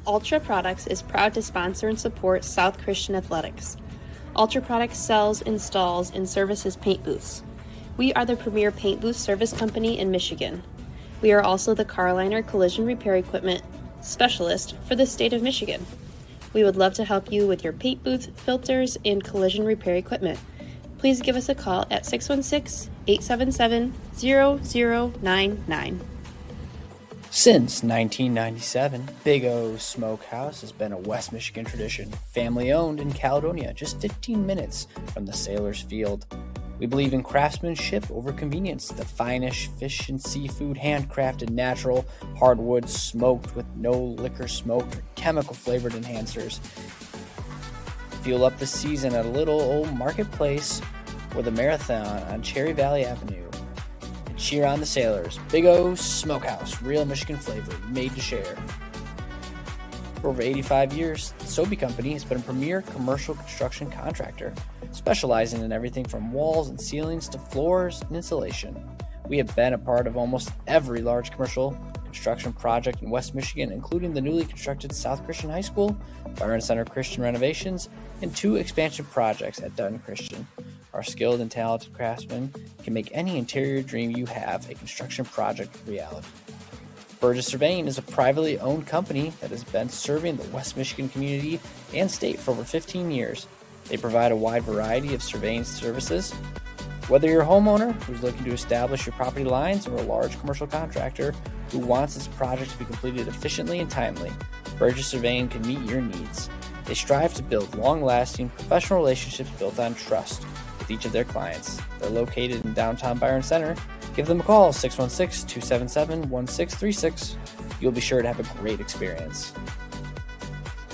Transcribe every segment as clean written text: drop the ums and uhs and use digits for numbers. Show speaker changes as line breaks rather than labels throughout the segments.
Ultra Products is proud to sponsor and support South Christian Athletics. Ultra Products sells, installs, and services paint booths. We are the premier paint booth service company in Michigan. We are also the car liner collision repair equipment specialist for the state of Michigan. We would love to help you with your paint booth, filters, and collision repair equipment. Please give us a call at 616-877-0099.
Since 1997, Big O's Smokehouse has been a West Michigan tradition, family-owned in Caledonia, just 15 minutes from the Sailors Field. We believe in craftsmanship over convenience, the finest fish and seafood handcrafted natural, hardwood smoked with no liquor smoked or chemical-flavored enhancers. Fuel up the season at a little old marketplace with a marathon on Cherry Valley Avenue. And cheer on the Sailors. Big O's Smokehouse, real Michigan flavor, made to share. For over 85 years, the Sobey Company has been a premier commercial construction contractor, specializing in everything from walls and ceilings to floors and insulation. We have been a part of almost every large commercial construction project in West Michigan, including the newly constructed South Christian High School, Byron Center Christian renovations, and 2 expansion projects at Dutton Christian. Our skilled and talented craftsmen can make any interior dream you have a construction project reality. Burgess Surveying is a privately owned company that has been serving the West Michigan community and state for over 15 years. They provide a wide variety of surveying services. Whether you're a homeowner who's looking to establish your property lines or a large commercial contractor who wants its project to be completed efficiently and timely, Burgess Surveying can meet your needs. They strive to build long-lasting professional relationships built on trust with each of their clients. They're located in downtown Byron Center. Give them a call, 616-277-1636. You'll be sure to have a great experience.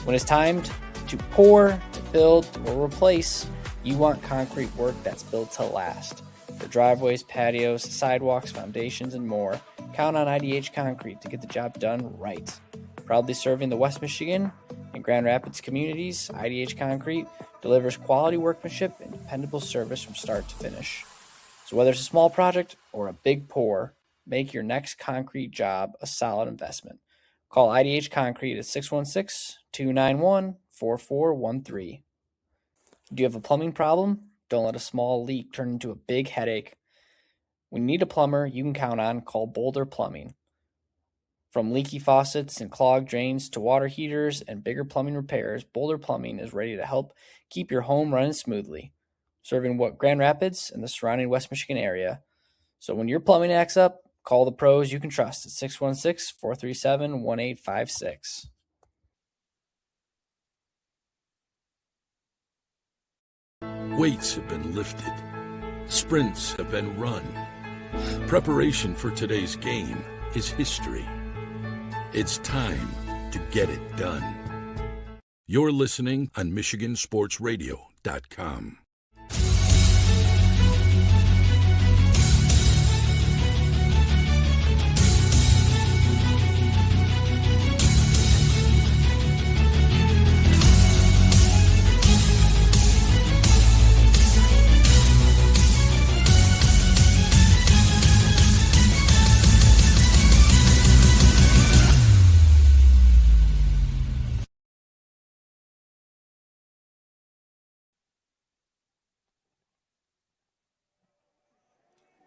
When it's time to pour, to build, or replace, you want concrete work that's built to last. For driveways, patios, sidewalks, foundations, and more, count on IDH Concrete to get the job done right. Proudly serving the West Michigan and Grand Rapids communities, IDH Concrete delivers quality workmanship and dependable service from start to finish. So whether it's a small project or a big pour, make your next concrete job a solid investment. Call IDH Concrete at 616-291-4413. Do you have a plumbing problem? Don't let a small leak turn into a big headache. When you need a plumber, you can count on Call Boulder Plumbing. From leaky faucets and clogged drains to water heaters and bigger plumbing repairs, Boulder Plumbing is ready to help keep your home running smoothly. Serving Grand Rapids and the surrounding West Michigan area. So when your plumbing acts up, call the pros you can trust at 616-437-1856.
Weights have been lifted. Sprints have been run. Preparation for today's game is history. It's time to get it done. You're listening on MichiganSportsRadio.com.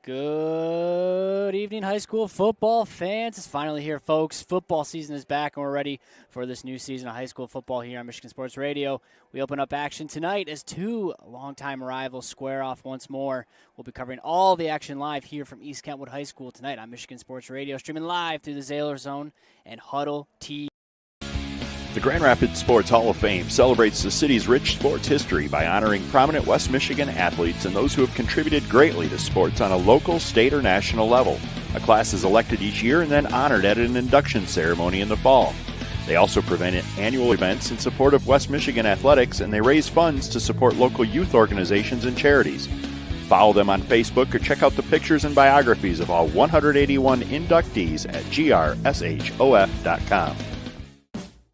Good evening, high school football fans. It's finally here, folks. Football season is back, and we're ready for this new season of high school football here on Michigan Sports Radio. We open up action tonight as 2 longtime rivals square off once more. We'll be covering all the action live here from East Kentwood High School tonight on Michigan Sports Radio, streaming live through the Zaylor Zone and Huddle TV.
The Grand Rapids Sports Hall of Fame celebrates the city's rich sports history by honoring prominent West Michigan athletes and those who have contributed greatly to sports on a local, state, or national level. A class is elected each year and then honored at an induction ceremony in the fall. They also prevent annual events in support of West Michigan athletics, and they raise funds to support local youth organizations and charities. Follow them on Facebook or check out the pictures and biographies of all 181 inductees at grshhof.com.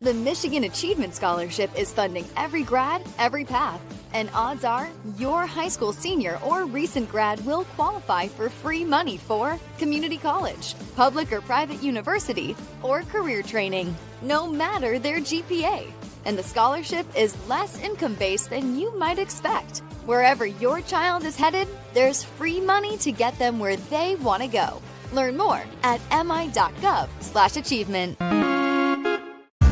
The Michigan Achievement Scholarship is funding every grad, every path. And odds are your high school senior or recent grad will qualify for free money for community college, public or private university, or career training, no matter their GPA. And the scholarship is less income-based than you might expect. Wherever your child is headed, there's free money to get them where they want to go. Learn more at mi.gov/achievement.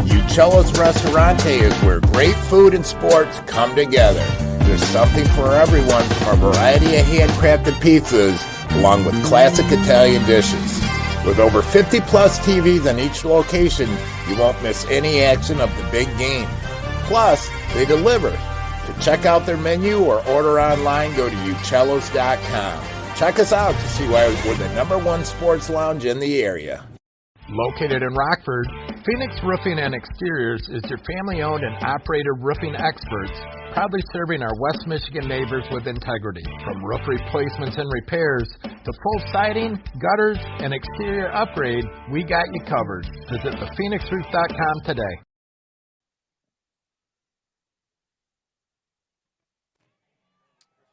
Uccello's Restaurante is where great food and sports come together. There's something for everyone, from a variety of handcrafted pizzas, along with classic Italian dishes. With over 50-plus TVs in each location, you won't miss any action of the big game. Plus, they deliver. To check out their menu or order online, go to uccellos.com. Check us out to see why we're the #1 sports lounge in the area.
Located in Rockford, Phoenix Roofing and Exteriors is your family-owned and operated roofing experts, proudly serving our West Michigan neighbors with integrity. From roof replacements and repairs to full siding, gutters, and exterior upgrade, we got you covered. Visit thephoenixroof.com today.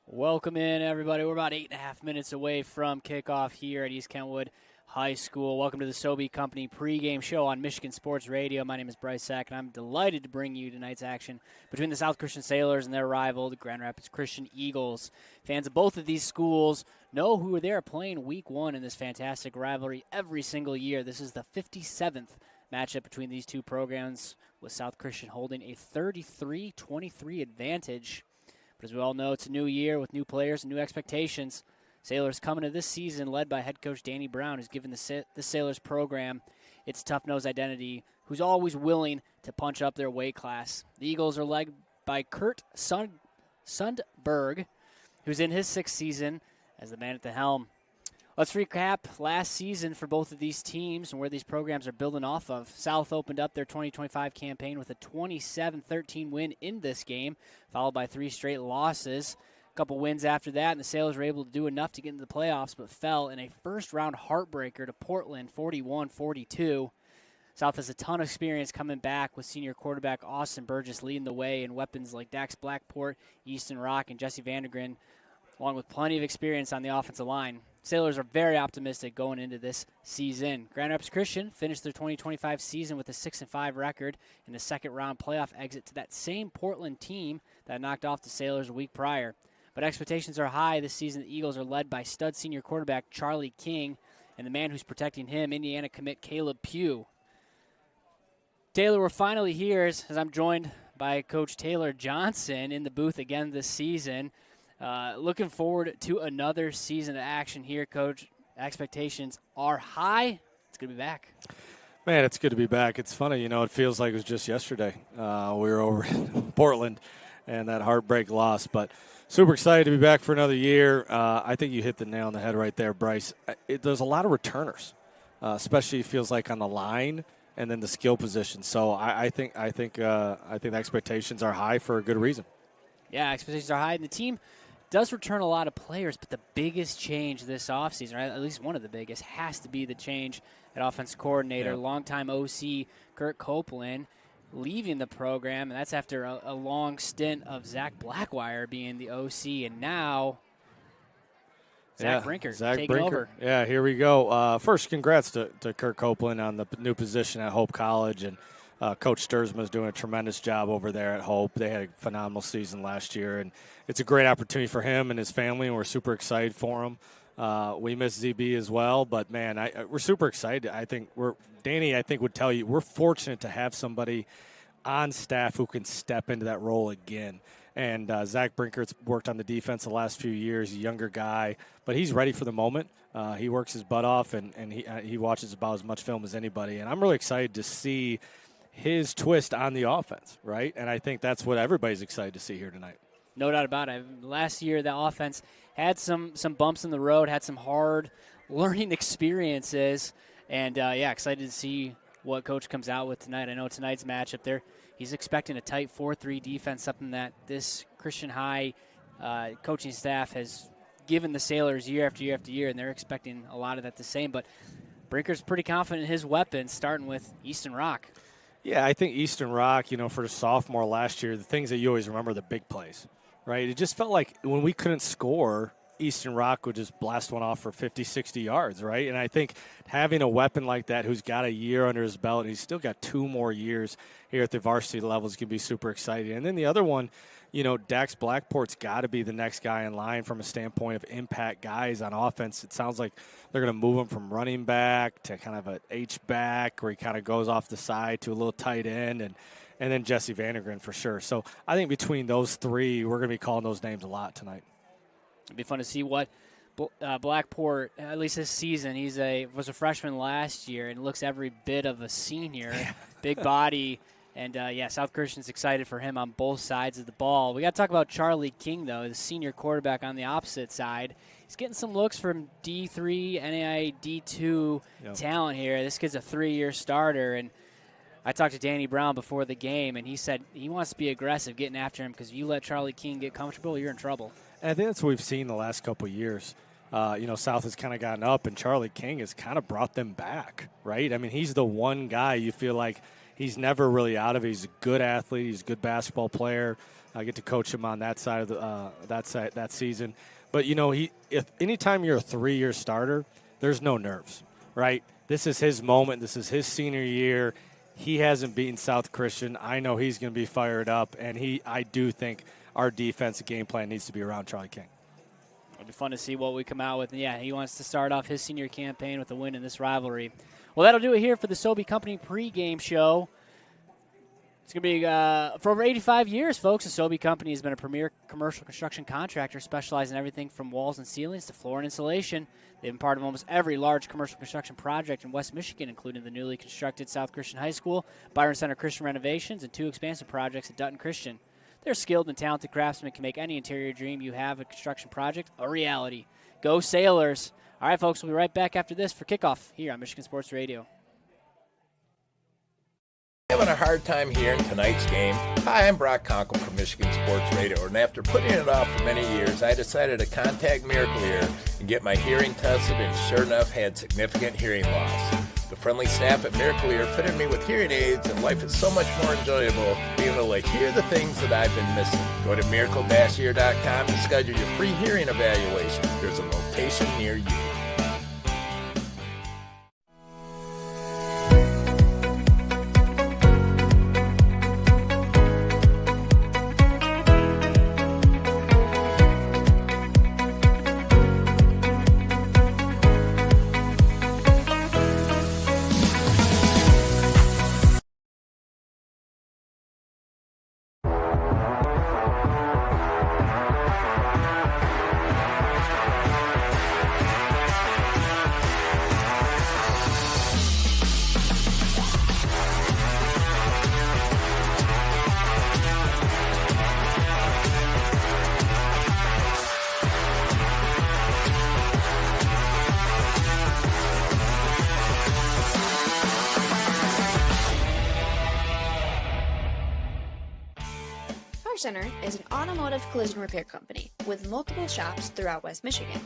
Welcome in, everybody. We're about 8.5 minutes away from kickoff here at East Kentwood High School. Welcome to the Sobey Company pregame show on Michigan Sports Radio. My name is Bryce Sack, and I'm delighted to bring you tonight's action between the South Christian Sailors and their rival, the Grand Rapids Christian Eagles. Fans of both of these schools know who they are playing week one in this fantastic rivalry every single year. This is the 57th matchup between these two programs, with South Christian holding a 33-23 advantage. But as we all know, it's a new year with new players and new expectations. Sailors coming to this season led by head coach Danny Brown, who's given the Sailors program its tough-nosed identity, who's always willing to punch up their weight class. The Eagles are led by Kurt Sundberg, who's in his 6th season as the man at the helm. Let's recap last season for both of these teams and where these programs are building off of. South opened up their 2025 campaign with a 27-13 win in this game, followed by 3 straight losses. A couple wins after that, and the Sailors were able to do enough to get into the playoffs, but fell in a first-round heartbreaker to Portland, 41-42. South has a ton of experience coming back, with senior quarterback Austin Burgess leading the way, and weapons like Dax Blackport, Easton Rock, and Jesse Vandergren, along with plenty of experience on the offensive line. Sailors are very optimistic going into this season. Grand Rapids Christian finished their 2025 season with a 6-5 record and a second-round playoff exit to that same Portland team that knocked off the Sailors a week prior. But expectations are high this season. The Eagles are led by stud senior quarterback Charlie King and the man who's protecting him, Indiana commit Caleb Pugh. Taylor, we're finally here as I'm joined by Coach Taylor Johnson in the booth again this season. Looking forward to another season of action here, Coach. Expectations are high. It's good to be back.
Man, it's good to be back. It's funny, it feels like it was just yesterday. We were over in Portland and that heartbreak loss, but super excited to be back for another year. I think you hit the nail on the head right there, Bryce. There's a lot of returners, especially it feels like on the line and then the skill position. So I think the expectations are high for a good reason.
Yeah, expectations are high, and the team does return a lot of players, but the biggest change this offseason, or at least one of the biggest, has to be the change at offensive coordinator, longtime OC Kurt Copeland leaving the program, and that's after a long stint of Zach Blackwire being the OC, and now Zach Brinker taking over.
Yeah, here we go. First, congrats to Kurt Copeland on the new position at Hope College, and Coach Sturzman is doing a tremendous job over there at Hope. They had a phenomenal season last year, and it's a great opportunity for him and his family, and we're super excited for him. We miss ZB as well, but, man, we're super excited. Danny would tell you we're fortunate to have somebody on staff who can step into that role again. And Zach Brinker's worked on the defense the last few years, a younger guy, but he's ready for the moment. He works his butt off, and he watches about as much film as anybody. And I'm really excited to see his twist on the offense, right? And I think that's what everybody's excited to see here tonight.
No doubt about it. Last year, the offense had some bumps in the road, had some hard learning experiences, and, excited to see what Coach comes out with tonight. I know tonight's matchup there, he's expecting a tight 4-3 defense, something that this Christian High coaching staff has given the Sailors year after year after year, and they're expecting a lot of that the same. But Brinker's pretty confident in his weapons, starting with Easton Rock.
Yeah, I think Eastern Rock, for the sophomore last year, the things that you always remember are the big plays, right? It just felt like when we couldn't score, Eastern Rock would just blast one off for 50, 60 yards, right? And I think having a weapon like that who's got a year under his belt, and he's still got 2 more years here at the varsity level, is going to be super exciting. And then the other one, Dax Blackport's got to be the next guy in line from a standpoint of impact guys on offense. It sounds like they're going to move him from running back to kind of an H-back where he kind of goes off the side to a little tight end, and then Jesse Vandergren for sure. So I think between those 3, we're going to be calling those names a lot tonight.
It'd be fun to see what Blackport, at least this season, was a freshman last year and looks every bit of a senior. Big body. And, South Christian's excited for him on both sides of the ball. We got to talk about Charlie King, though, the senior quarterback on the opposite side. He's getting some looks from D3, NAIA D2 talent here. This kid's a 3-year starter. And I talked to Danny Brown before the game, and he said he wants to be aggressive getting after him because if you let Charlie King get comfortable, you're in trouble.
And I think that's what we've seen the last couple of years. South has kind of gotten up, and Charlie King has kind of brought them back, right? I mean, he's the one guy you feel like he's never really out of it. He's a good athlete. He's a good basketball player. I get to coach him on that side of that season. But, if anytime you're a 3-year starter, there's no nerves, right? This is his moment. This is his senior year. He hasn't beaten South Christian. I know he's going to be fired up, and I do think our defensive game plan needs to be around Charlie King.
It'll be fun to see what we come out with. And, he wants to start off his senior campaign with a win in this rivalry. Well, that'll do it here for the Sobey Company pregame show. It's going to be for over 85 years, folks. The Sobey Company has been a premier commercial construction contractor specializing in everything from walls and ceilings to floor and insulation. They've been part of almost every large commercial construction project in West Michigan, including the newly constructed South Christian High School, Byron Center Christian renovations, and 2 expansive projects at Dutton Christian. Their skilled and talented craftsmen can make any interior dream you have a construction project a reality. Go Sailors! All right, folks, we'll be right back after this for kickoff here on Michigan Sports Radio.
Having a hard time hearing tonight's game? Hi, I'm Brock Conkle from Michigan Sports Radio, and after putting it off for many years, I decided to contact Miracle Ear and get my hearing tested, and sure enough, had significant hearing loss. The friendly staff at Miracle Ear fitted me with hearing aids, and life is so much more enjoyable being able to hear the things that I've been missing. Go to miracle-ear.com to schedule your free hearing evaluation. There's a location near you.
Center is an automotive collision repair company with multiple shops throughout West Michigan.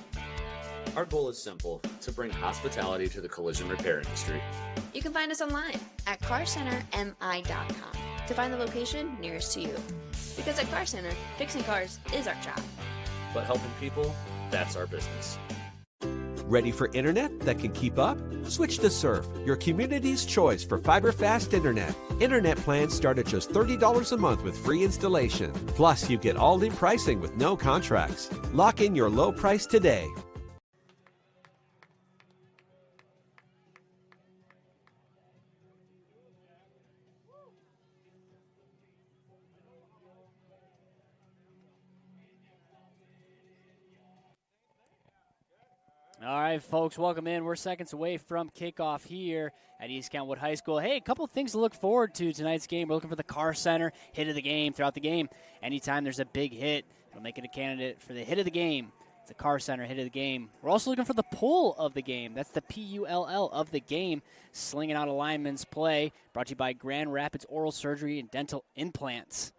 Our goal is simple, to bring hospitality to the collision repair industry.
You can find us online at carcentermi.com to find the location nearest to you. Because at Car Center, fixing cars is our job.
But helping people, that's our business.
Ready for internet that can keep up? Switch to Surf, your community's choice for fiber-fast internet. Internet plans start at just $30 a month with free installation. Plus, you get all-in pricing with no contracts. Lock in your low price today.
All right, folks, welcome in. We're seconds away from kickoff here at East Kentwood High School. Hey, a couple of things to look forward to tonight's game. We're looking for the Car Center hit of the game throughout the game. Anytime there's a big hit, it'll make it a candidate for the hit of the game. It's the Car Center hit of the game. We're also looking for the pull of the game. That's the PULL of the game. Slinging out a lineman's play. Brought to you by Grand Rapids Oral Surgery and Dental Implants.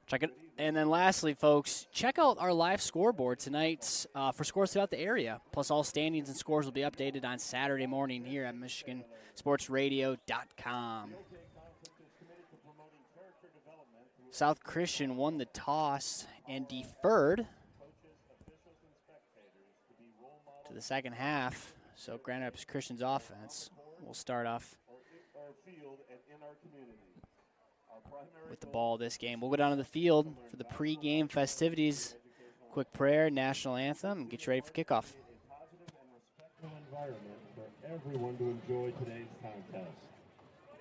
Check it. And then lastly, folks, check out our live scoreboard tonight for scores throughout the area. Plus, all standings and scores will be updated on Saturday morning here at MichiganSportsRadio.com. South Christian won the toss and deferred to the second half. So Grand Rapids Christian's offense will start off with the ball this game. We'll go down to the field for the pregame festivities. Quick prayer, national anthem, and get you ready for kickoff.
Environment for everyone to enjoy today's contest.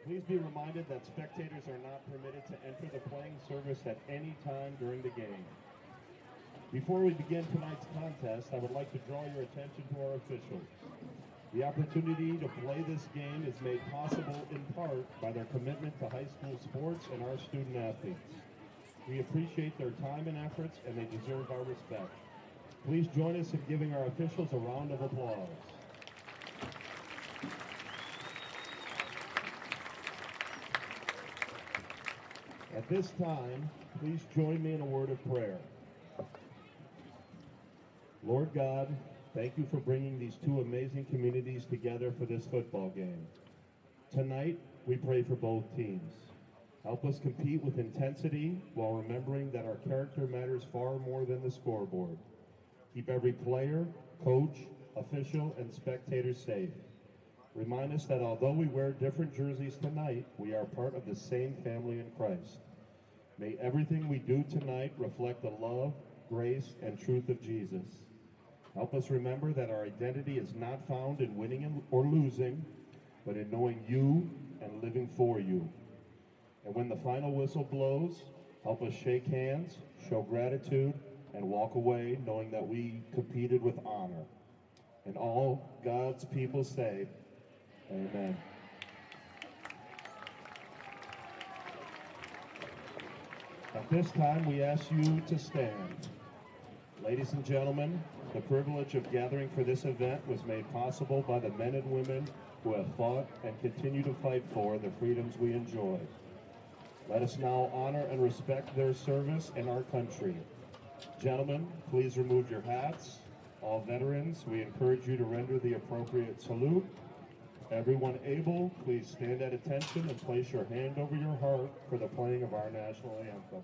Please be reminded that spectators are not permitted to enter the playing service at any time during the game. Before we begin tonight's contest, I would like to draw your attention to our officials. The opportunity to play this game is made possible in part by their commitment to high school sports and our student athletes. We appreciate their time and efforts, and they deserve our respect. Please join us in giving our officials a round of applause. At this time, please join me in a word of prayer. Lord God, thank you for bringing these two amazing communities together for this football game. Tonight, we pray for both teams. Help us compete with intensity while remembering that our character matters far more than the scoreboard. Keep every player, coach, official, and spectator safe. Remind us that although we wear different jerseys tonight, we are part of the same family in Christ. May everything we do tonight reflect the love, grace, and truth of Jesus. Help us remember that our identity is not found in winning or losing, but in knowing you and living for you. And when the final whistle blows, help us shake hands, show gratitude, and walk away knowing that we competed with honor. And all God's people say, amen. At this time, we ask you to stand. Ladies and gentlemen, the privilege of gathering for this event was made possible by the men and women who have fought and continue to fight for the freedoms we enjoy. Let us now honor and respect their service in our country. Gentlemen, please remove your hats. All veterans, we encourage you to render the appropriate salute. Everyone able, please stand at attention and place your hand over your heart for the playing of our national anthem.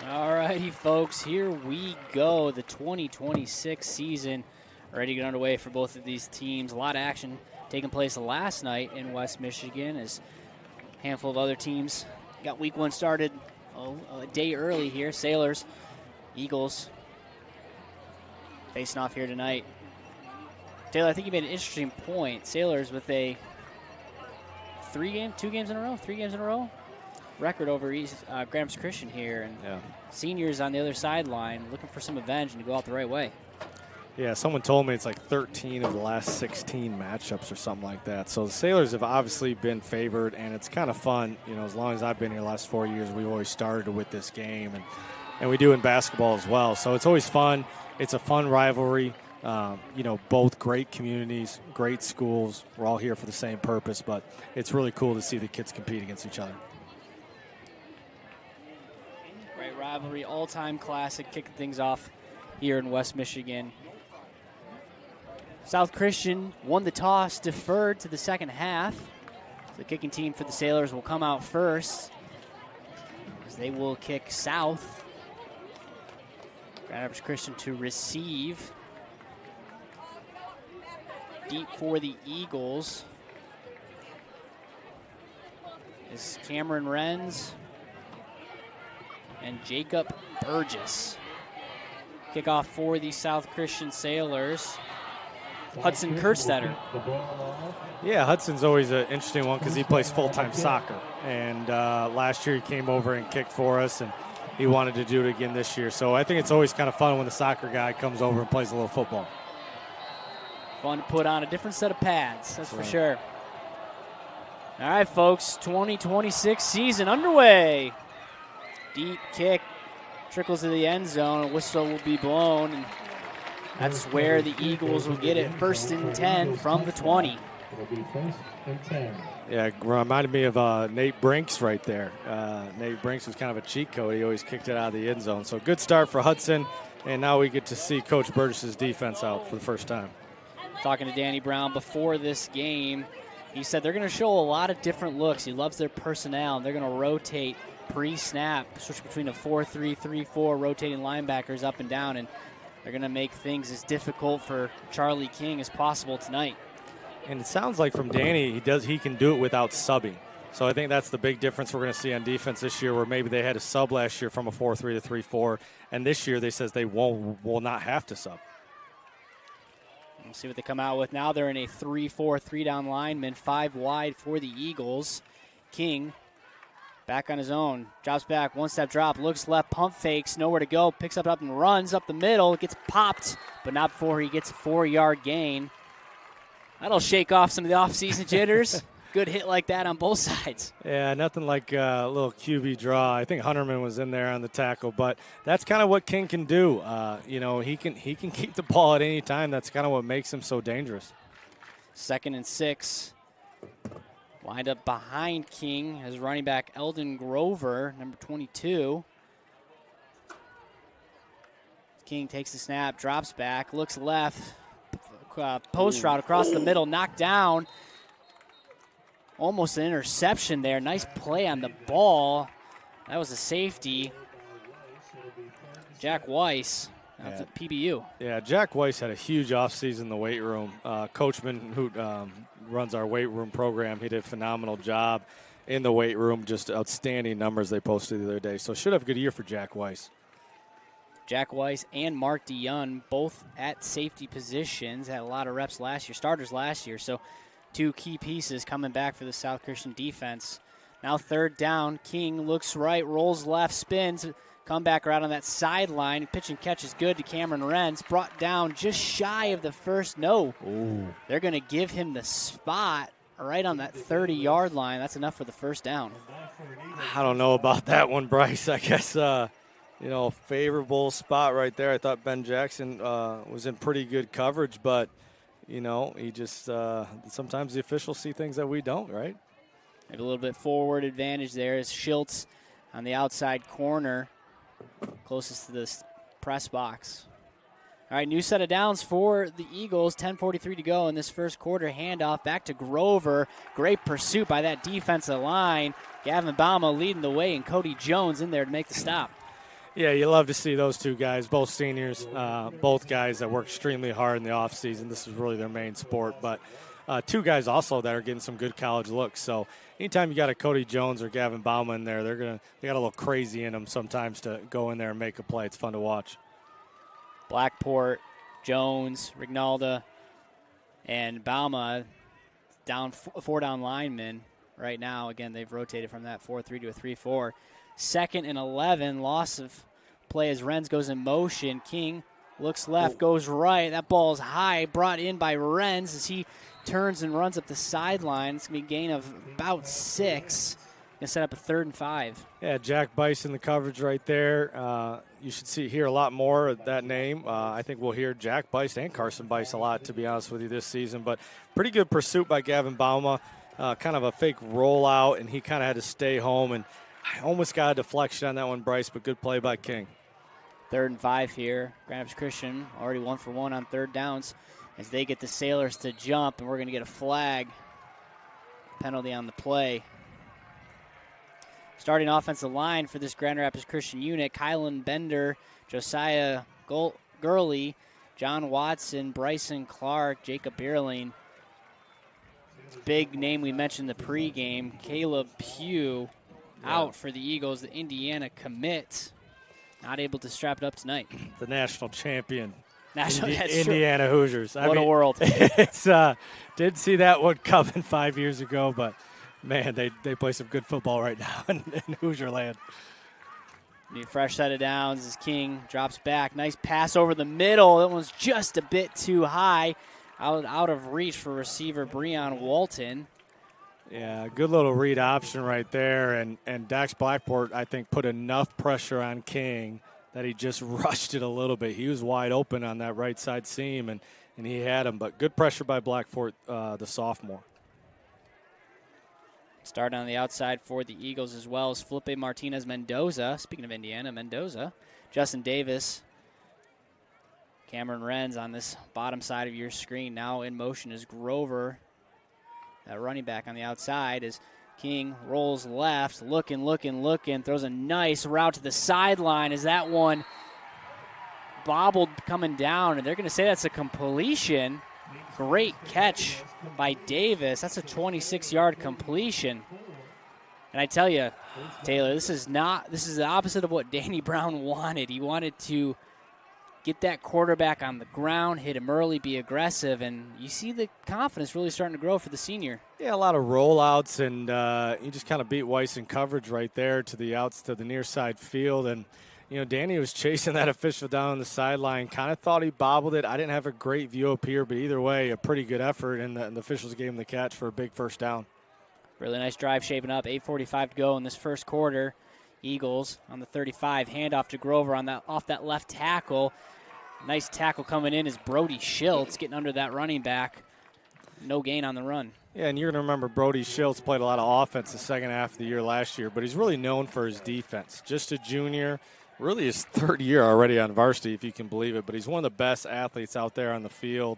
Alrighty, folks, here we go. The 2026 season ready to get underway for both of these teams. A lot of action taking place last night in West Michigan as a handful of other teams got week one started a day early here. Sailors, Eagles facing off here tonight. Taylor, I think you made an interesting point. Sailors with a three games in a row record over Grand Rapids Christian here, and seniors on the other sideline looking for some revenge and to go out the right way.
Yeah, someone told me it's like 13 of the last 16 matchups or something like that. So the Sailors have obviously been favored, and it's kind of fun. You know, as long as I've been here the last 4 years, we've always started with this game, and we do in basketball as well. So it's always fun. It's a fun rivalry. You know, both great communities, great schools. We're all here for the same purpose, but it's really cool to see the kids compete against each other.
Great rivalry, all-time classic, kicking things off here in West Michigan. South Christian won the toss, deferred to the second half. The kicking team for the Sailors will come out first, as they will kick south. Grand Rapids Christian to receive. Deep for the Eagles is Cameron Renz and Jacob Burgess. Kickoff for the South Christian Sailors. Hudson Kurtstetter.
Yeah, Hudson's always an interesting one because he plays full-time soccer. And last year he came over and kicked for us, and he wanted to do it again this year. So I think it's always kind of fun when the soccer guy comes over and plays a little football.
Fun to put on a different set of pads, that's for sure. All right, folks, 2026 season underway. Deep kick trickles to the end zone. A whistle will be blown, and that's where the Eagles will get it. 1st and 10 from the 20.
Yeah, it reminded me of Nate Brinks right there. Nate Brinks was kind of a cheat code. He always kicked it out of the end zone. So good start for Hudson, and now we get to see Coach Burgess' defense out for the first time.
Talking to Danny Brown before this game, he said they're going to show a lot of different looks. He loves their personnel, and they're going to rotate pre-snap, switch between a 4-3, 3-4, rotating linebackers up and down, and they're going to make things as difficult for Charlie King as possible tonight.
And it sounds like from Danny, he can do it without subbing. So I think that's the big difference we're going to see on defense this year, where maybe they had a sub last year from a 4-3 to 3-4, and this year they says they will not have to sub.
We'll see what they come out with now. They're in a 3-4, 3-down lineman, 5 wide for the Eagles. King back on his own, drops back, one-step drop, looks left, pump fakes, nowhere to go, picks up and runs up the middle, gets popped, but not before he gets a 4-yard gain. That'll shake off some of the offseason jitters. Good hit like that on both sides.
Yeah, nothing like a little QB draw. I think Hunterman was in there on the tackle, but that's kind of what King can do. He can keep the ball at any time. That's kind of what makes him so dangerous.
2nd and 6. Wind up behind King as running back Eldon Grover, number 22. King takes the snap, drops back, looks left, post route across the middle, knocked down. Almost an interception there. Nice play on the ball. That was a safety. Jack Weiss, PBU.
Yeah, Jack Weiss had a huge offseason in the weight room. Coachman, who runs our weight room program, he did a phenomenal job in the weight room. Just outstanding numbers they posted the other day. So should have a good year for Jack Weiss.
Jack Weiss and Mark DeYoung, both at safety positions, had a lot of reps last year, starters last year. So 2 key pieces coming back for the South Christian defense. Now 3rd down. King looks right, rolls left, spins, come back right on that sideline. Pitch and catch is good to Cameron Renz. Brought down just shy of the first. No.
Ooh.
They're going to give him the spot right on that 30-yard line. That's enough for the first down.
I don't know about that one, Bryce. I guess, favorable spot right there. I thought Ben Jackson was in pretty good coverage, but he just sometimes the officials see things that we don't, right?
Maybe a little bit forward advantage there is Schultz on the outside corner, closest to the press box. All right, new set of downs for the Eagles. 10:43 to go in this first quarter. Handoff back to Grover. Great pursuit by that defensive line. Gavin Bauma leading the way, and Cody Jones in there to make the stop.
Yeah, you love to see those two guys, both seniors, both guys that work extremely hard in the offseason. This is really their main sport. But 2 guys also that are getting some good college looks. So anytime you got a Cody Jones or Gavin Bauma in there, they got a little crazy in them sometimes to go in there and make a play. It's fun to watch.
Blackport, Jones, Rignalda, and Bauma down 4-down linemen right now. Again, they've rotated from that 4-3 to a 3-4. 2nd and 11, loss of play as Renz goes in motion. King looks left, goes right. That ball is high, brought in by Renz as he turns and runs up the sideline. It's going to be a gain of about 6. Going to set up a 3rd and 5.
Yeah, Jack Bice in the coverage right there. You should hear a lot more of that name. I think we'll hear Jack Bice and Carson Bice a lot, to be honest with you, this season. But pretty good pursuit by Gavin Bauma. Kind of a fake rollout, and he kind of had to stay home. And I almost got a deflection on that one, Bryce, but good play by King.
3rd and 5 here. Grand Rapids Christian already 1 for 1 on 3rd downs as they get the Sailors to jump, and we're going to get a flag. penalty on the play. Starting offensive line for this Grand Rapids Christian unit, Kylan Bender, Josiah Gurley, John Watson, Bryson Clark, Jacob Bierling. Big name we mentioned in the pregame, Caleb Pugh, out for the Eagles, the Indiana commit. Not able to strap it up tonight.
The national champion.
Indiana
True. Hoosiers.
What a world.
It's did see that one coming 5 years ago, but man, they play some good football right now in Hoosier land.
Need a fresh set of downs as King drops back. Nice pass over the middle. That one's just a bit too high. Out of reach for receiver Breon Walton.
Yeah, good little read option right there. And Dax Blackport, I think, put enough pressure on King that he just rushed it a little bit. He was wide open on that right side seam, and he had him. But good pressure by Blackport, the sophomore.
Starting on the outside for the Eagles as well as Felipe Martinez Mendoza. Speaking of Indiana, Mendoza. Justin Davis. Cameron Renz on this bottom side of your screen. Now in motion is Grover. That running back on the outside as King rolls left. Looking. Throws a nice route to the sideline. Is that one bobbled coming down? And they're going to say that's a completion. Great catch by Davis. That's a 26-yard completion. And I tell you, Taylor, this is the opposite of what Danny Brown wanted. He wanted to get that quarterback on the ground, hit him early, be aggressive, and you see the confidence really starting to grow for the senior.
Yeah, a lot of rollouts, and he just kind of beat Weiss in coverage right there to the near side field. And, Danny was chasing that official down on the sideline, kind of thought he bobbled it. I didn't have a great view up here, but either way, a pretty good effort, and the officials gave him the catch for a big first down.
Really nice drive shaping up. 8:45 to go in this first quarter. Eagles on the 35, handoff to Grover off that left tackle. Nice tackle coming in is Brody Schiltz getting under that running back. No gain on the run.
Yeah, and you're going to remember Brody Schiltz played a lot of offense the second half of the year last year, but he's really known for his defense. Just a junior, really his third year already on varsity, if you can believe it, but he's one of the best athletes out there on the field.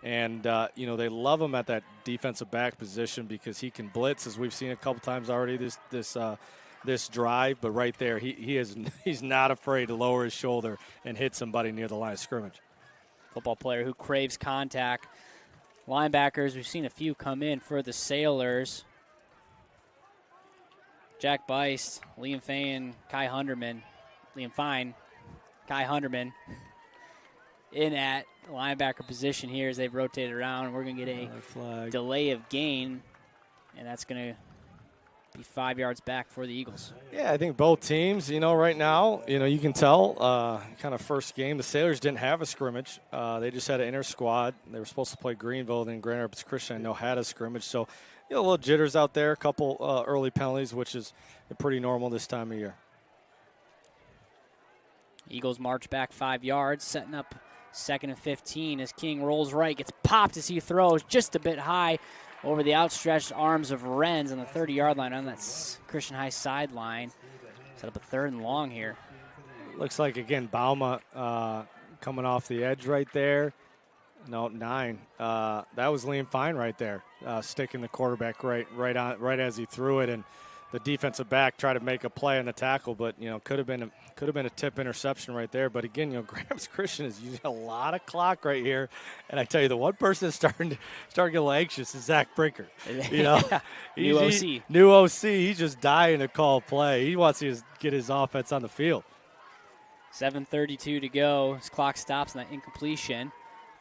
And, they love him at that defensive back position because he can blitz, as we've seen a couple times already this drive, but right there, he's not afraid to lower his shoulder and hit somebody near the line of scrimmage.
Football player who craves contact. Linebackers, we've seen a few come in for the Sailors. Jack Bice, Liam Fine, Kai Hunderman in at linebacker position here as they've rotated around. We're going to get a delay of gain, and that's going to be 5 yards back for the Eagles.
Yeah, I think both teams, right now, you can tell kind of first game. The Sailors didn't have a scrimmage. They just had an inter squad. They were supposed to play Greenville, then Grand Rapids Christian, I know, had a scrimmage. So, a little jitters out there, a couple early penalties, which is pretty normal this time of year.
Eagles march back 5 yards, setting up 2nd and 15 as King rolls right, gets popped as he throws just a bit high over the outstretched arms of Renz on the 30-yard line on that Christian High sideline. Set up a 3rd and long here.
Looks like, again, Bauma coming off the edge right there. No, 9. That was Liam Fine right there, sticking the quarterback right as he threw it, and the defensive back tried to make a play on the tackle, but could have been a tip interception right there. But again, Grand Rapids Christian is using a lot of clock right here, and I tell you, the one person that's starting to get a little anxious is Zach Brinker. New OC. He's just dying to call play. He wants to get his offense on the field.
7:32 to go. His clock stops on that incompletion.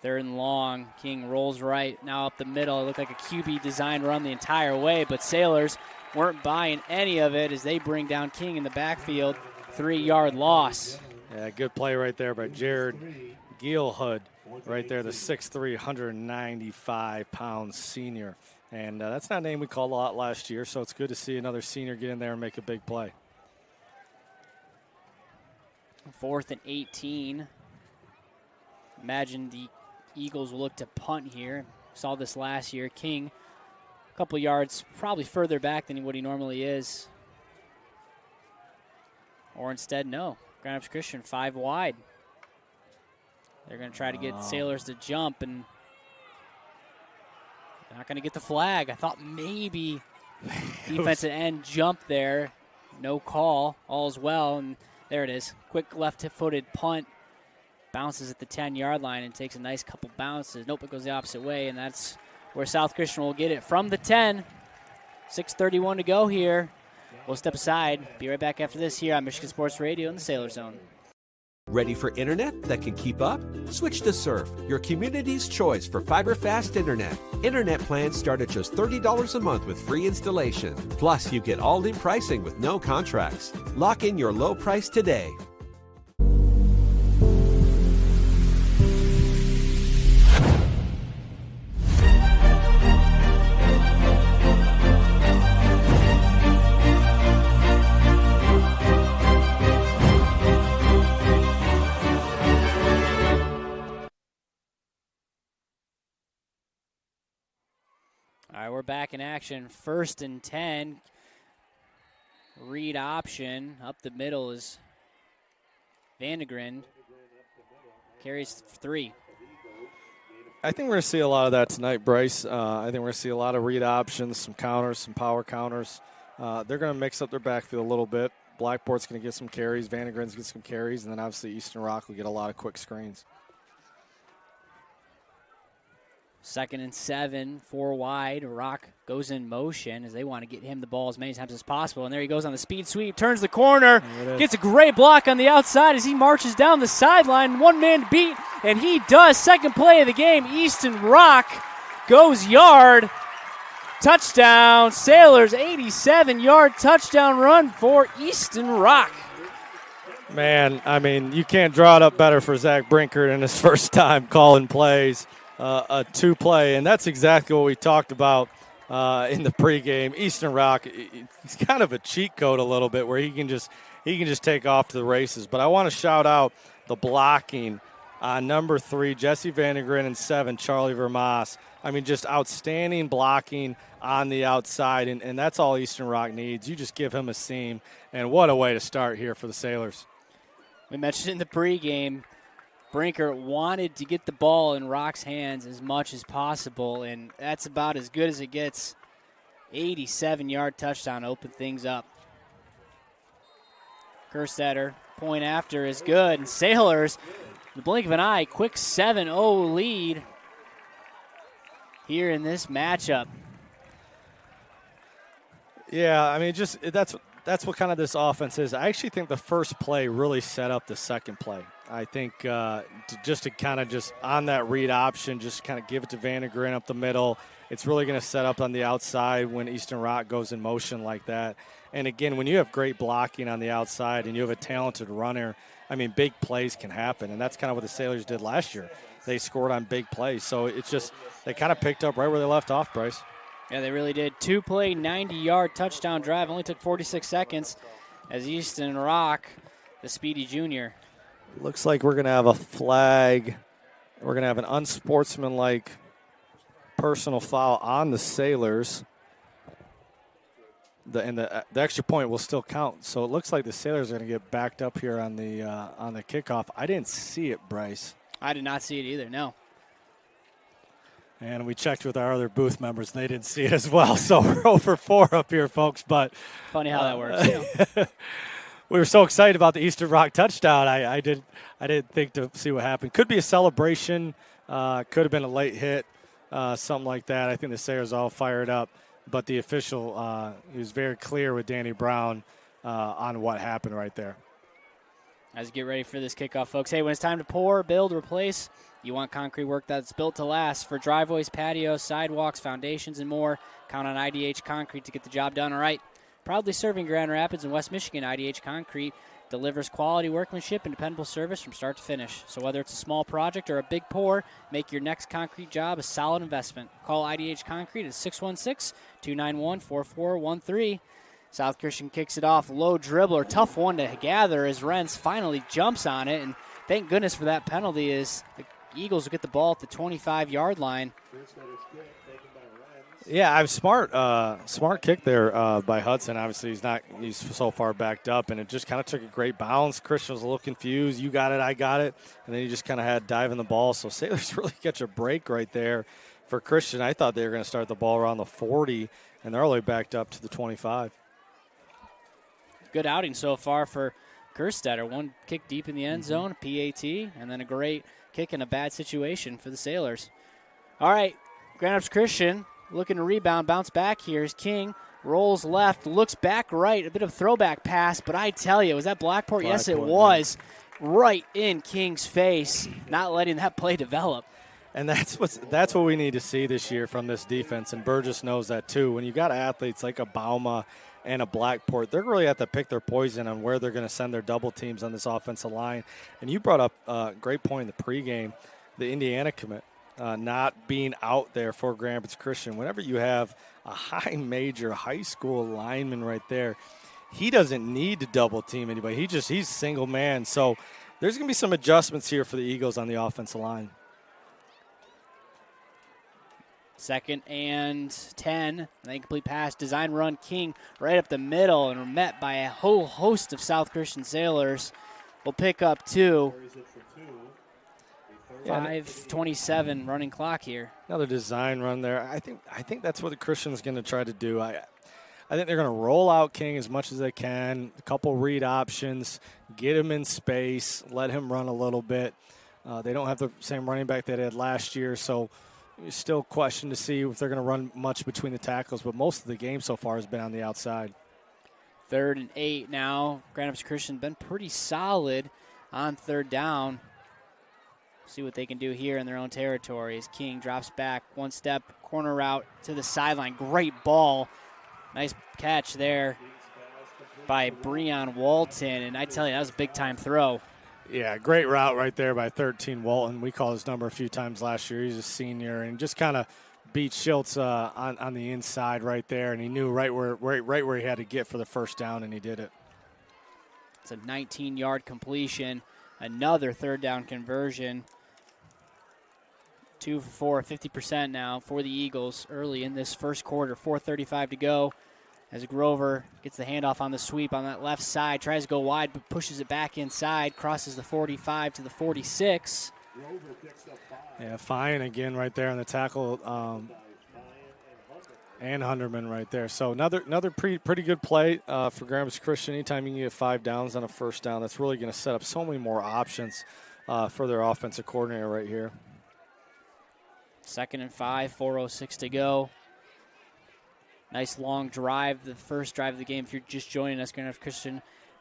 3rd and long. King rolls right now up the middle. It looked like a QB design run the entire way, but Sailors weren't buying any of it as they bring down King in the backfield. 3-yard loss.
Yeah, good play right there by Jared Gielhud right there, the 6'3", 195-pound senior. And that's not a name we called a lot last year, so it's good to see another senior get in there and make a big play.
4th and 18. Imagine the Eagles will look to punt here. Saw this last year. King a couple yards probably further back than what he normally is. Or instead, no. Grand Rapids Christian 5 wide. They're going to try to get Sailors to jump, and Not going to get the flag. I thought maybe defensive end jump there. No call. All's well, and there it is. Quick left-footed punt. Bounces at the 10-yard line and takes a nice couple bounces. Nope, it goes the opposite way, and that's where South Christian will get it from the 10. 6:31 to go here. We'll step aside. Be right back after this here on Michigan Sports Radio in the Sailor Zone.
Ready for internet that can keep up? Switch to Surf, your community's choice for fiber-fast internet. Internet plans start at just $30 a month with free installation. Plus, you get all-in pricing with no contracts. Lock in your low price today.
All right, we're back in action. 1st and 10. Read option. Up the middle is Vandegrind. Carries 3.
I think we're going to see a lot of that tonight, Bryce. I think we're going to see a lot of read options, some counters, some power counters. They're going to mix up their backfield a little bit. Blackboard's going to get some carries. Vandegrind's get some carries. And then obviously Eastern Rock will get a lot of quick screens.
2nd and 7, 4 wide. Rock goes in motion as they want to get him the ball as many times as possible. And there he goes on the speed sweep, turns the corner, gets a great block on the outside as he marches down the sideline. One man to beat, and he does. Second play of the game, Easton Rock goes yard. Touchdown, Sailors, 87-yard touchdown run for Easton Rock.
Man, I mean, you can't draw it up better for Zach Brinkert in his first time calling plays. A 2-play, and that's exactly what we talked about in the pregame. Eastern Rock, it's kind of a cheat code a little bit where he can just take off to the races. But I want to shout out the blocking on number 3, Jesse Vandegrind, and 7, Charlie Vermas. I mean, just outstanding blocking on the outside, and that's all Eastern Rock needs. You just give him a seam, and what a way to start here for the Sailors.
We mentioned in the pregame, Brinkert wanted to get the ball in Rock's hands as much as possible, and that's about as good as it gets. 87-yard touchdown, open things up. Kerstetter, point after is good, and Sailors, in the blink of an eye, quick 7-0 lead here in this matchup.
Yeah, I mean, just that's what kind of this offense is. I actually think the first play really set up the second play. I think just on that read option, just kind of give it to Vandegrind up the middle. It's really going to set up on the outside when Eastern Rock goes in motion like that. And, again, when you have great blocking on the outside and you have a talented runner, I mean, big plays can happen. And that's kind of what the Sailors did last year. They scored on big plays. So it's just they kind of picked up right where they left off, Bryce.
Yeah, they really did. 2-play, 90-yard touchdown drive. Only took 46 seconds as Easton Rock, the speedy junior.
Looks like we're going to have a flag. We're going to have an unsportsmanlike personal foul on the Sailors. The extra point will still count. So it looks like the Sailors are going to get backed up here on the kickoff. I didn't see it, Bryce.
I did not see it either, no.
And we checked with our other booth members, and they didn't see it as well. So we're over 4 up here, folks. But
funny how that works.
We were so excited about the Eastern Rock touchdown. I didn't think to see what happened. Could be a celebration. Could have been a late hit, something like that. I think the Sailors all fired up. But the official he was very clear with Danny Brown on what happened right there.
As you get ready for this kickoff, folks. Hey, when it's time to pour, build, replace, you want concrete work that's built to last. For driveways, patios, sidewalks, foundations, and more, count on IDH Concrete to get the job done right. Proudly serving Grand Rapids and West Michigan, IDH Concrete delivers quality workmanship and dependable service from start to finish. So whether it's a small project or a big pour, make your next concrete job a solid investment. Call IDH Concrete at 616-291-4413. South Christian kicks it off. Low dribbler, tough one to gather as Renz finally jumps on it. And thank goodness for that penalty as the Eagles will get the ball at the 25-yard line.
Yeah, I'm smart kick there by Hudson. Obviously, he's so far backed up, and it just kind of took a great bounce. Christian was a little confused. You got it, I got it, and then he just kind of had dive in the ball. So Sailors really catch a break right there. for Christian, I thought they were going to start the ball around the 40, and they're only backed up to the 25.
Good outing so far for Gerstetter. One kick deep in the end zone, PAT, and then a great kick in a bad situation for the Sailors. All right, Grand Rapids Christian looking to rebound, bounce back here as King rolls left, looks back right, a bit of throwback pass, but I tell you, was that Blackport? Yes, it was. Right in King's face, not letting that play develop.
And that's what we need to see this year from this defense, and Burgess knows that too. When you've got athletes like a Bauma and a Blackport, they're really have to pick their poison on where they're going to send their double teams on this offensive line. And you brought up a great point in the pregame, the Indiana commit not being out there for Grand Rapids Christian. Whenever you have a high major high school lineman right there, he doesn't need to double team anybody. He's single man. So there's going to be some adjustments here for the Eagles on the offensive line.
2nd and 10. An incomplete pass. Design run. King right up the middle, and we're met by a whole host of South Christian Sailors. We'll pick up 2. 5:27 running clock here.
Another design run there. I think that's what the Christian's going to try to do. I think they're going to roll out King as much as they can. A couple read options, get him in space, let him run a little bit. They don't have the same running back they had last year, so still question to see if they're going to run much between the tackles, but most of the game so far has been on the outside.
3rd and 8 now. Grand Rapids Christian been pretty solid on 3rd down. See what they can do here in their own territory as King drops back one step, corner route to the sideline. Great ball. Nice catch there by Breon Walton, and I tell you, that was a big-time throw.
Yeah, great route right there by 13 Walton. We called his number a few times last year. He's a senior, and just kind of beat Schultz on the inside right there, and he knew right where he had to get for the first down, and he did it.
It's a 19-yard completion. Another 3rd down conversion. 2 for 4, 50% now for the Eagles early in this first quarter. 4:35 to go as Grover gets the handoff on the sweep on that left side. Tries to go wide, but pushes it back inside. Crosses the 45 to the 46.
Yeah, Fine again right there on the tackle. And Hunterman right there. So another pretty good play for Grand Rapids Christian. Anytime you can get 5 downs on a first down, that's really going to set up so many more options for their offensive coordinator right here.
2nd and 5, 4:06 to go. Nice long drive, the first drive of the game. If you're just joining us, Grand Rapids Christian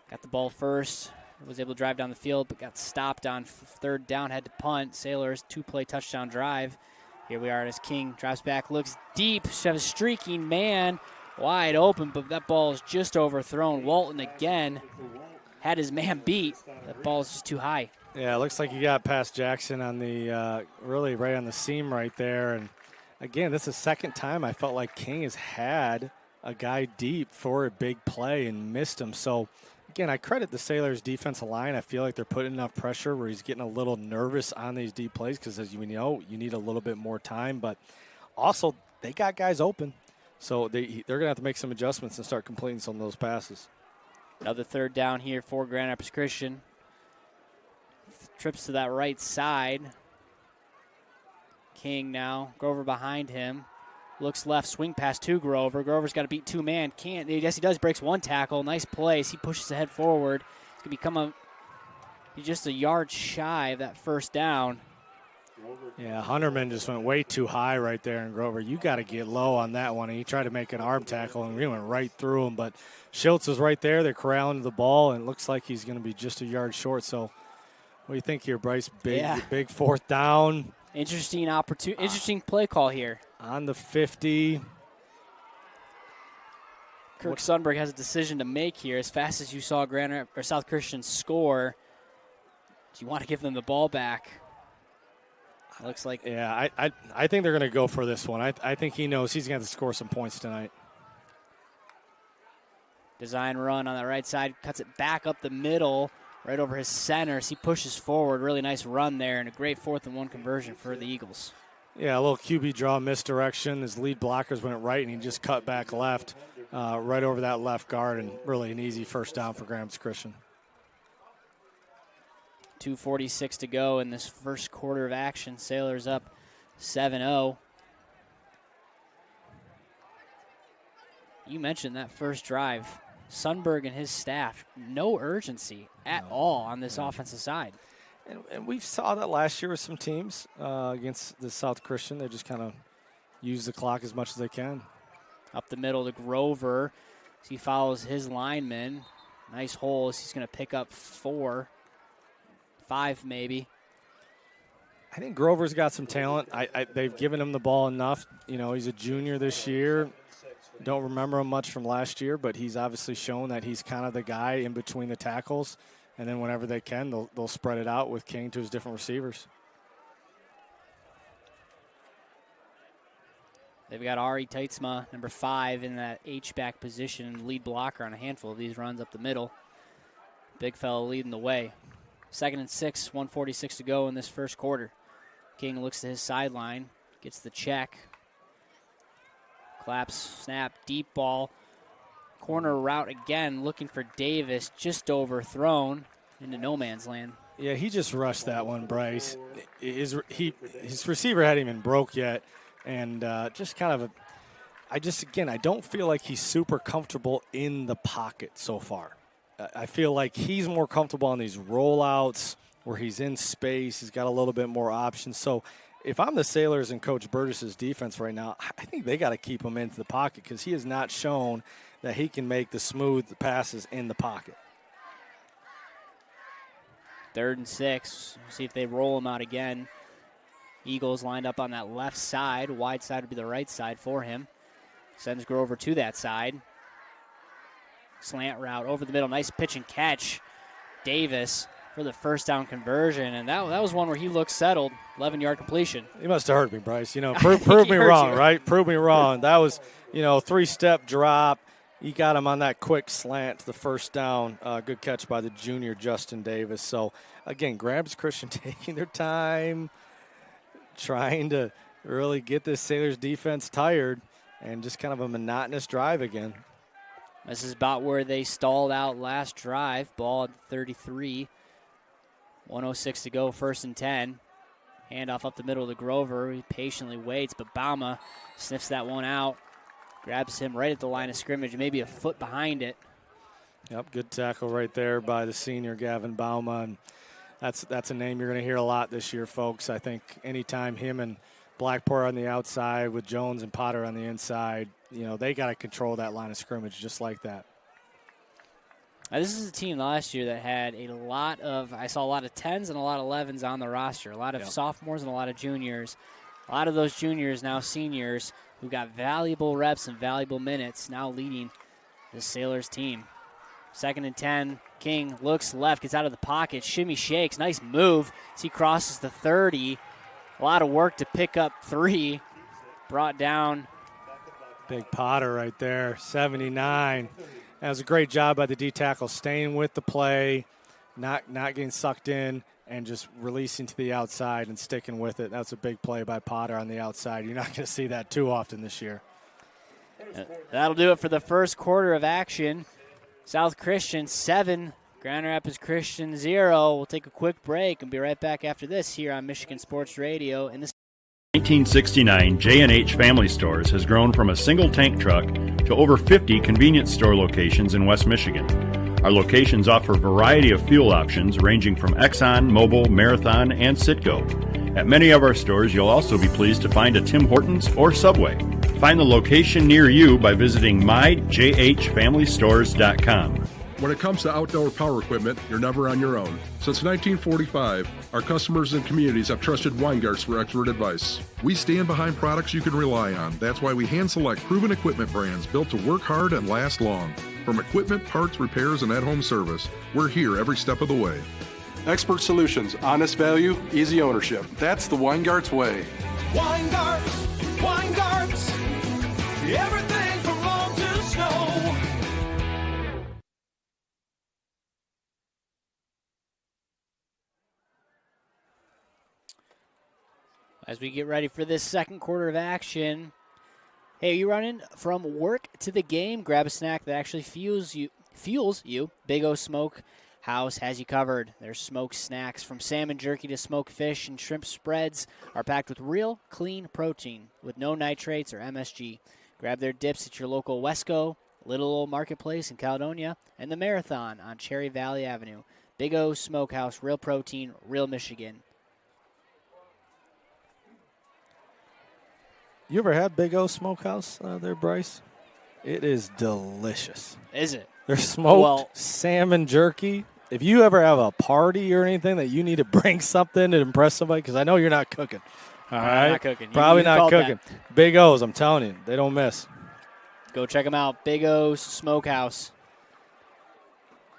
got the ball first, was able to drive down the field, but got stopped on 3rd down, had to punt. Sailors, 2-play touchdown drive. Here we are as King drives back, looks deep, have a streaking man wide open, but that ball is just overthrown. Walton again had his man beat. That ball is just too high.
Yeah, it looks like he got past Jackson on the really right on the seam right there. And again, this is the second time I felt like King has had a guy deep for a big play and missed him. So again, I credit the Sailors' defensive line. I feel like they're putting enough pressure where he's getting a little nervous on these deep plays because, as you know, you need a little bit more time. But also, they got guys open. So they're going to have to make some adjustments and start completing some of those passes.
Another 3rd down here for Grand Rapids Christian. Trips to that right side. King now. Grover behind him. Looks left, swing pass to Grover. Grover's got to beat 2-man. Can't. Yes, he does. Breaks one tackle. Nice place. He pushes ahead forward. He's going to he's just a yard shy of that first down.
Yeah, Hunterman just went way too high right there, and Grover, you got to get low on that one. And he tried to make an arm tackle, and we went right through him. But Schultz was right there. They're corralling the ball, and it looks like he's going to be just a yard short. So what do you think here, Bryce? Big 4th down.
Interesting opportunity. Interesting play call here.
On the 50.
Kirk Sundberg has a decision to make here. As fast as you saw South Christian score, do you want to give them the ball back? It looks like.
Yeah, I think they're going to go for this one. I think he knows he's going to score some points tonight.
Design run on the right side. Cuts it back up the middle. Right over his center as he pushes forward. Really nice run there and a great 4th and 1 conversion for the Eagles.
Yeah, a little QB draw misdirection. His lead blockers went right, and he just cut back left, right over that left guard, and really an easy first down for Grand Rapids Christian.
2:46 to go in this first quarter of action. Sailors up 7-0. you mentioned that first drive. Sundberg and his staff, no urgency at all on this offensive side.
And we saw that last year with some teams against the South Christian. They just kind of use the clock as much as they can.
Up the middle to Grover as he follows his lineman. Nice holes. He's going to pick up 4, 5 maybe.
I think Grover's got some talent. They've given him the ball enough. You know, he's a junior this year. Don't remember him much from last year, but he's obviously shown that he's kind of the guy in between the tackles. And then whenever they can, they'll spread it out with King to his different receivers.
They've got Ari Teitzma, number 5, in that H-back position, lead blocker on a handful of these runs up the middle. Big fella leading the way. 2nd and 6, 1:46 to go in this first quarter. King looks to his sideline, gets the check. Claps, snap, deep ball. Corner route again, looking for Davis, just overthrown into no man's land.
Yeah, he just rushed that one, Bryce. His receiver hadn't even broke yet. And just kind of I don't feel like he's super comfortable in the pocket so far. I feel like he's more comfortable on these rollouts where he's in space. He's got a little bit more options. So if I'm the Sailors and Coach Burgess's defense right now, I think they got to keep him into the pocket because he has not shown that he can make the smooth passes in the pocket.
3rd and 6. See if they roll him out again. Eagles lined up on that left side. Wide side would be the right side for him. Sends Grover to that side. Slant route over the middle. Nice pitch and catch. Davis for the first down conversion. And that was one where he looked settled. 11-yard completion.
He must have heard me, Bryce. You know, prove me wrong, right? Prove me wrong. That was, 3-step drop. He got him on that quick slant to the first down. Good catch by the junior Justin Davis. So, again, Grabs Christian taking their time, trying to really get this Sailors defense tired, and just kind of a monotonous drive again.
This is about where they stalled out last drive. Ball at 33. 1:06 to go, 1st and 10. Handoff up the middle to Grover. He patiently waits, but Bauma sniffs that one out. Grabs him right at the line of scrimmage, maybe a foot behind it.
Yep, good tackle right there by the senior Gavin Bauma. And that's a name you're going to hear a lot this year, folks. I think anytime him and Blackport on the outside with Jones and Potter on the inside, they got to control that line of scrimmage just like that.
Now, this is a team last year that had I saw a lot of 10s and a lot of 11s on the roster, a lot of sophomores and a lot of juniors. A lot of those juniors, now seniors, who got valuable reps and valuable minutes, now leading the Sailors team. 2nd and 10. King looks left, gets out of the pocket, shimmy shakes, nice move as he crosses the 30. A lot of work to pick up 3. Brought down.
Big Potter right there, 79. That was a great job by the D tackle, staying with the play, not getting sucked in, and just releasing to the outside and sticking with it. That's a big play by Potter on the outside. You're not going to see that too often this year.
That'll do it for the first quarter of action. South Christian 7, Grand Rapids Christian 0. We'll take a quick break and be right back after this here on Michigan Sports Radio. In this
1969, J&H Family Stores has grown from a single tank truck to over 50 convenience store locations in West Michigan. Our locations offer a variety of fuel options ranging from Exxon, Mobil, Marathon, and Citgo. At many of our stores, you'll also be pleased to find a Tim Hortons or Subway. Find the location near you by visiting myjhfamilystores.com.
When it comes to outdoor power equipment, you're never on your own. Since 1945, our customers and communities have trusted Weingarts for expert advice. We stand behind products you can rely on. That's why we hand-select proven equipment brands built to work hard and last long. From equipment, parts, repairs, and at-home service, we're here every step of the way. Expert solutions, honest value, easy ownership. That's the Weingarts way.
Weingarts, everything from lawn to snow.
As we get ready for this second quarter of action, hey, you running from work to the game? Grab a snack that actually fuels you. Big O Smoke House has you covered. Their smoked snacks, from salmon jerky to smoked fish and shrimp spreads, are packed with real, clean protein with no nitrates or MSG. Grab their dips at your local Wesco, Little Old Marketplace in Caledonia, and the Marathon on Cherry Valley Avenue. Big O Smokehouse, real protein, real Michigan.
You ever had Big O Smokehouse there, Bryce? It is delicious.
Is it?
Their smoked salmon jerky. If you ever have a party or anything that you need to bring something to impress somebody, because I know you're not cooking. All right?
Not cooking.
Probably
You
not
called
cooking. Big O's, I'm telling you, they don't miss.
Go check them out. Big O's Smokehouse.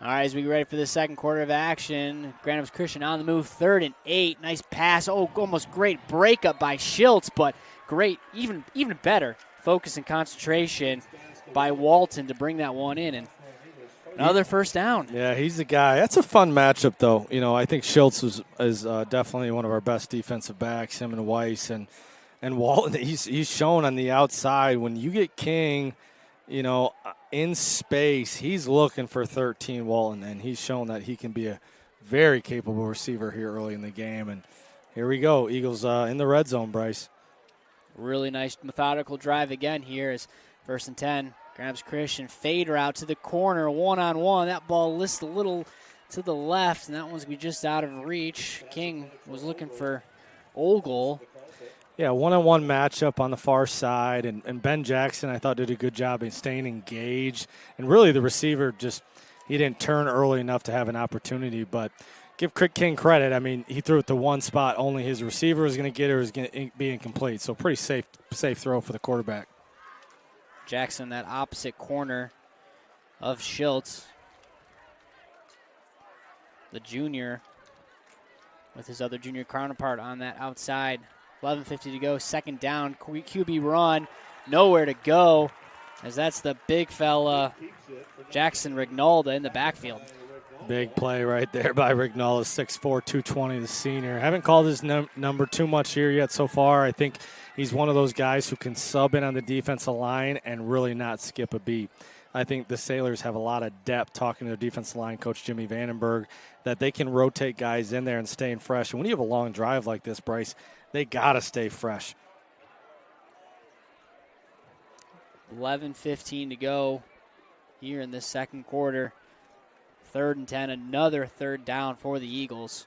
All right, as we get ready for the second quarter of action, Grand Rapids Christian on the move, 3rd and 8. Nice pass. Oh, almost great breakup by Schiltz, but great, even better focus and concentration by Walton to bring that one in. And another first down.
Yeah, he's the guy. That's a fun matchup, though. You know, I think Schiltz is definitely one of our best defensive backs, him and Weiss. And Walton, he's shown on the outside. When you get King, you know, in space, he's looking for 13 Walton, and he's shown that he can be a very capable receiver here early in the game. And here we go. Eagles in the red zone, Bryce.
Really nice methodical drive again here is 1st and 10. Grabs Christian, fade route to the corner, one-on-one. That ball lists a little to the left, and that one's going to be just out of reach. King was looking for Ogle.
Yeah, one-on-one matchup on the far side, and Ben Jackson, I thought, did a good job in staying engaged. And really the receiver he didn't turn early enough to have an opportunity, but give King credit. I mean, he threw it to one spot. Only his receiver was going to get it or was going to be incomplete. So pretty safe throw for the quarterback.
Jackson, that opposite corner of Schiltz. The junior with his other junior counterpart on that outside. 11:50 to go, 2nd down. QB run, nowhere to go, as that's the big fella, Jackson Rignalda in the backfield.
Big play right there by Rignalda, 6'4", 220, the senior. Haven't called his number too much here yet so far. I think he's one of those guys who can sub in on the defensive line and really not skip a beat. I think the Sailors have a lot of depth, talking to their defensive line coach, Jimmy Vandenberg, that they can rotate guys in there and staying fresh. And when you have a long drive like this, Bryce, they got to stay fresh.
11:15 to go here in this second quarter. 3rd and 10, another 3rd down for the Eagles.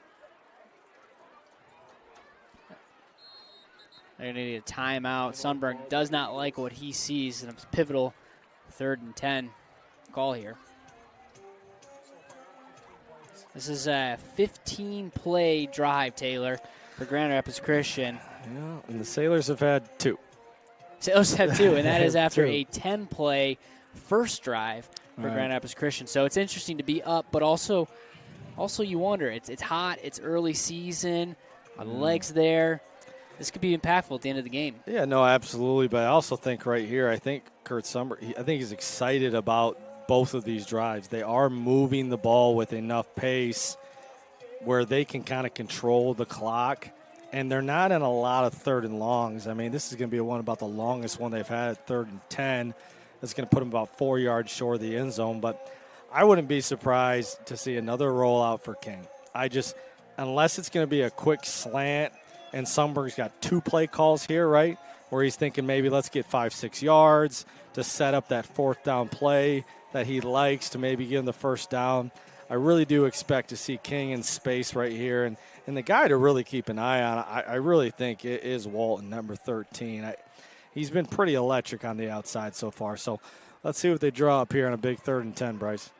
They're going to need a timeout. Sundberg does not like what he sees in a pivotal 3rd and 10 call here. This is a 15-play drive, Taylor, for Grand Rapids Christian.
Yeah, and the Sailors have had 2.
Sailors have 2, and that is after a 10-play first drive for Grand Rapids Christian. So it's interesting to be up, but also you wonder, it's hot, it's early season, are the legs there? This could be impactful at the end of the game.
Yeah, no, absolutely. But I also think right here, I think Kurt Summer, I think he's excited about both of these drives. They are moving the ball with enough pace where they can kind of control the clock, and they're not in a lot of 3rd and longs. I mean, this is going to be one about the longest one they've had at 3rd and 10. That's going to put them about 4 yards short of the end zone. But I wouldn't be surprised to see another rollout for King. Unless it's going to be a quick slant, and Sundberg's got 2 play calls here, right, where he's thinking maybe let's get 5-6 yards to set up that 4th down play that he likes to maybe get him the 1st down. I really do expect to see King in space right here. And the guy to really keep an eye on, I really think it is Walton, number 13. He's been pretty electric on the outside so far. So let's see what they draw up here on a big 3rd and 10, Bryce.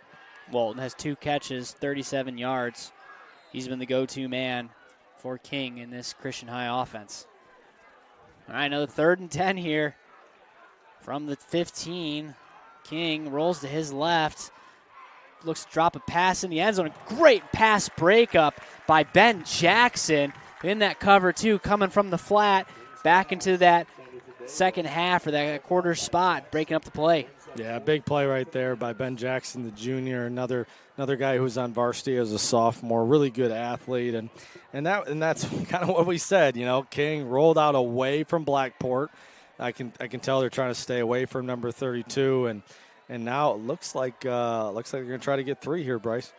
Walton has 2 catches, 37 yards. He's been the go-to man for King in this Christian High offense. All right, another 3rd and 10 here from the 15. King rolls to his left. Looks to drop a pass in the end zone. A great pass breakup by Ben Jackson in that cover, too, coming from the flat back into that second half or that quarter spot, breaking up the play.
Yeah, big play right there by Ben Jackson, the junior, another guy who's on varsity as a sophomore, really good athlete, and that's kind of what we said. You know, King rolled out away from Blackport. I can tell they're trying to stay away from number 32, and now it looks like they're going to try to get 3 here, Bryce.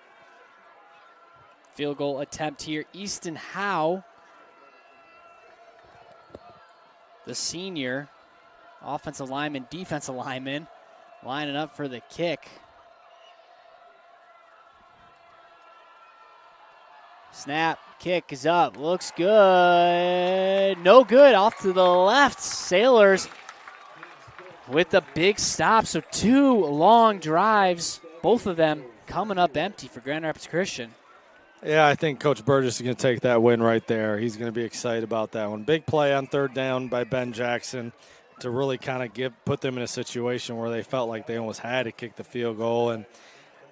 Field goal attempt here. Easton Howe, the senior offensive lineman, defensive lineman, lining up for the kick. Snap, kick is up, looks good. No good, off to the left. Sailors with a big stop, so 2 long drives, both of them coming up empty for Grand Rapids Christian.
Yeah, I think Coach Burgess is going to take that win right there. He's going to be excited about that one. Big play on 3rd down by Ben Jackson to really kind of put them in a situation where they felt like they almost had to kick the field goal. And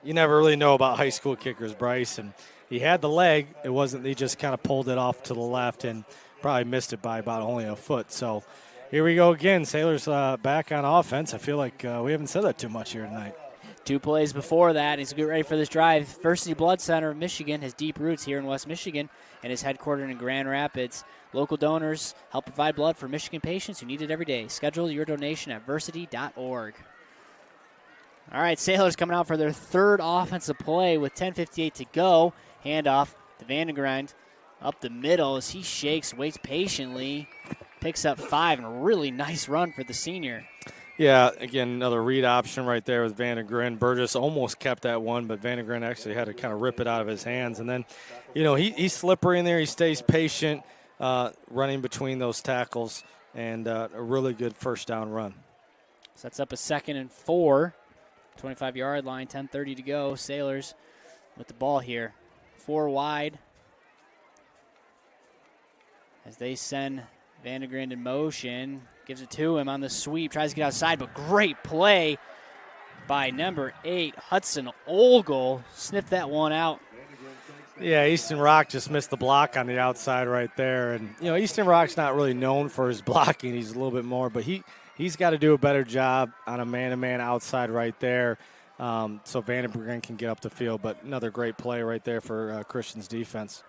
you never really know about high school kickers, Bryce. And he had the leg. It wasn't, he just kind of pulled it off to the left and probably missed it by about only a foot. So here we go again. Sailors back on offense. I feel like we haven't said that too much here tonight.
2 plays before that. He's getting ready for this drive. Versity Blood Center of Michigan has deep roots here in West Michigan and is headquartered in Grand Rapids. Local donors help provide blood for Michigan patients who need it every day. Schedule your donation at versity.org. All right, Sailors coming out for their 3rd offensive play with 10:58 to go. Handoff to Vandegrind up the middle as he shakes, waits patiently, picks up 5, and a really nice run for the senior.
Yeah, again, another read option right there with Vandegrind. Burgess almost kept that one, but Vandegrind actually had to kind of rip it out of his hands. And then, he's slippery in there. He stays patient, running between those tackles, and a really good 1st down run.
Sets up a 2nd and 4, 25-yard line, 10:30 to go. Sailors with the ball here. 4 wide as they send Vandegrind in motion. Gives it to him on the sweep. Tries to get outside, but great play by number 8, Hudson Olgel. Sniffed that one out.
Yeah, Easton Rock just missed the block on the outside right there. And, Easton Rock's not really known for his blocking. He's a little bit more, but he's got to do a better job on a man-to-man outside right there so Vandegrind can get up the field. But another great play right there for Christian's defense.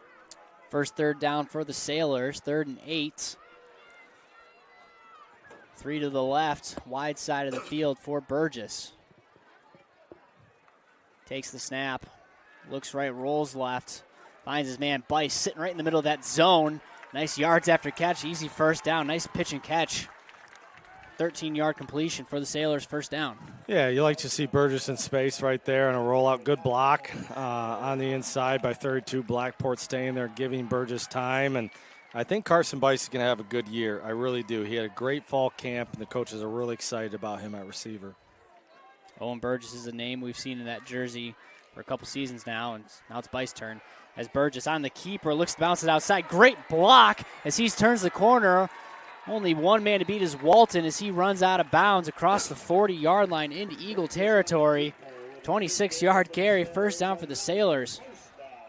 First 3rd down for the Sailors, 3rd and 8. 3 to the left, wide side of the field for Burgess. Takes the snap, looks right, rolls left, finds his man Bryce sitting right in the middle of that zone. Nice yards after catch, easy 1st down, nice pitch and catch. 13-yard completion for the Sailors, 1st down.
Yeah, you like to see Burgess in space right there and a rollout. Good block on the inside by 32. Blackport staying there, giving Burgess time. And I think Carson Bryce is going to have a good year. I really do. He had a great fall camp, and the coaches are really excited about him at receiver.
Owen Burgess is a name we've seen in that jersey for a couple seasons now, and now it's Bryce's turn. As Burgess on the keeper, looks to bounce it outside. Great block as he turns the corner. Only one man to beat is Walton as he runs out of bounds across the 40-yard line into Eagle territory. 26-yard carry, 1st down for the Sailors.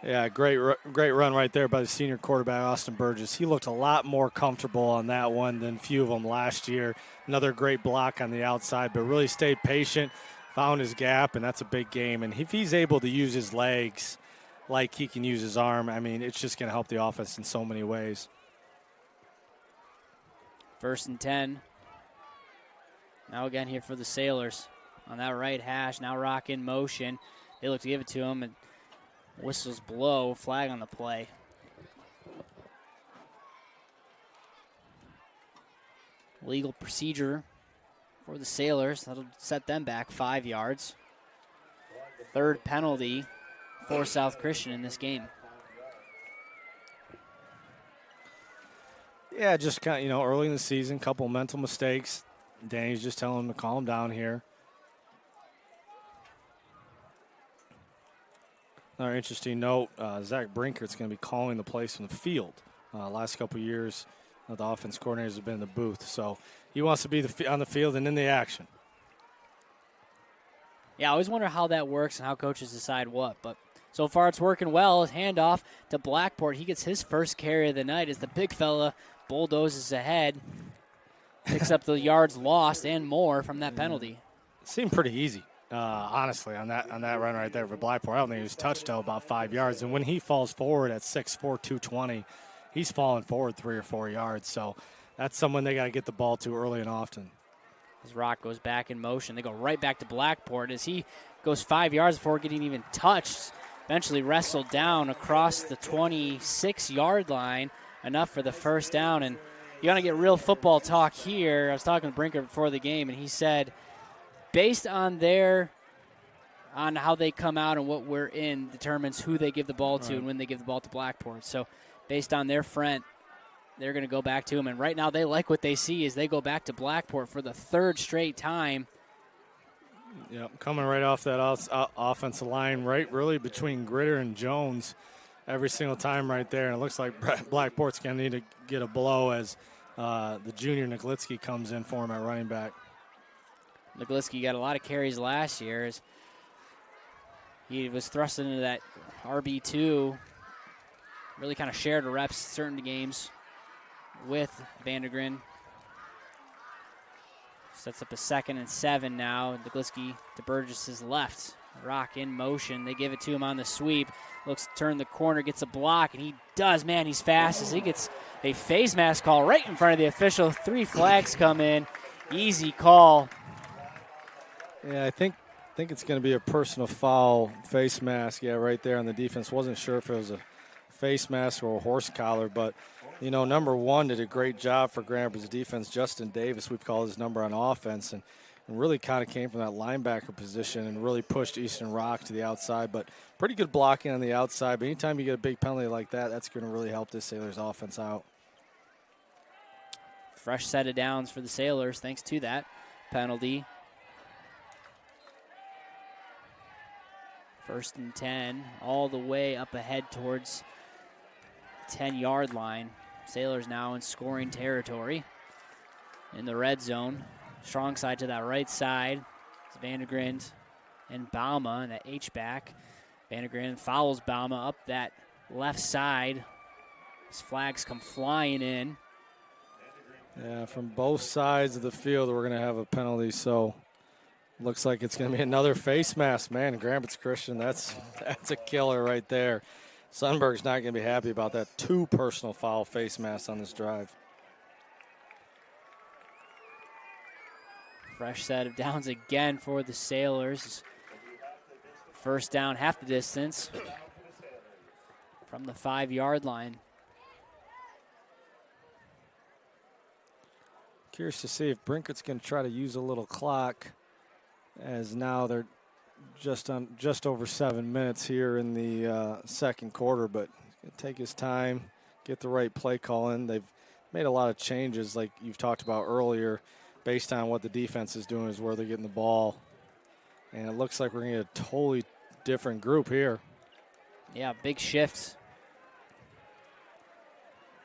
Yeah, great run right there by the senior quarterback, Austin Burgess. He looked a lot more comfortable on that one than a few of them last year. Another great block on the outside, but really stayed patient, found his gap, and that's a big game. And if he's able to use his legs like he can use his arm, I mean, it's just going to help the offense in so many ways.
1st and 10. Now again here for the Sailors on that right hash. Now Rock in motion. They look to give it to him, and whistles blow. Flag on the play. Legal procedure for the Sailors. That'll set them back 5 yards. 3rd penalty for South Christian in this game.
Yeah, just kind of, early in the season, couple mental mistakes. Danny's just telling him to calm down here. Another interesting note, Zach Brinkert's going to be calling the plays from the field. Last couple of years, the offense coordinators have been in the booth, so he wants to be on the field and in the action.
Yeah, I always wonder how that works and how coaches decide what, but so far it's working well. Handoff to Blackport. He gets his 1st carry of the night as the big fella bulldozes ahead, picks up the yards lost and more from that penalty.
It seemed pretty easy, honestly, on that run right there for Blackport. I don't think he was touched till about 5 yards. And when he falls forward at 6'4", 220, he's falling forward 3 or 4 yards. So that's someone they got to get the ball to early and often.
As Rock goes back in motion, they go right back to Blackport as he goes 5 yards before getting even touched. Eventually wrestled down across the 26-yard line, enough for the 1st down. And you want to get real football talk here. I was talking to Brinker before the game, and he said based on how they come out and what we're in determines who they give the ball to and when they give the ball to Blackport. So based on their front, they're going to go back to him. And right now they like what they see as they go back to Blackport for the third straight time.
Yep, coming right off that offensive line, right really between Gritter and Jones every single time right there. And it looks like Blackport's going to need to get a blow as the junior Niglitsky comes in for him at running back.
Niglitsky got a lot of carries last year as he was thrust into that RB2, really kind of shared the reps certain games with Vandergren. Sets up a 2nd and 7 now. Niglitsky to Burgess's left. Rock in motion. They give it to him on the sweep. Looks to turn the corner, gets a block, and he does. Man, he's fast as he gets a face mask call right in front of the official. 3 flags come in. Easy call.
Yeah, I think it's going to be a personal foul face mask. Yeah, right there on the defense. Wasn't sure if it was a face mask or a horse collar, but number 1 did a great job for Grand Rapids defense. Justin Davis, we've called his number on offense, and really kind of came from that linebacker position and really pushed Eastern Rock to the outside. But pretty good blocking on the outside. But anytime you get a big penalty like that, that's going to really help this Sailors offense out.
Fresh set of downs for the Sailors thanks to that penalty. 1st and 10, all the way up ahead towards the 10-yard line. Sailors now in scoring territory in the red zone. Strong side to that right side. It's Vandergren and Bauma and that H-back. Vandergren follows Bauma up that left side. His flags come flying in.
Yeah, from both sides of the field, we're going to have a penalty, so looks like it's going to be another face mask. Man, Grand Rapids Christian, that's a killer right there. Sundberg's not going to be happy about that. 2 personal foul face masks on this drive.
Fresh set of downs again for the Sailors. 1st down, half the distance from the 5-yard line.
Curious to see if Brinkett's going to try to use a little clock, as now they're just over 7 minutes here in the second quarter, but he's going to take his time, get the right play call in. They've made a lot of changes, like you've talked about earlier, based on what the defense is doing is where they're getting the ball. And it looks like we're going to get a totally different group here.
Yeah, big shifts.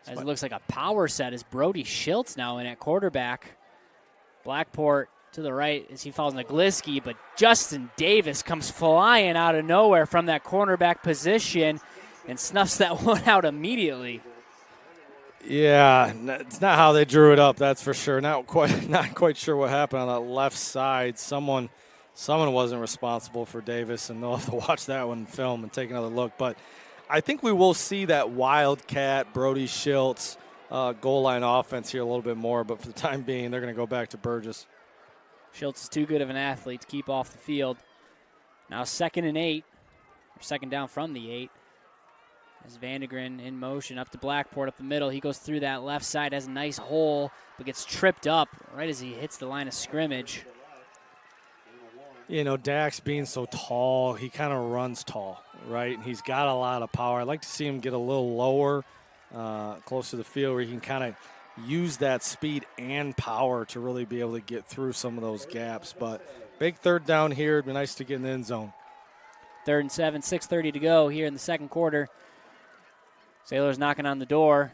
As it looks like a power set as Brody Schiltz now in at quarterback. Blackport to the right as he follows Niglitsky, but Justin Davis comes flying out of nowhere from that cornerback position and snuffs that one out immediately.
Yeah, it's not how they drew it up, that's for sure. Not quite sure what happened on that left side. Someone wasn't responsible for Davis, and they'll have to watch that one film and take another look. But I think we will see that Wildcat, Brody Schiltz, goal line offense here a little bit more. But for the time being, they're going to go back to Burgess.
Schiltz is too good of an athlete to keep off the field. Now 2nd and 8, or 2nd down from the 8. As Vandergren in motion up to Blackport up the middle. He goes through that left side, has a nice hole, but gets tripped up right as he hits the line of scrimmage.
Dax being so tall, he kind of runs tall, right? And he's got a lot of power. I'd like to see him get a little lower, close to the field, where he can kind of use that speed and power to really be able to get through some of those gaps. But big 3rd down here. It'd be nice to get in the end zone.
3rd and 7, 6:30 to go here in the second quarter. Sailors knocking on the door.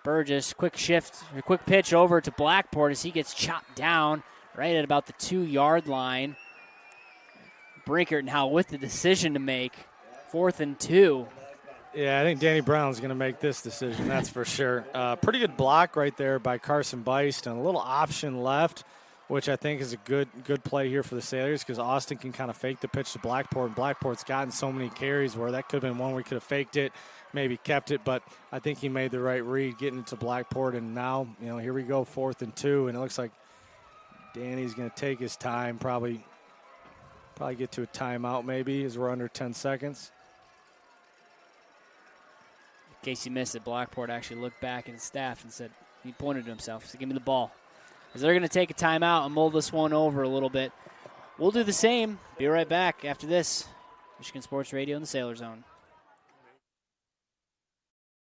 Burgess, quick pitch over to Blackport as he gets chopped down right at about the 2-yard line. Brinkert now with the decision to make. 4th and 2.
Yeah, I think Danny Brown's going to make this decision, that's for sure. Pretty good block right there by Carson Beist, and a little option left, which I think is a good play here for the Sailors, because Austin can kind of fake the pitch to Blackport, and Blackport's gotten so many carries where that could have been one where he could have faked it, maybe kept it, but I think he made the right read getting it to Blackport. And now, here we go, 4th and 2, and it looks like Danny's going to take his time, probably get to a timeout maybe, as we're under 10 seconds.
In case you missed it, Blackport actually looked back at his staff and said, he pointed to himself, he said, give me the ball. As they're going to take a timeout and mull this one over a little bit. We'll do the same. Be right back after this. Michigan Sports Radio in the Sailor Zone.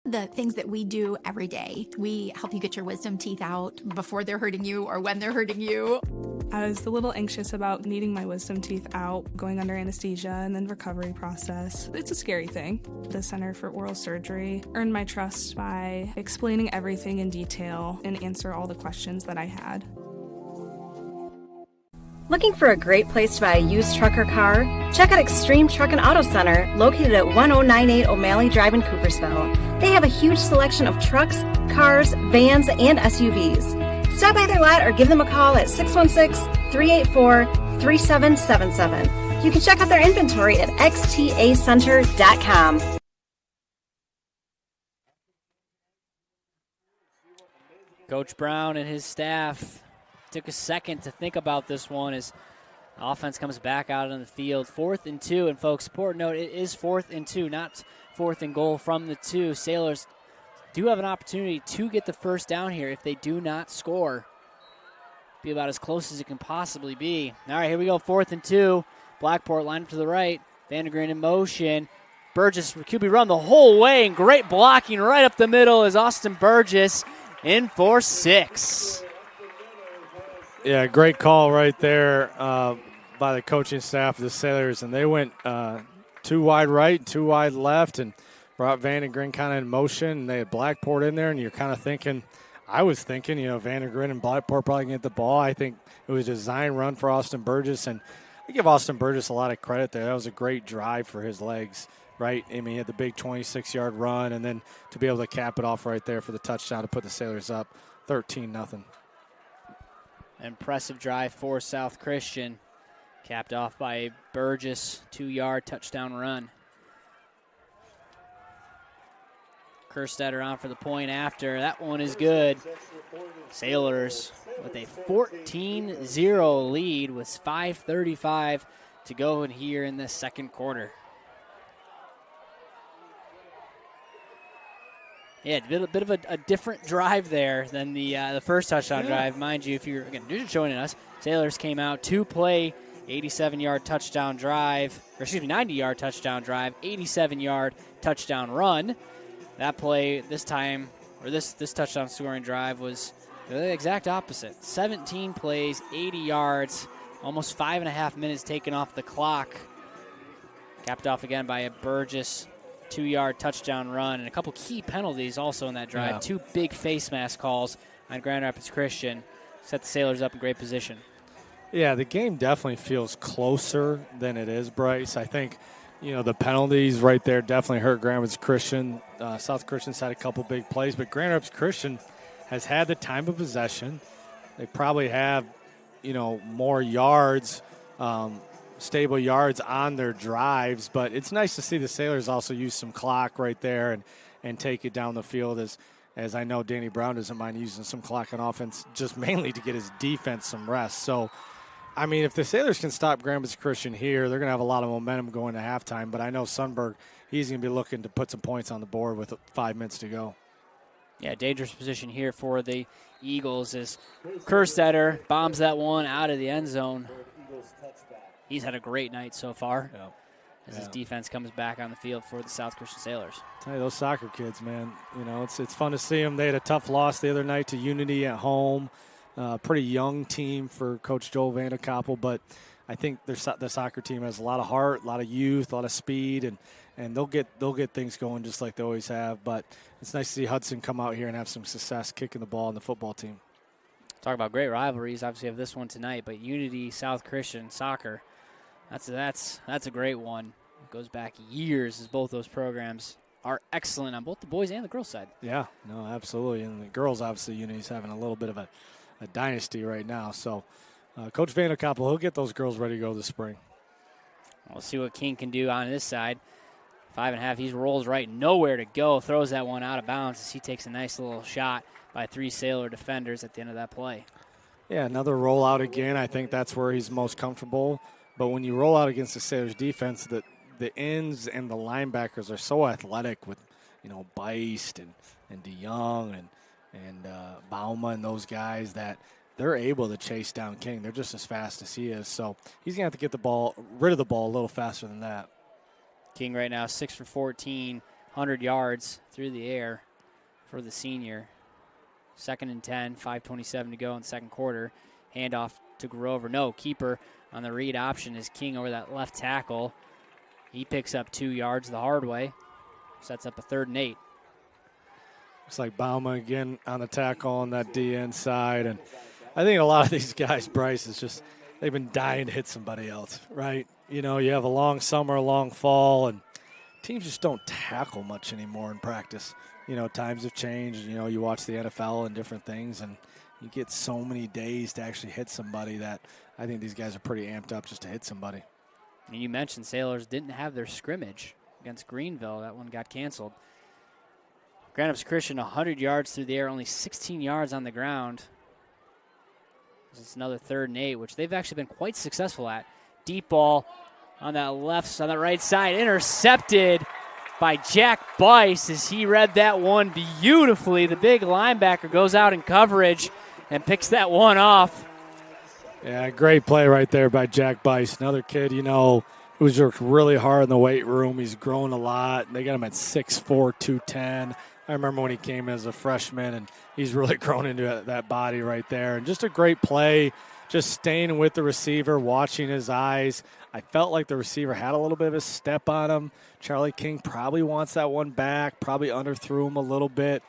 The things that we do every day, we help you get your wisdom teeth out before they're hurting you or when they're hurting you.
I was a little anxious about needing my wisdom teeth out, going under anesthesia, and then recovery process. It's a scary thing. The Center for Oral Surgery earned my trust by explaining everything in detail and answer all the questions that I had.
Looking for a great place to buy a used truck or car? Check out Extreme Truck and Auto Center, located at 1098 O'Malley Drive in Coopersville. They have a huge selection of trucks, cars, vans, and SUVs. Stop by their lot or give them a call at 616-384-3777. You can check out their inventory at xtacenter.com.
Coach Brown and his staff took a second to think about this one as offense comes back out on the field. 4th and 2, and folks, important note, it is 4th and 2, not 4th and goal from the 2. Sailors do have an opportunity to get the first down here if they do not score. Be about as close as it can possibly be. All right, here we go, 4th and 2. Blackport lined up to the right. Vandergreen in motion. Burgess, QB run the whole way, and great blocking right up the middle is Austin Burgess in for 6.
Yeah, great call right there by the coaching staff of the Sailors, and they went 2 wide right, 2 wide left, and brought Vandergren kind of in motion, and they had Blackport in there, and you're kind of thinking, I was thinking, Vandergren and Blackport probably get the ball. I think it was a design run for Austin Burgess, and I give Austin Burgess a lot of credit there. That was a great drive for his legs, right? I mean, he had the big 26-yard run, and then to be able to cap it off right there for the touchdown to put the Sailors up 13-0.
Impressive drive for South Christian, capped off by a Burgess 2-yard touchdown run. Kerstetter on for the point after. That one is good. Sailors with a 14-0 lead with 5:35 to go in here in the second quarter. Yeah, a bit of a different drive there than the first touchdown drive. Mind you, if you're new to joining us, Sailors came out 2-play, 87-yard touchdown drive, 90-yard touchdown drive, 87-yard touchdown run. That play this time, or this touchdown scoring drive was the exact opposite. 17 plays, 80 yards, almost 5.5 minutes taken off the clock. Capped off again by a Burgess 2-yard touchdown run, and a couple key penalties also in that drive. Yeah. 2 big face mask calls on Grand Rapids Christian. Set the Sailors up in great position.
Yeah, the game definitely feels closer than it is, Bryce. I think, the penalties right there definitely hurt Grand Rapids Christian. South Christian's had a couple big plays, but Grand Rapids Christian has had the time of possession. They probably have, more yards, stable yards on their drives, but it's nice to see the Sailors also use some clock right there and take it down the field as I know Danny Brown doesn't mind using some clock on offense, just mainly to get his defense some rest. So, I mean, if the Sailors can stop Grand Rapids Christian here, they're going to have a lot of momentum going to halftime, but I know Sundberg, he's going to be looking to put some points on the board with 5 minutes to go.
Yeah, dangerous position here for the Eagles as Kerstetter bombs that one out of the end zone. He's had a great night so far as his defense comes back on the field for the South Christian Sailors.
Tell you, those soccer kids, man, it's fun to see them. They had a tough loss the other night to Unity at home. Pretty young team for Coach Joel Vandekoppel, but I think the soccer team has a lot of heart, a lot of youth, a lot of speed, and they'll get things going just like they always have. But it's nice to see Hudson come out here and have some success kicking the ball in the football team.
Talk about great rivalries. Obviously, have this one tonight, but Unity South Christian soccer. That's a great one. It goes back years as both those programs are excellent on both the boys and the girls side.
Yeah, no, absolutely. And the girls, obviously, Unity's having a little bit of a dynasty right now. So Coach Vandekoppel, he'll get those girls ready to go this spring.
We'll see what King can do on his side. 5.5, he rolls right, nowhere to go. Throws that one out of bounds as he takes a nice little shot by 3 Sailor defenders at the end of that play.
Yeah, another rollout again. I think that's where he's most comfortable. But when you roll out against the Sailors defense, the ends and the linebackers are so athletic with, Beist and DeYoung and Bauma and those guys that they're able to chase down King. They're just as fast as he is. So he's going to have to get rid of the ball a little faster than that.
King right now 6 for 14, 100 yards through the air for the senior. 2nd and 10, 5:27 to go in the second quarter. Handoff to Grover. No, keeper on the read option is King over that left tackle. He picks up 2 yards the hard way. Sets up a 3rd and 8.
Looks like Bauma again on the tackle on that D inside. And I think a lot of these guys, Bryce, is just they've been dying to hit somebody else, right? You know, you have a long summer, a long fall, and teams just don't tackle much anymore in practice. You know, times have changed. You know, you watch the NFL and different things, and you get so many days to actually hit somebody that I think these guys are pretty amped up just to hit somebody.
And you mentioned Sailors didn't have their scrimmage against Greenville. That one got canceled. Grand Rapids Christian 100 yards through the air, only 16 yards on the ground. It's another 3rd and 8, which they've actually been quite successful at. Deep ball on that right side, intercepted by Jack Bryce as he read that one beautifully. The big linebacker goes out in coverage and picks that one off.
Yeah, great play right there by Jack Bryce. Another kid, you know, who's worked really hard in the weight room. He's grown a lot. They got him at 6'4", 210. I remember when he came as a freshman, and he's really grown into that body right there. And just a great play, just staying with the receiver, watching his eyes. I felt like the receiver had a little bit of a step on him. Charlie King probably wants that one back, probably underthrew him a little bit.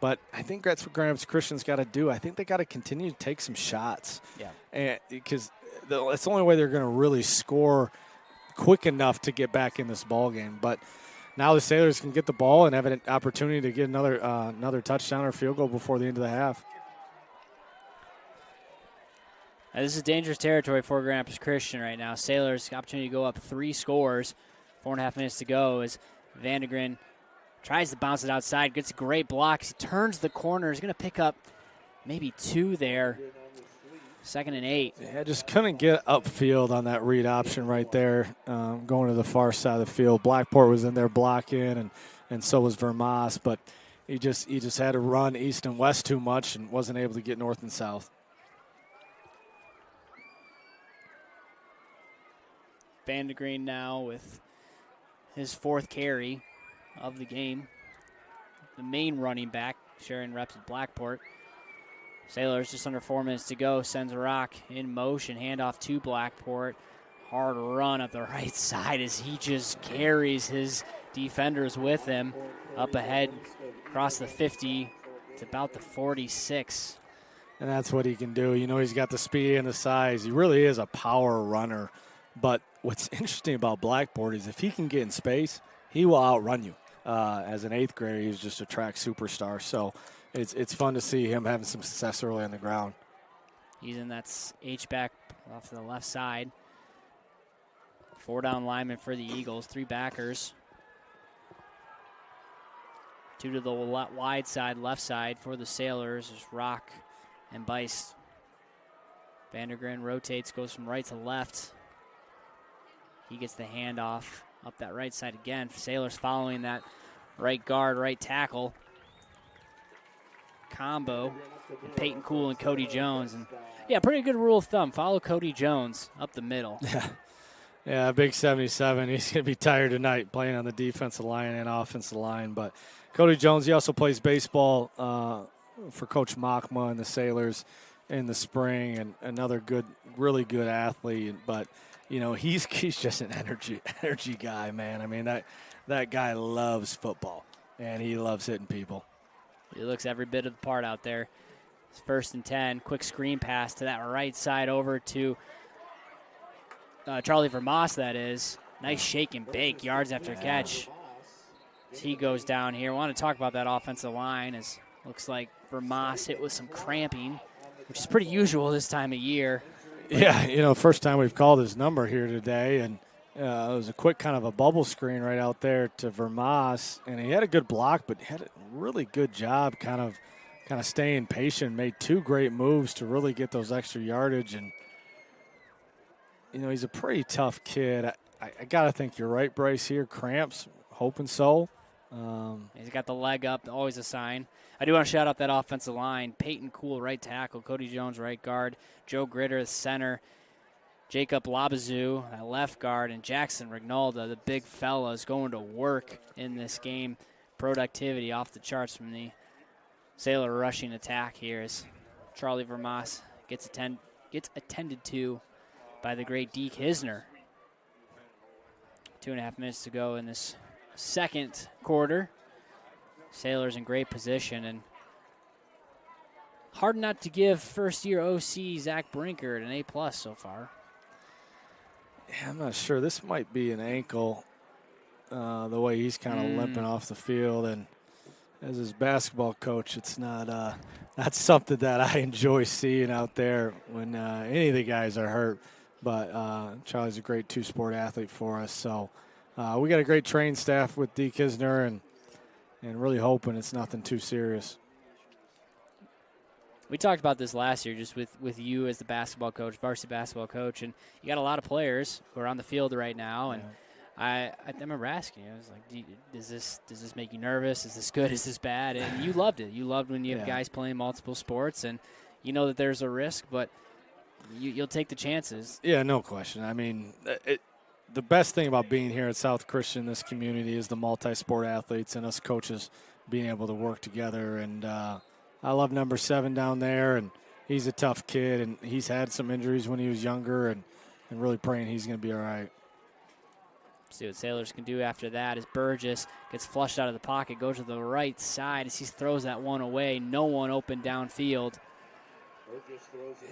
But I think that's what Grand Rapids Christian's got to do. I think they got to continue to take some shots.
Yeah.
And because it's the only way they're going to really score quick enough to get back in this ball game. But now the Sailors can get the ball and have an opportunity to get another touchdown or field goal before the end of the half.
Now, this is dangerous territory for Grand Rapids Christian right now. Sailors opportunity to go up 3 scores. 4.5 minutes to go as Vandegren tries to bounce it outside. Gets a great block. He turns the corner. He's going to pick up maybe 2 there. 2nd and 8.
Yeah, just couldn't get upfield on that read option right there, going to the far side of the field. Blackport was in there blocking, and so was Vermas, but he just had to run east and west too much and wasn't able to get north and south.
Vandegren now with his 4th carry of the game. The main running back, sharing reps with Blackport. Sailors just under 4 minutes to go. Sends a rock in motion. Handoff to Blackport. Hard run up the right side as he just carries his defenders with him. Up ahead, across the 50 to about the 46.
And that's what he can do. You know, he's got the speed and the size. He really is a power runner. But what's interesting about Blackport is if he can get in space, he will outrun you. As an 8th grader, he's just a track superstar. So it's fun to see him having some success early on the ground.
He's in that H-back off to the left side. 4 down linemen for the Eagles, 3 backers. 2 to the wide side, left side for the Sailors. There's Rock and Bryce. Vandegren rotates, goes from right to left. He gets the handoff up that right side again. Sailors following that right guard, right tackle combo. And Peyton Cool and Cody Jones. And yeah, pretty good rule of thumb. Follow Cody Jones up the middle.
Yeah, big 77. He's going to be tired tonight playing on the defensive line and offensive line. But Cody Jones, he also plays baseball for Coach Machma and the Sailors in the spring, and another really good athlete. But you know, he's just an energy guy, man. I mean, that guy loves football, and he loves hitting people.
He looks every bit of the part out there. It's 1st and 10. Quick screen pass to that right side over to Charlie Vermas, that is. Nice shake and bake, yards after catch. As he goes down here. I want to talk about that offensive line, as looks like Vermas hit with some cramping, which is pretty usual this time of year.
Yeah, you know, first time we've called his number here today, and it was a quick kind of a bubble screen right out there to Vermas, and he had a good block, but had a really good job kind of staying patient, made 2 great moves to really get those extra yardage. And, you know, he's a pretty tough kid. I got to think you're right, Bryce, here. Cramps, hoping so.
He's got the leg up, always a sign. I do want to shout out that offensive line. Peyton Cool, right tackle. Cody Jones, right guard. Joe Gritter, center. Jacob Labazoo, at left guard. And Jackson Rignalda, the big fella, is going to work in this game. Productivity off the charts from the Sailor rushing attack here as Charlie Vermas gets attended to by the great Deke Hisner. 2.5 minutes to go in this second quarter. Sailors in great position, and hard not to give first-year OC Zach Brinkert an A+ so far.
Yeah, I'm not sure. This might be an ankle, the way he's kind of limping off the field. And as his basketball coach, it's not something that I enjoy seeing out there when any of the guys are hurt. But Charlie's a great two-sport athlete for us. So we got a great training staff with Deke Hisner, and really hoping it's nothing too serious.
We talked about this last year just with you as the basketball coach, varsity basketball coach, and you got a lot of players who are on the field right now. And I remember asking you, I was like, does this make you nervous? Is this good? Is this bad? And you loved it. You loved when you have guys playing multiple sports, and you know that there's a risk, but you'll take the chances.
Yeah, no question. I mean, the best thing about being here at South Christian, this community, is the multi-sport athletes and us coaches being able to work together. And I love number 7 down there, and he's a tough kid, and he's had some injuries when he was younger, and really praying he's going to be all right.
See what Sailors can do after that as Burgess gets flushed out of the pocket, goes to the right side as he throws that one away. No one open downfield.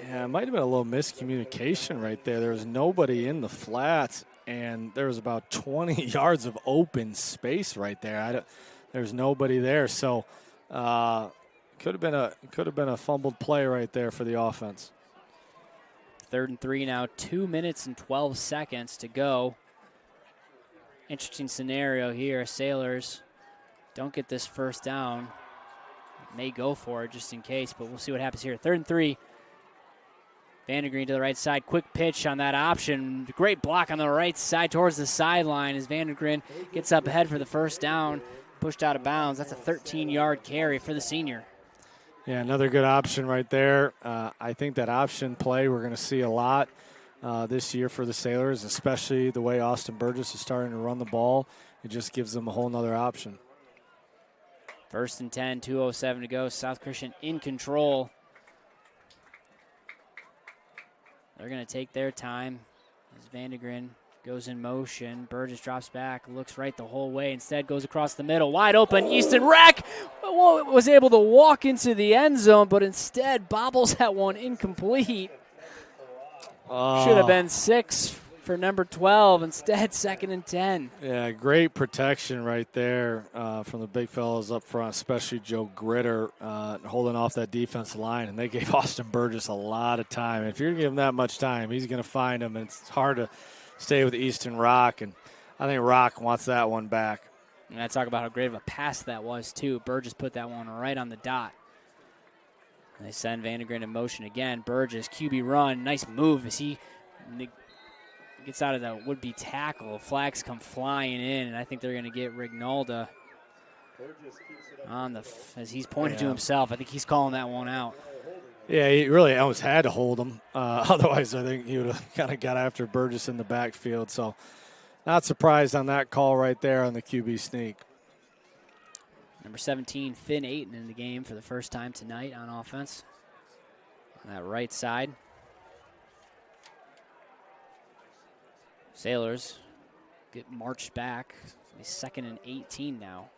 Yeah, it might have been a little miscommunication right there. There was nobody in the flats, and there was about 20 yards of open space right there. There's nobody there, so could have been a fumbled play right there for the offense.
3rd and 3 now, 2 minutes and 12 seconds to go. Interesting scenario here. Sailors don't get this first down. May go for it just in case, but we'll see what happens here. 3rd and 3. Vandergreen to the right side. Quick pitch on that option. Great block on the right side towards the sideline as Vandergreen gets up ahead for the first down. Pushed out of bounds. That's a 13-yard carry for the senior.
Yeah, another good option right there. I think that option play we're going to see a lot this year for the Sailors, especially the way Austin Burgess is starting to run the ball. It just gives them a whole nother option.
1st and 10, 2:07 to go. South Christian in control. They're going to take their time as Vandergren goes in motion. Burgess drops back, looks right the whole way. Instead goes across the middle. Wide open. Easton Rack was able to walk into the end zone, but instead bobbles that one incomplete. Should have been 6 for number 12. Instead, 2nd and 10.
Yeah, great protection right there from the big fellows up front, especially Joe Gritter holding off that defensive line. And they gave Austin Burgess a lot of time. If you're going to give him that much time, he's going to find him. And it's hard to stay with Easton Rock. And I think Rock wants that one back.
And I talk about how great of a pass that was, too. Burgess put that one right on the dot. And they send Vandergren in motion again. Burgess, QB run. Nice move as he gets out of the would-be tackle. Flags come flying in, and I think they're going to get Rignalda on as he's pointed to himself. I think he's calling that one out.
Yeah, he really almost had to hold him. Otherwise, I think he would have kind of got after Burgess in the backfield. So not surprised on that call right there on the QB sneak.
Number 17, Finn Ayton in the game for the first time tonight on offense. On that right side. Sailors get marched back. It's 2nd and 18 now.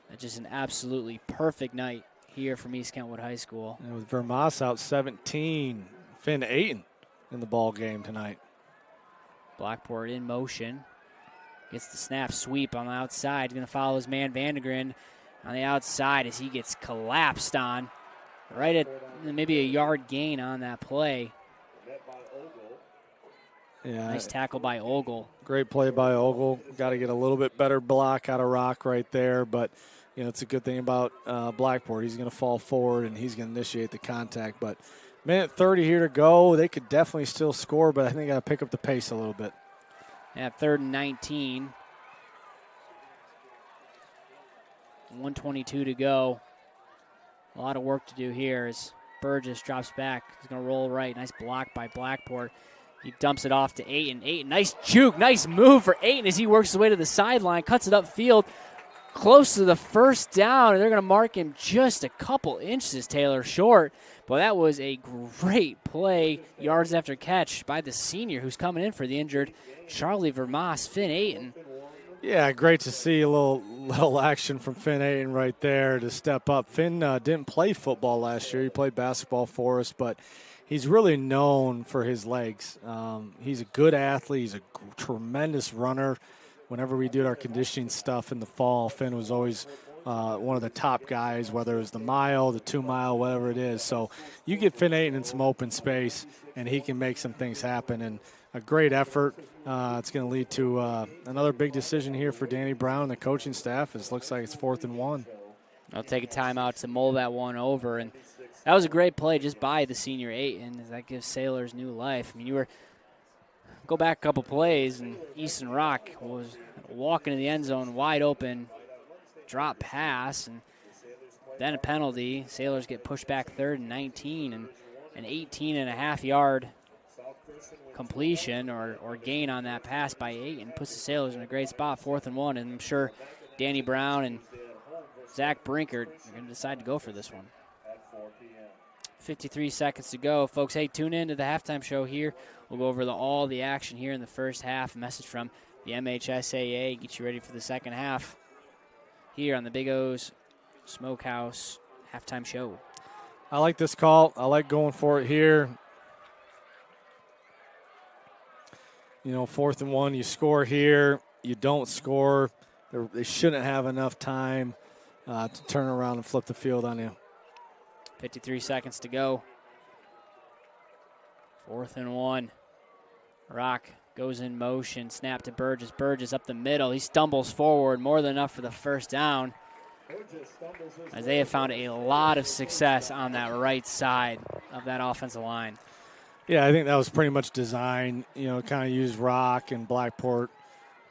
That's just an absolutely perfect night here from East Kentwood High School.
And with Vermas out 17, Finn Ayton in the ball game tonight.
Blackport in motion. Gets the snap sweep on the outside. Going to follow his man Vandergren on the outside as he gets collapsed on. Right at maybe a yard gain on that play.
Yeah,
nice tackle by Ogle.
Great play by Ogle. Got to get a little bit better block out of Rock right there. But, you know, it's a good thing about Blackport. He's going to fall forward, and he's going to initiate the contact. But minute 30 here to go. They could definitely still score, but I think they got to pick up the pace a little bit.
At 3rd and 19. 1:22 to go. A lot of work to do here as Burgess drops back. He's going to roll right. Nice block by Blackport. He dumps it off to Ayton. Ayton, nice juke, nice move for Ayton as he works his way to the sideline, cuts it upfield, close to the first down, and they're going to mark him just a couple inches, Taylor, short. But that was a great play, yards after catch by the senior who's coming in for the injured Charlie Vermas, Finn Ayton.
Yeah, great to see a little action from Finn Ayton right there to step up. Finn didn't play football last year. He played basketball for us, but he's really known for his legs. He's a good athlete. He's a tremendous runner. Whenever we did our conditioning stuff in the fall, Finn was always one of the top guys, whether it was the mile, the 2 mile, whatever it is. So you get Finn Ayton in some open space, and he can make some things happen. And a great effort. It's going to lead to another big decision here for Danny Brown and the coaching staff. It looks like it's 4th and 1.
I'll take a timeout to mull that one over. And that was a great play just by the senior Ayton. That gives Sailors new life. I mean, go back a couple plays, and Easton Rock was walking in the end zone wide open, drop pass, and then a penalty. Sailors get pushed back 3rd and 19, and an 18.5-yard completion or gain on that pass by Ayton puts the Sailors in a great spot, 4th and 1, and I'm sure Danny Brown and Zach Brinkert are going to decide to go for this one. 53 seconds to go. Folks, hey, tune in to the halftime show here. We'll go over all the action here in the first half. A message from the MHSAA. Get you ready for the second half here on the Big O's Smokehouse halftime show.
I like this call. I like going for it here. 4th and 1, you score here. You don't score. They shouldn't have enough time to turn around and flip the field on you.
53 seconds to go. 4th and 1. Rock goes in motion. Snap to Burgess. Burgess up the middle. He stumbles forward. More than enough for the first down. As they have found a lot of success on that right side of that offensive line.
Yeah, I think that was pretty much designed, kind of use Rock and Blackport.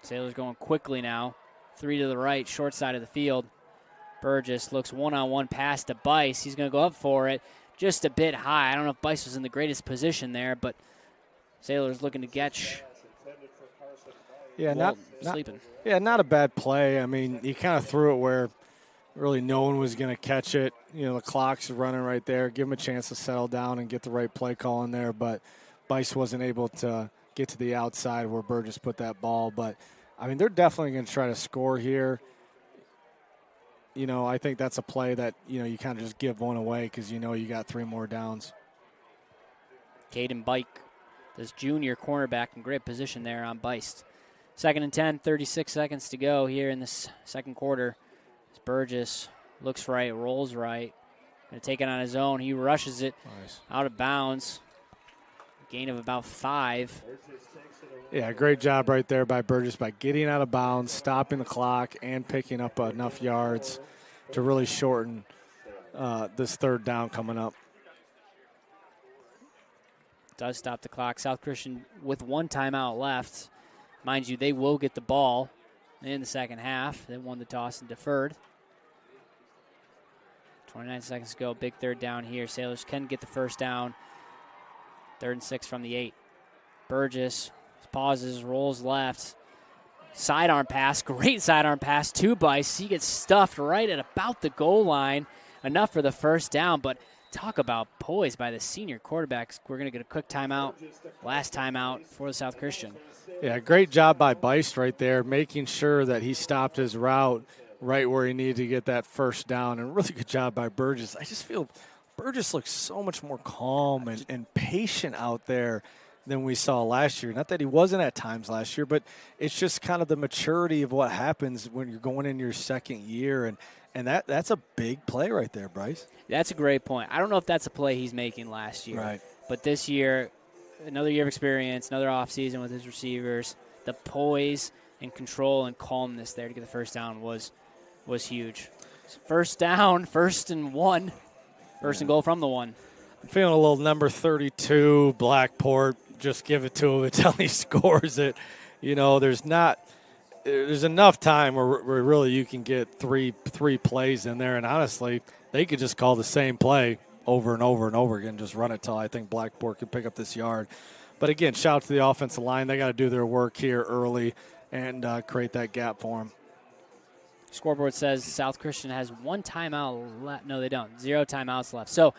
Sailors going quickly now. 3 to the right, short side of the field. Burgess looks one-on-one pass to Bryce. He's going to go up for it just a bit high. I don't know if Bryce was in the greatest position there, but Sailors looking to catch.
Yeah,
sleeping.
Not a bad play. I mean, he kind of threw it where really no one was going to catch it. The clock's running right there. Give him a chance to settle down and get the right play call in there, but Bryce wasn't able to get to the outside where Burgess put that ball. But, I mean, they're definitely going to try to score here. I think that's a play that, you kind of just give one away because you got 3 more downs.
Caden Bike, this junior cornerback, in great position there on Bryce. 2nd and 10, 36 seconds to go here in this second quarter. As Burgess looks right, rolls right. Going to take it on his own. He rushes it out of bounds. Gain of about 5.
Yeah, great job right there by Burgess by getting out of bounds, stopping the clock, and picking up enough yards to really shorten this 3rd down coming up.
Does stop the clock. South Christian with 1 timeout left. Mind you, they will get the ball in the second half. They won the toss and deferred. 29 seconds to go. Big 3rd down here. Sailors can get the first down. 3rd and 6 from the 8. Burgess pauses, rolls left. Sidearm pass. Great sidearm pass to Bryce. He gets stuffed right at about the goal line. Enough for the first down, but talk about poise by the senior quarterbacks. We're going to get a quick timeout. Last timeout for the South Christian.
Yeah, great job by Bryce right there, making sure that he stopped his route right where he needed to get that first down. And really good job by Burgess. I just feel Burgess looks so much more calm and patient out there than we saw last year. Not that he wasn't at times last year, but it's just kind of the maturity of what happens when you're going in your second year. And that's a big play right there, Bryce.
That's a great point. I don't know if that's a play he's making last year.
Right.
But this year, another year of experience, another offseason with his receivers, the poise and control and calmness there to get the first down was huge. First down, 1st and 1. First and goal from the 1.
I'm feeling a little number 32, Blackport. Just give it to him until he scores it. There's not – there's enough time where really you can get three plays in there, and honestly, they could just call the same play over and over and over again, just run it till I think Blackport can pick up this yard. But again, shout out to the offensive line. They got to do their work here early and create that gap for them.
Scoreboard says South Christian has 1 timeout left. No, they don't. 0 timeouts left. So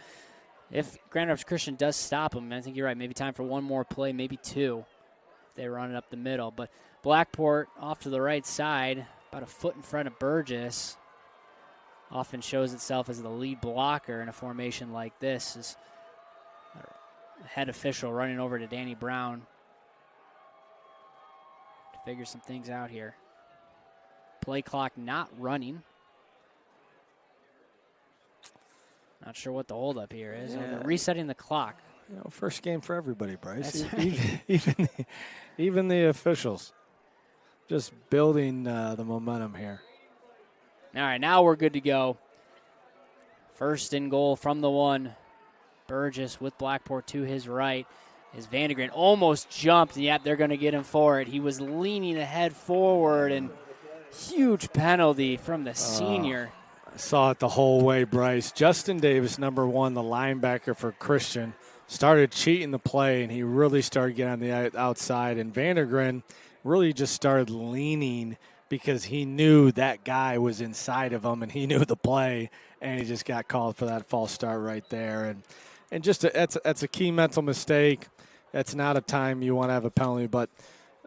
if Grand Rapids Christian does stop them, I think you're right, maybe time for 1 more play, maybe 2 if they run it up the middle. But Blackport off to the right side, about a foot in front of Burgess. Often shows itself as the lead blocker in a formation like this. Is head official running over to Danny Brown to figure some things out here. Play clock not running. Not sure what the holdup here is.
Yeah.
They're resetting the clock.
First game for everybody, Bryce.
That's right.
Even the officials. Just building the momentum here.
All right, now we're good to go. First and goal from the 1. Burgess with Blackport to his right. As Vandegren almost jumped. Yep, they're going to get him for it. He was leaning ahead forward, and huge penalty from the senior.
I saw it the whole way, Bryce. Justin Davis, number 1, the linebacker for Christian, started cheating the play, and he really started getting on the outside. And Vandegren really just started leaning because he knew that guy was inside of him, and he knew the play, and he just got called for that false start right there. And just that's a key mental mistake. That's not a time you want to have a penalty. But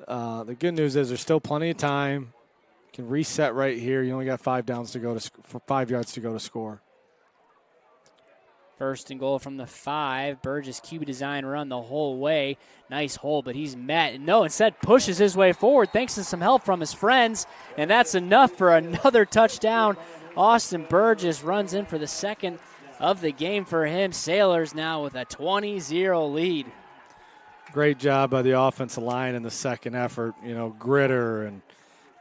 the good news is there's still plenty of time. You can reset right here. You only got 5 yards to go to score.
First and goal from the 5. Burgess QB design run the whole way. Nice hole, but he's met. No, instead pushes his way forward thanks to some help from his friends. And that's enough for another touchdown. Austin Burgess runs in for the second of the game for him. Sailors now with a 20-0 lead.
Great job by the offensive line in the second effort. Gritter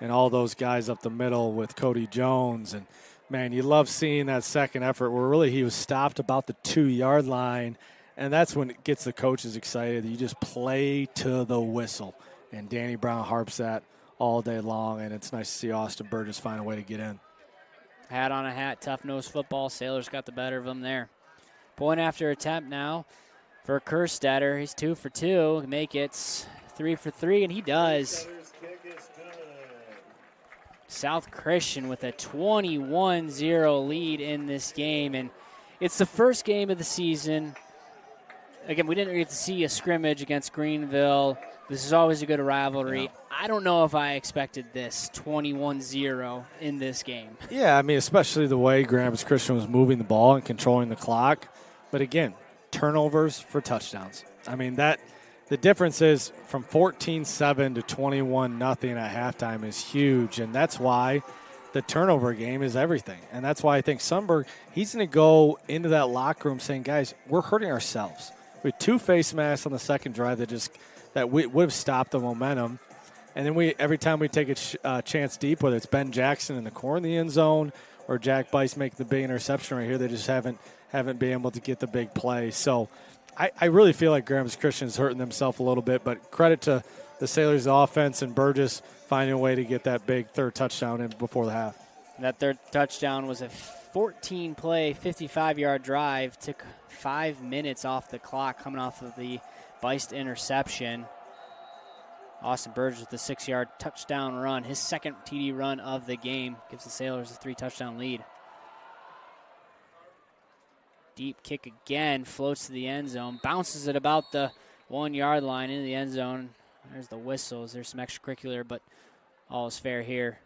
and all those guys up the middle with Cody Jones. And, man, you love seeing that second effort where really he was stopped about the 2-yard line, and that's when it gets the coaches excited. You just play to the whistle, and Danny Brown harps that all day long, and it's nice to see Austin Burgess find a way to get in.
Hat on a hat, tough-nosed football. Sailors got the better of them there. Point after attempt now for Kerstetter. He's 2 for 2. Make it 3 for 3, and he does. South Christian with a 21-0 lead in this game, and it's the first game of the season. Again, we didn't get to see a scrimmage against Greenville. This is always a good rivalry. Yeah. I don't know if I expected this 21-0 in this game.
Yeah, I mean, especially the way Grand Rapids Christian was moving the ball and controlling the clock. But again, turnovers for touchdowns. I mean, the difference is from 14-7 to 21-0 at halftime is huge, and that's why the turnover game is everything. And that's why I think Sundberg, he's going to go into that locker room saying, guys, we're hurting ourselves. We had 2 face masks on the second drive that would have stopped the momentum. And then every time we take a chance deep, whether it's Ben Jackson in the corner of the end zone or Jack Bice making the big interception right here, they just haven't been able to get the big play. So I really feel like Grand Rapids Christian is hurting themselves a little bit, but credit to the Sailors' offense and Burgess finding a way to get that big third touchdown in before the half.
That third touchdown was a 14-play, 55-yard drive. Took 5 minutes off the clock coming off of the Bice interception. Austin Burgess with the 6-yard touchdown run. His second TD run of the game gives the Sailors a 3-touchdown lead. Deep kick again, floats to the end zone, bounces it about the 1-yard line into the end zone. There's the whistles. There's some extracurricular, but all is fair here.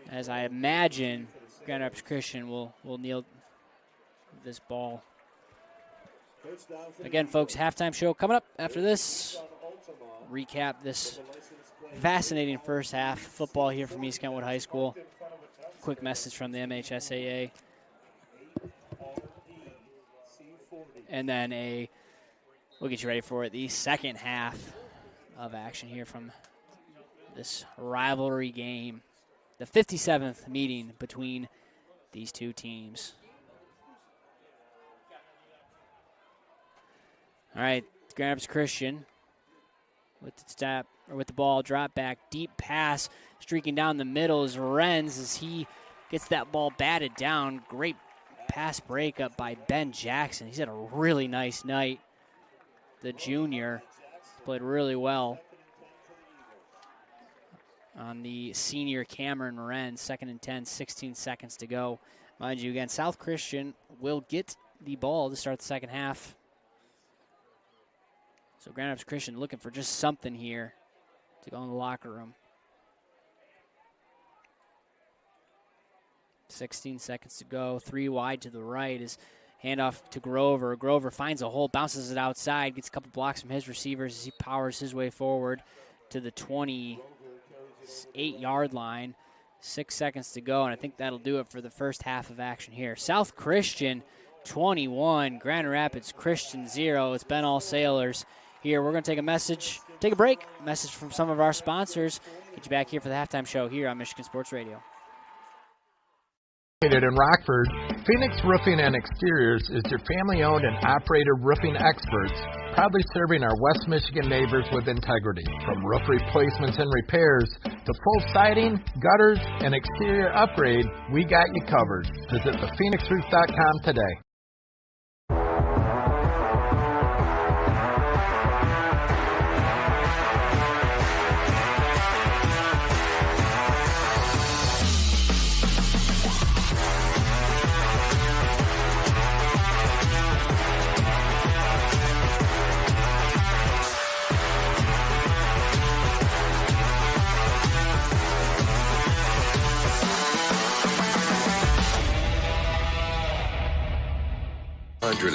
As I imagine, Grand Rapids Christian will kneel this ball. Again, folks, halftime show coming up after this. Recap this fascinating first half football here from East Kentwood High School. Quick message from the MHSAA. And then we'll get you ready for the second half of action here from this rivalry game. The 57th meeting between these two teams. All right, Grand Rapids Christian with the with the ball, drop back, deep pass, streaking down the middle is Renz as he gets that ball batted down. Great pass breakup by Ben Jackson. He's had a really nice night. The junior played really well on the senior Cameron Renz. 2nd and 10, 16 seconds to go. Mind you, again, South Christian will get the ball to start the second half. So Grand Rapids Christian looking for just something here to go in the locker room. 16 seconds to go. 3 wide to the right is handoff to Grover. Grover finds a hole, bounces it outside, gets a couple blocks from his receivers as he powers his way forward to the 28-yard line. 6 seconds to go, and I think that'll do it for the first half of action here. South Christian 21, Grand Rapids Christian 0. It's been all Sailors here. We're going to take a break. Message from some of our sponsors. Get you back here for the halftime show here on Michigan Sports Radio.
In Rockford, Phoenix Roofing and Exteriors is your family-owned and operated roofing experts, proudly serving our West Michigan neighbors with integrity. From roof replacements and repairs to full siding, gutters, and exterior upgrade, we got you covered. Visit thephoenixroof.com today.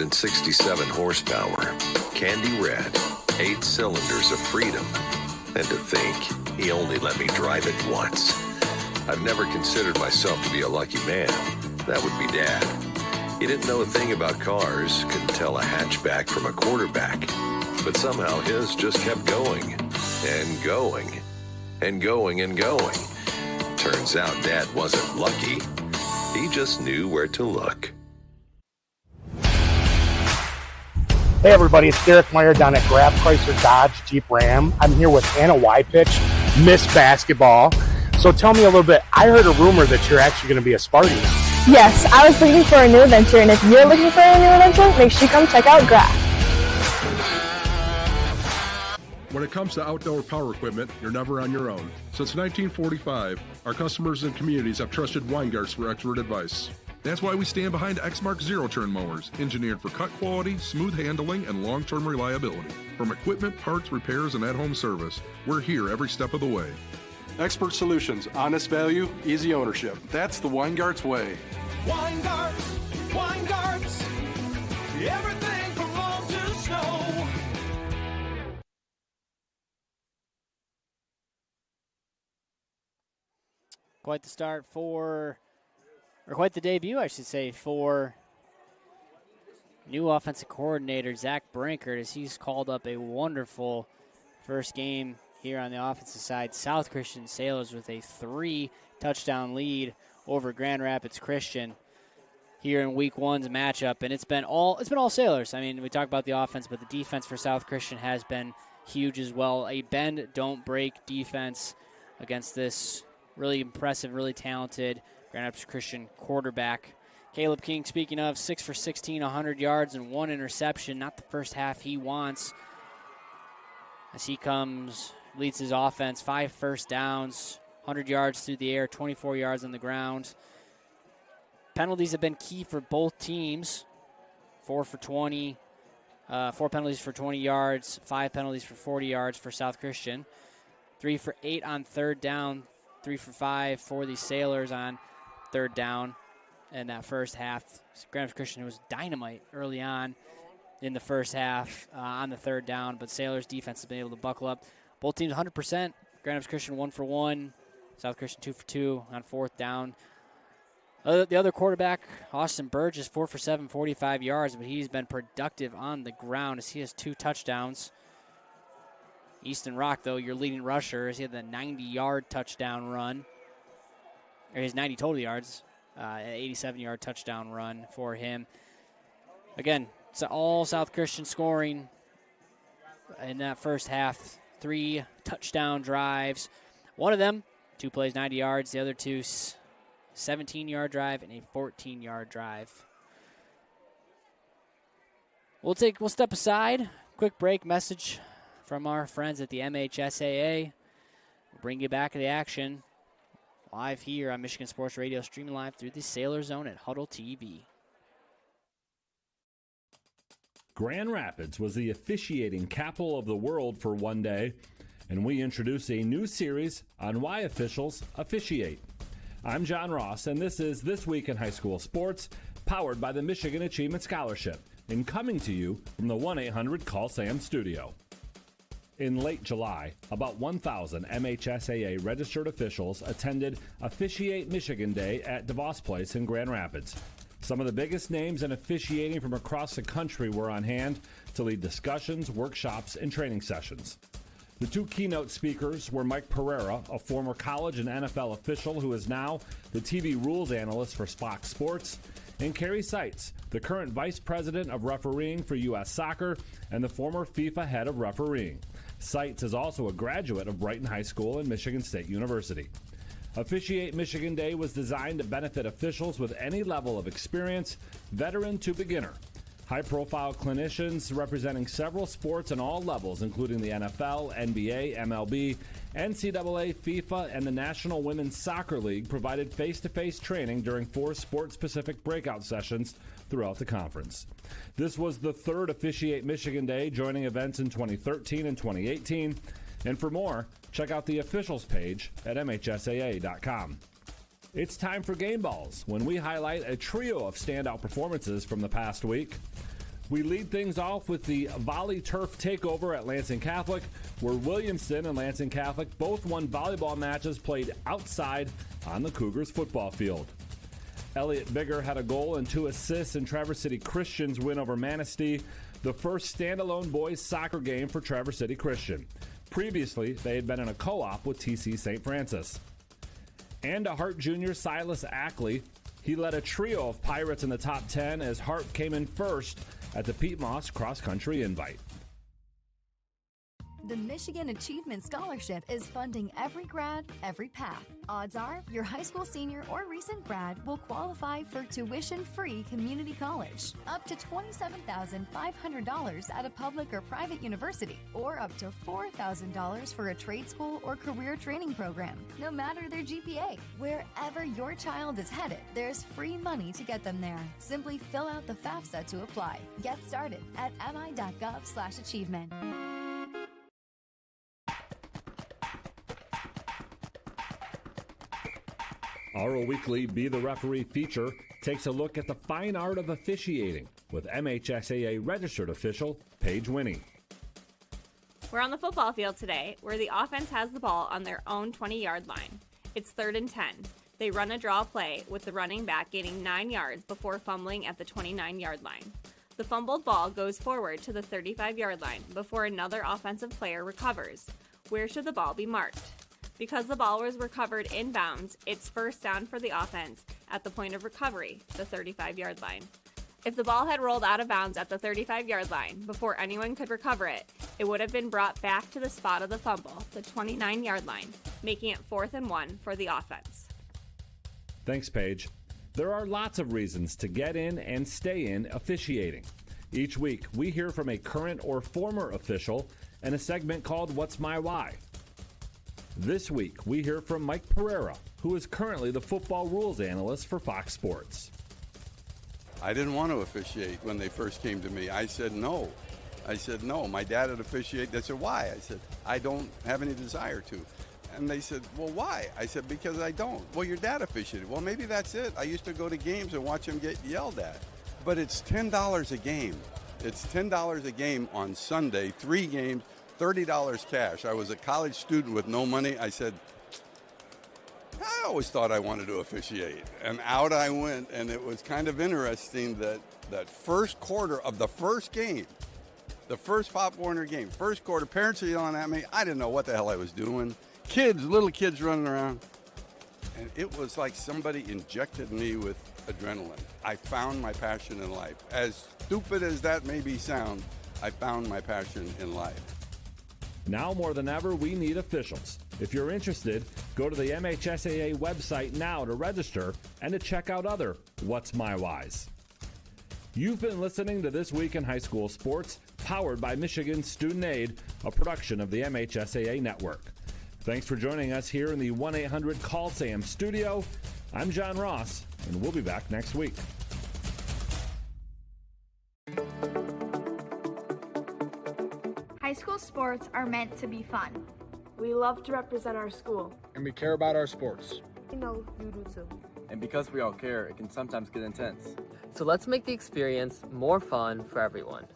.67 horsepower, candy red, 8 cylinders of freedom. And to think, he only let me drive it once. I've never considered myself to be a lucky man. That would be Dad. He didn't know a thing about cars, couldn't tell a hatchback from a quarterback. But somehow his just kept going, and going, and going, and going. Turns out Dad wasn't lucky. He just knew where to look.
Hey everybody, it's Derek Meyer down at Graf Chrysler Dodge Jeep Ram. I'm here with Anna Wypitch, Miss Basketball. So tell me a little bit, I heard a rumor that you're actually going to be a Sparty now.
Yes, I was looking for a new adventure, and if you're looking for a new adventure, make sure you come check out Graf.
When it comes to outdoor power equipment, you're never on your own. Since 1945, our customers and communities have trusted Weingarts for expert advice. That's why we stand behind Exmark zero-turn mowers, engineered for cut quality, smooth handling, and long-term reliability. From equipment, parts, repairs, and at-home service, we're here every step of the way.
Expert solutions, honest value, easy ownership. That's the Weingarts way.
Weingarts, everything from lawn to snow.
Quite the start for, or quite the debut, I should say, for new offensive coordinator Zach Brinkert, as he's called up a wonderful first game here on the offensive side. South Christian Sailors with a 3-touchdown lead over Grand Rapids Christian here in Week 1's matchup, and it's been all Sailors. I mean, we talk about the offense, but the defense for South Christian has been huge as well. A bend, don't break defense against this really impressive, really talented Grand Rapids Christian quarterback. Caleb King, speaking of, 6 for 16, 100 yards and 1 interception. Not the first half he wants. As he comes, leads his offense, 5 first downs, 100 yards through the air, 24 yards on the ground. Penalties have been key for both teams. 4 for 20, 4 penalties for 20 yards, 5 penalties for 40 yards for South Christian. 3 for 8 on third down, 3 for 5 for the Sailors on third down. In that first half, Grand Rapids Christian was dynamite early on in the first half on the third down, but Sailors' defense has been able to buckle up. Both teams 100%. Grand Rapids Christian 1 for 1. South Christian 2 for 2 on fourth down. The other quarterback, Austin Burgess, 4 for 7, 45 yards, but he's been productive on the ground as he has 2 touchdowns. Easton Rock, though, your leading rusher, as he had the 90-yard touchdown run, or his 90 total yards, an 87-yard touchdown run for him. Again, it's all South Christian scoring in that first half 3 touchdown drives. One of them, 2 plays, 90 yards. The other 2, 17-yard drive and a 14-yard drive. We'll step aside. Quick break message from our friends at the MHSAA. We'll bring you back to the action live here on Michigan Sports Radio, streaming live through the Sailor Zone at Huddle TV.
Grand Rapids was the officiating capital of the world for one day, and we introduce a new series on why officials officiate. I'm John Ross, and this is This Week in High School Sports, powered by the Michigan Achievement Scholarship, and coming to you from the 1-800-CALL-SAM studio. In late July, about 1,000 MHSAA registered officials attended Officiate Michigan Day at DeVos Place in Grand Rapids. Some of the biggest names in officiating from across the country were on hand to lead discussions, workshops, and training sessions. The 2 keynote speakers were Mike Pereira, a former college and NFL official who is now the TV rules analyst for Fox Sports, and Carrie Seitz, the current vice president of refereeing for U.S. Soccer and the former FIFA head of refereeing. Seitz is also a graduate of Brighton High School and Michigan State University. Officiate Michigan Day was designed to benefit officials with any level of experience, veteran to beginner. High-profile clinicians representing several sports and all levels, including the NFL, NBA, MLB, NCAA, FIFA, and the National Women's Soccer League, provided face-to-face training during 4 sport-specific breakout sessions throughout the conference. This was the 3rd Officiate Michigan Day, joining events in 2013 and 2018. And for more, check out the officials page at MHSAA.com. It's time for Game Balls, when we highlight a trio of standout performances from the past week. We lead things off with the Volley Turf Takeover at Lansing Catholic, where Williamston and Lansing Catholic both won volleyball matches played outside on the Cougars football field. Elliot Bigger had a goal and 2 assists in Traverse City Christian's win over Manistee, the first standalone boys soccer game for Traverse City Christian. Previously, they had been in a co-op with TC St. Francis. And a Hart Jr. Silas Ackley, he led a trio of Pirates in the top 10 as Hart came in first at the Pete Moss Cross Country Invite.
The Michigan Achievement Scholarship is funding every grad, every path. Odds are your high school senior or recent grad will qualify for tuition-free community college, up to $27,500 at a public or private university, or up to $4,000 for a trade school or career training program, no matter their GPA. Wherever your child is headed, there's free money to get them there. Simply fill out the FAFSA to apply. Get started at mi.gov/achievement.
Our weekly Be the Referee feature takes a look at the fine art of officiating with MHSAA registered official Paige Winnie.
We're on the football field today, where the offense has the ball on their own 20-yard line. It's 3rd and 10. They run a draw play with the running back gaining 9 yards before fumbling at the 29-yard line. The fumbled ball goes forward to the 35-yard line before another offensive player recovers. Where should the ball be marked? Because the ball was recovered inbounds, it's first down for the offense at the point of recovery, the 35-yard line. If the ball had rolled out of bounds at the 35-yard line before anyone could recover it, it would have been brought back to the spot of the fumble, the 29-yard line, making it 4th and 1 for the offense.
Thanks, Paige. There are lots of reasons to get in and stay in officiating. Each week, we hear from a current or former official in a segment called What's My Why? This week, we hear from Mike Pereira, who is currently the football rules analyst for Fox Sports.
I didn't want to officiate when they first came to me. I said no. My dad had officiated. They said, why? I said, I don't have any desire to. And they said, well, why? I said, because I don't. Well, your dad officiated. Well, maybe that's it. I used to go to games and watch him get yelled at. But it's $10 a game. It's $10 a game on Sunday, 3 games. $30 cash. I was a college student with no money. I said, I always thought I wanted to officiate. And out I went, and it was kind of interesting that first quarter of the first game, the first Pop Warner game, first quarter, parents are yelling at me. I didn't know what the hell I was doing. Little kids running around. And it was like somebody injected me with adrenaline. I found my passion in life. As stupid as that may be sound, I found my passion in life.
Now more than ever, we need officials. If you're interested, go to the MHSAA website now to register and to check out other What's My Whys. You've been listening to This Week in High School Sports, powered by Michigan Student Aid, a production of the MHSAA Network. Thanks for joining us here in the 1-800-CALL-SAM studio. I'm John Ross, and we'll be back next week.
High school sports are meant to be fun.
We love to represent our school.
And we care about our sports.
We know you do too.
And because we all care, it can sometimes get intense.
So let's make the experience more fun for everyone.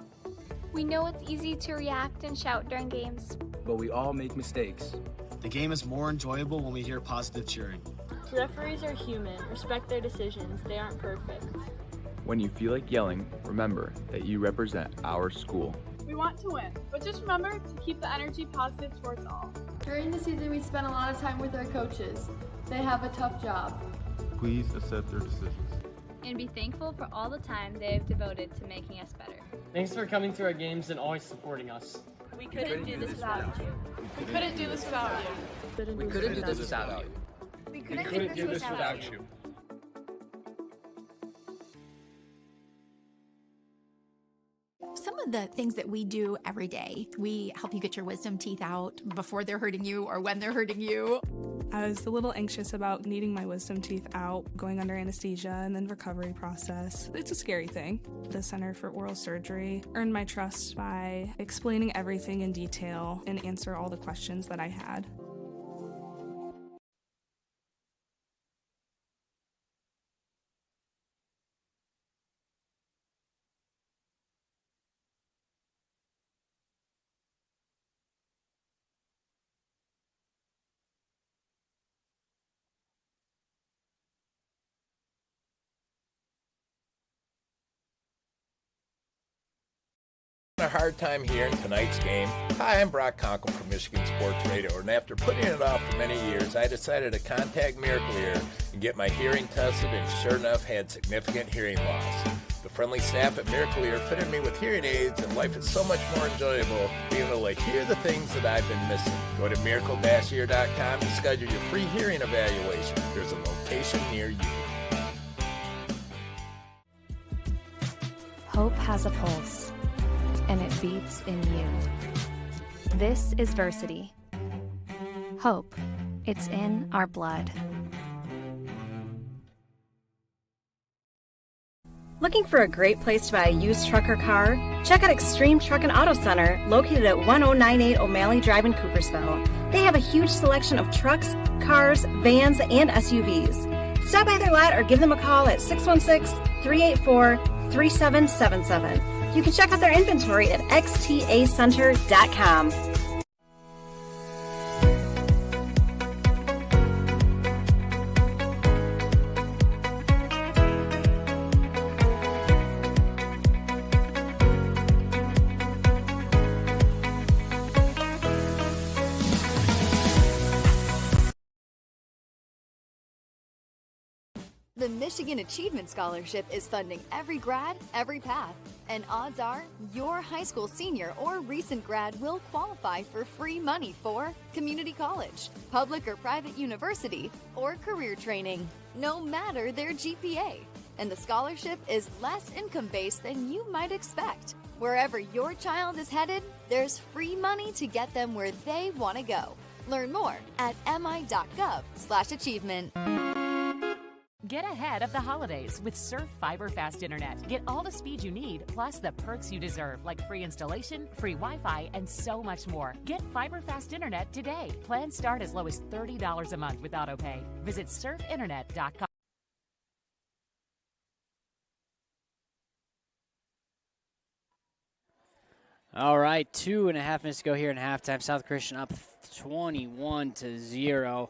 We know it's easy to react and shout during games.
But we all make mistakes.
The game is more enjoyable when we hear positive cheering.
Referees are human. Respect their decisions. They aren't perfect.
When you feel like yelling, remember that you represent our school.
We want to win, but just remember to keep the energy positive towards all.
During the season, we spend a lot of time with our coaches. They have a tough job.
Please accept their decisions.
And be thankful for all the time they have devoted to making us better.
Thanks for coming to our games and always supporting us.
We couldn't do this without you. We couldn't do this without you.
We couldn't do this without you.
We couldn't do this without you.
Some of the things that we do every day, we help you get your wisdom teeth out before they're hurting you or when they're hurting you.
I was a little anxious about needing my wisdom teeth out, going under anesthesia, and then recovery process. It's a scary thing. The Center for Oral Surgery earned my trust by explaining everything in detail and answer all the questions that I had.
A hard time hearing tonight's game. Hi, I'm Brock Conkle from Michigan Sports Radio, and after putting it off for many years, I decided to contact Miracle Ear and get my hearing tested, and sure enough, had significant hearing loss. The friendly staff at Miracle Ear fitted me with hearing aids, and life is so much more enjoyable being able to hear the things that I've been missing. Go to miracle-ear.com to schedule your free hearing evaluation. There's a location near you.
Hope has a pulse, and it beats in you. This is Versity. Hope. It's in our blood.
Looking for a great place to buy a used truck or car? Check out Extreme Truck and Auto Center, located at 1098 O'Malley Drive in Coopersville. They have a huge selection of trucks, cars, vans, and SUVs. Stop by their lot or give them a call at 616-384-3777. You can check out their inventory at xtacenter.com.
The Michigan Achievement Scholarship is funding every grad, every path. And odds are, your high school senior or recent grad will qualify for free money for community college, public or private university, or career training, no matter their GPA. And the scholarship is less income-based than you might expect. Wherever your child is headed, there's free money to get them where they want to go. Learn more at mi.gov/achievement.
Get ahead of the holidays with Surf Fiber Fast Internet. Get all the speed you need, plus the perks you deserve, like free installation, free Wi-Fi, and so much more. Get Fiber Fast Internet today. Plans start as low as $30 a month with AutoPay. Visit surfinternet.com.
All right, 2.5 minutes to go here in halftime. South Christian up 21-0.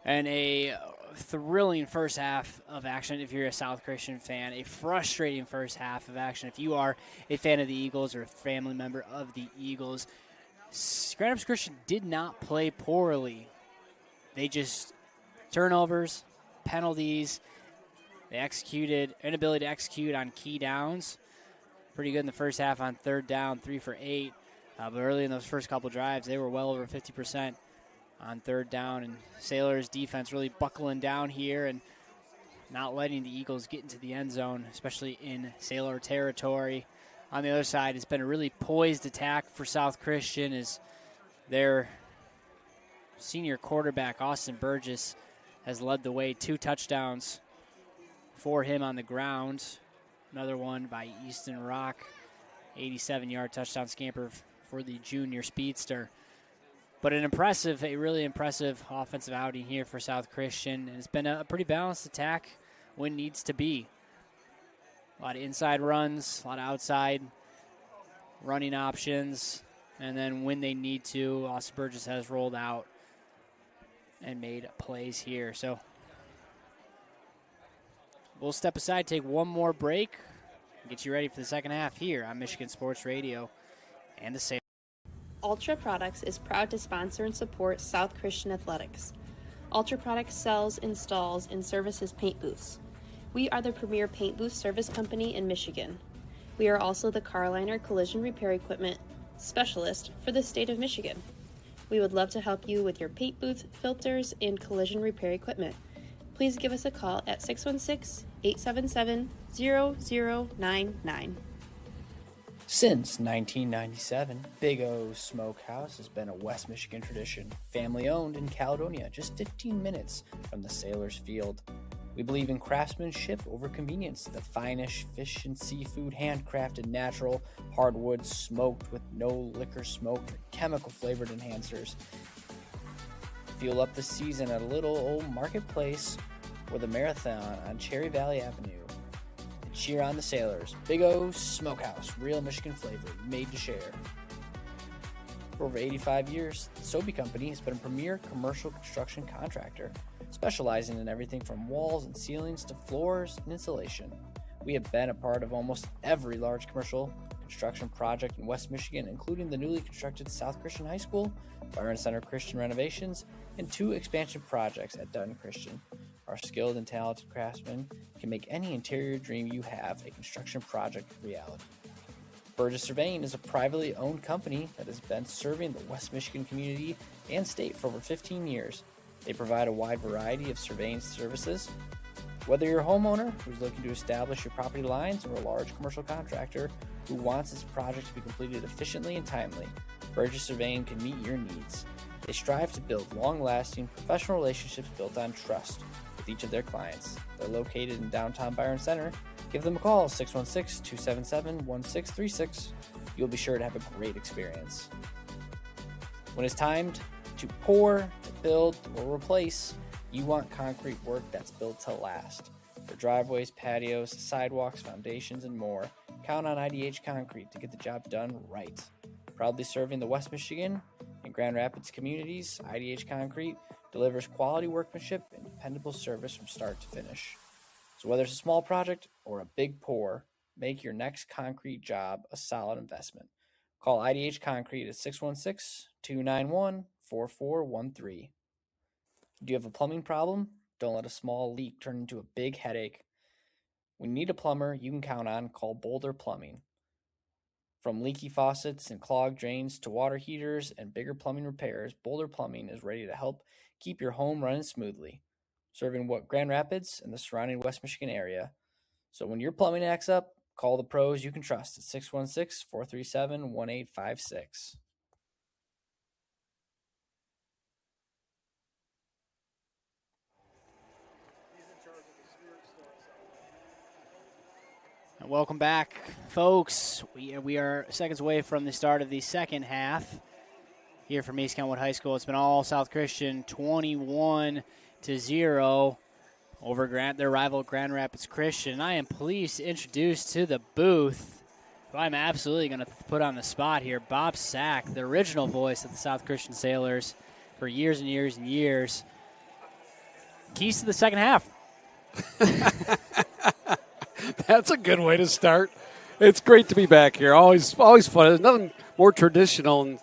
And a thrilling first half of action if you're a South Christian fan. A frustrating first half of action if you are a fan of the Eagles or a family member of the Eagles. Grand Rapids Christian did not play poorly. They just turnovers, penalties. They inability to execute on key downs. Pretty good in the first half on third down, 3 for 8. But early in those first couple drives, they were well over 50% on third down, and Sailors' defense really buckling down here and not letting the Eagles get into the end zone, especially in Sailor territory. On the other side, it's been a really poised attack for South Christian as their senior quarterback, Austin Burgess, has led the way. 2 touchdowns for him on the ground. Another one by Easton Rock, 87-yard touchdown scamper for the junior speedster. But a really impressive offensive outing here for South Christian. And it's been a pretty balanced attack when needs to be. A lot of inside runs, a lot of outside running options. And then when they need to, Austin Burgess has rolled out and made plays here. So we'll step aside, take one more break, and get you ready for the second half here on Michigan Sports Radio and the Sailors.
Ultra Products is proud to sponsor and support South Christian Athletics. Ultra Products sells, installs, and services paint booths. We are the premier paint booth service company in Michigan. We are also the Carliner Collision Repair Equipment specialist for the state of Michigan. We would love to help you with your paint booth, filters, and collision repair equipment. Please give us a call at 616-877-0099.
Since 1997, Big O's Smokehouse has been a West Michigan tradition, family-owned in Caledonia, just 15 minutes from the Sailors Field. We believe in craftsmanship over convenience, the finest fish and seafood, handcrafted, natural, hardwood, smoked with no liquor smoke, chemical-flavored enhancers. Fuel up the season at a little old marketplace or the marathon on Cherry Valley Avenue. And cheer on the Sailors. Big O's Smokehouse, real Michigan flavor, made to share. For over 85 years, the Sobey Company has been a premier commercial construction contractor, specializing in everything from walls and ceilings to floors and insulation. We have been a part of almost every large commercial construction project in West Michigan, including the newly constructed South Christian High School, Byron Center Christian renovations, and 2 expansion projects at Dutton Christian. Our skilled and talented craftsmen can make any interior dream you have a construction project reality. Burgess Surveying is a privately owned company that has been serving the West Michigan community and state for over 15 years. They provide a wide variety of surveying services. Whether you're a homeowner who's looking to establish your property lines or a large commercial contractor who wants his project to be completed efficiently and timely, Burgess Surveying can meet your needs. They strive to build long-lasting, professional relationships built on trust with each of their clients. They're located in downtown Byron Center. Give them a call, 616-277-1636. You'll be sure to have a great experience. When it's time to pour, to build, or replace, you want concrete work that's built to last. For driveways, patios, sidewalks, foundations, and more, count on IDH Concrete to get the job done right. Proudly serving the West Michigan and Grand Rapids communities, IDH Concrete delivers quality workmanship and dependable service from start to finish. So whether it's a small project or a big pour, make your next concrete job a solid investment. Call IDH Concrete at 616-291-4413. Do you have a plumbing problem? Don't let a small leak turn into a big headache. When you need a plumber, you can count on Call Boulder Plumbing. From leaky faucets and clogged drains to water heaters and bigger plumbing repairs, Boulder Plumbing is ready to help keep your home running smoothly, serving Grand Rapids and the surrounding West Michigan area. So when your plumbing acts up, call the pros you can trust at 616-437-1856. Welcome back, folks. We are seconds away from the start of the second half here from East Kentwood High School. It's been all South Christian, 21-0 over their rival Grand Rapids Christian. I am pleased to introduce to the booth, who I'm absolutely going to put on the spot here, Bob Sack, the original voice of the South Christian Sailors for years and years and years. Keys to the second half.
That's a good way to start. It's great to be back here. Always fun. There's nothing more traditional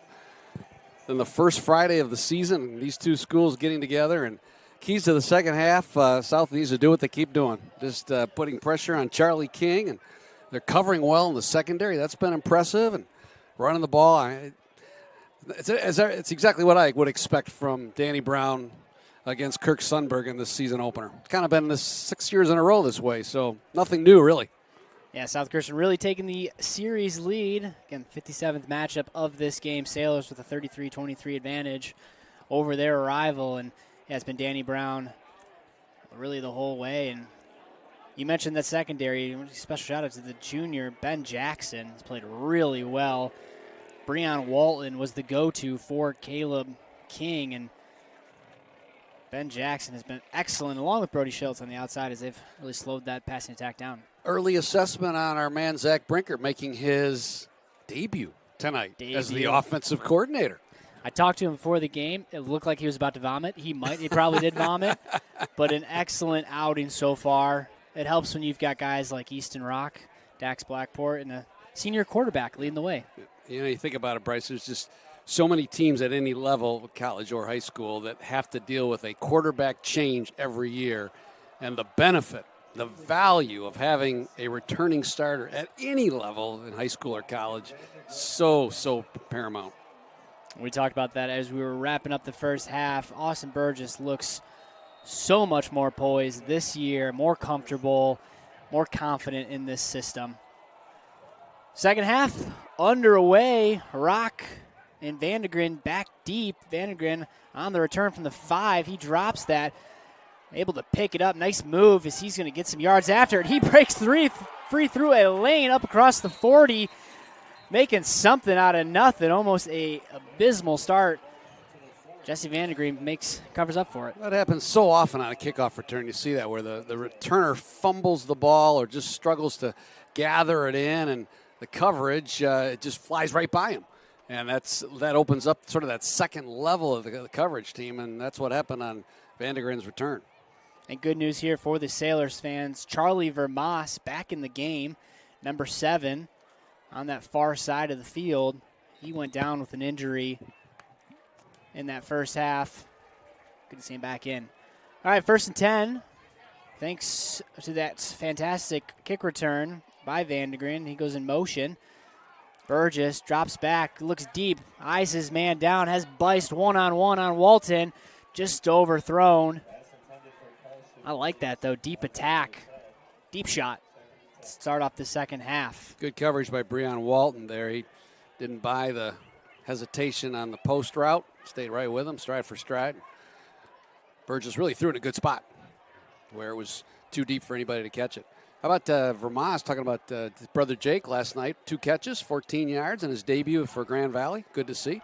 than the first Friday of the season. These two schools getting together, and keys to the second half. South needs to do what they keep doing, just putting pressure on Charlie King, and they're covering well in the secondary. That's been impressive, and running the ball. It's exactly what I would expect from Danny Brown against Kirk Sundberg in this season opener. It's kind of been this 6 years in a row this way, so nothing new really.
Yeah, South Christian really taking the series lead. Again, 57th matchup of this game. Sailors with a 33-23 advantage over their rival. And yeah, it's been Danny Brown really the whole way. And you mentioned that secondary. Special shout out to the junior, Ben Jackson. He's played really well. Breon Walton was the go-to for Caleb King. And Ben Jackson has been excellent, along with Brody Schultz on the outside, as they've really slowed that passing attack down.
Early assessment on our man Zach Brinker making his debut tonight as the offensive coordinator.
I talked to him before the game. It looked like he was about to vomit. He probably did vomit, but an excellent outing so far. It helps when you've got guys like Easton Rock, Dax Blackport, and a senior quarterback leading the way.
You think about it, Bryce, there's just so many teams at any level, college or high school, that have to deal with a quarterback change every year. And the benefit, the value of having a returning starter at any level in high school or college, so paramount.
We talked about that as we were wrapping up the first half. Austin Burgess looks so much more poised this year, more comfortable, more confident in this system. Second half underway. Rock and Vandegren back deep. Vandegren on the return from the 5. He drops that. Able to pick it up. Nice move as he's going to get some yards after it. He breaks free through a lane up across the 40, making something out of nothing. Almost a abysmal start. Jesse Vandegren covers up for it.
That happens so often on a kickoff return. You see that where the returner fumbles the ball or just struggles to gather it in, and the coverage it just flies right by him. And that opens up sort of that second level of the coverage team, and that's what happened on Vandegren's return.
And good news here for the Sailors fans. Charlie Vermas back in the game, number 7, on that far side of the field. He went down with an injury in that first half. Good to see him back in. All right, 1st and 10. Thanks to that fantastic kick return by Vandegren. He goes in motion. Burgess drops back, looks deep, eyes his man down, has Biced one-on-one on Walton, just overthrown. I like that, though. Deep attack, deep shot. Start off the second half.
Good coverage by Breon Walton there. He didn't buy the hesitation on the post route. Stayed right with him, stride for stride. Burgess really threw it in a good spot where it was too deep for anybody to catch it. How about Vermas talking about his brother Jake last night? 2 catches, 14 yards, and his debut for Grand Valley. Good to see.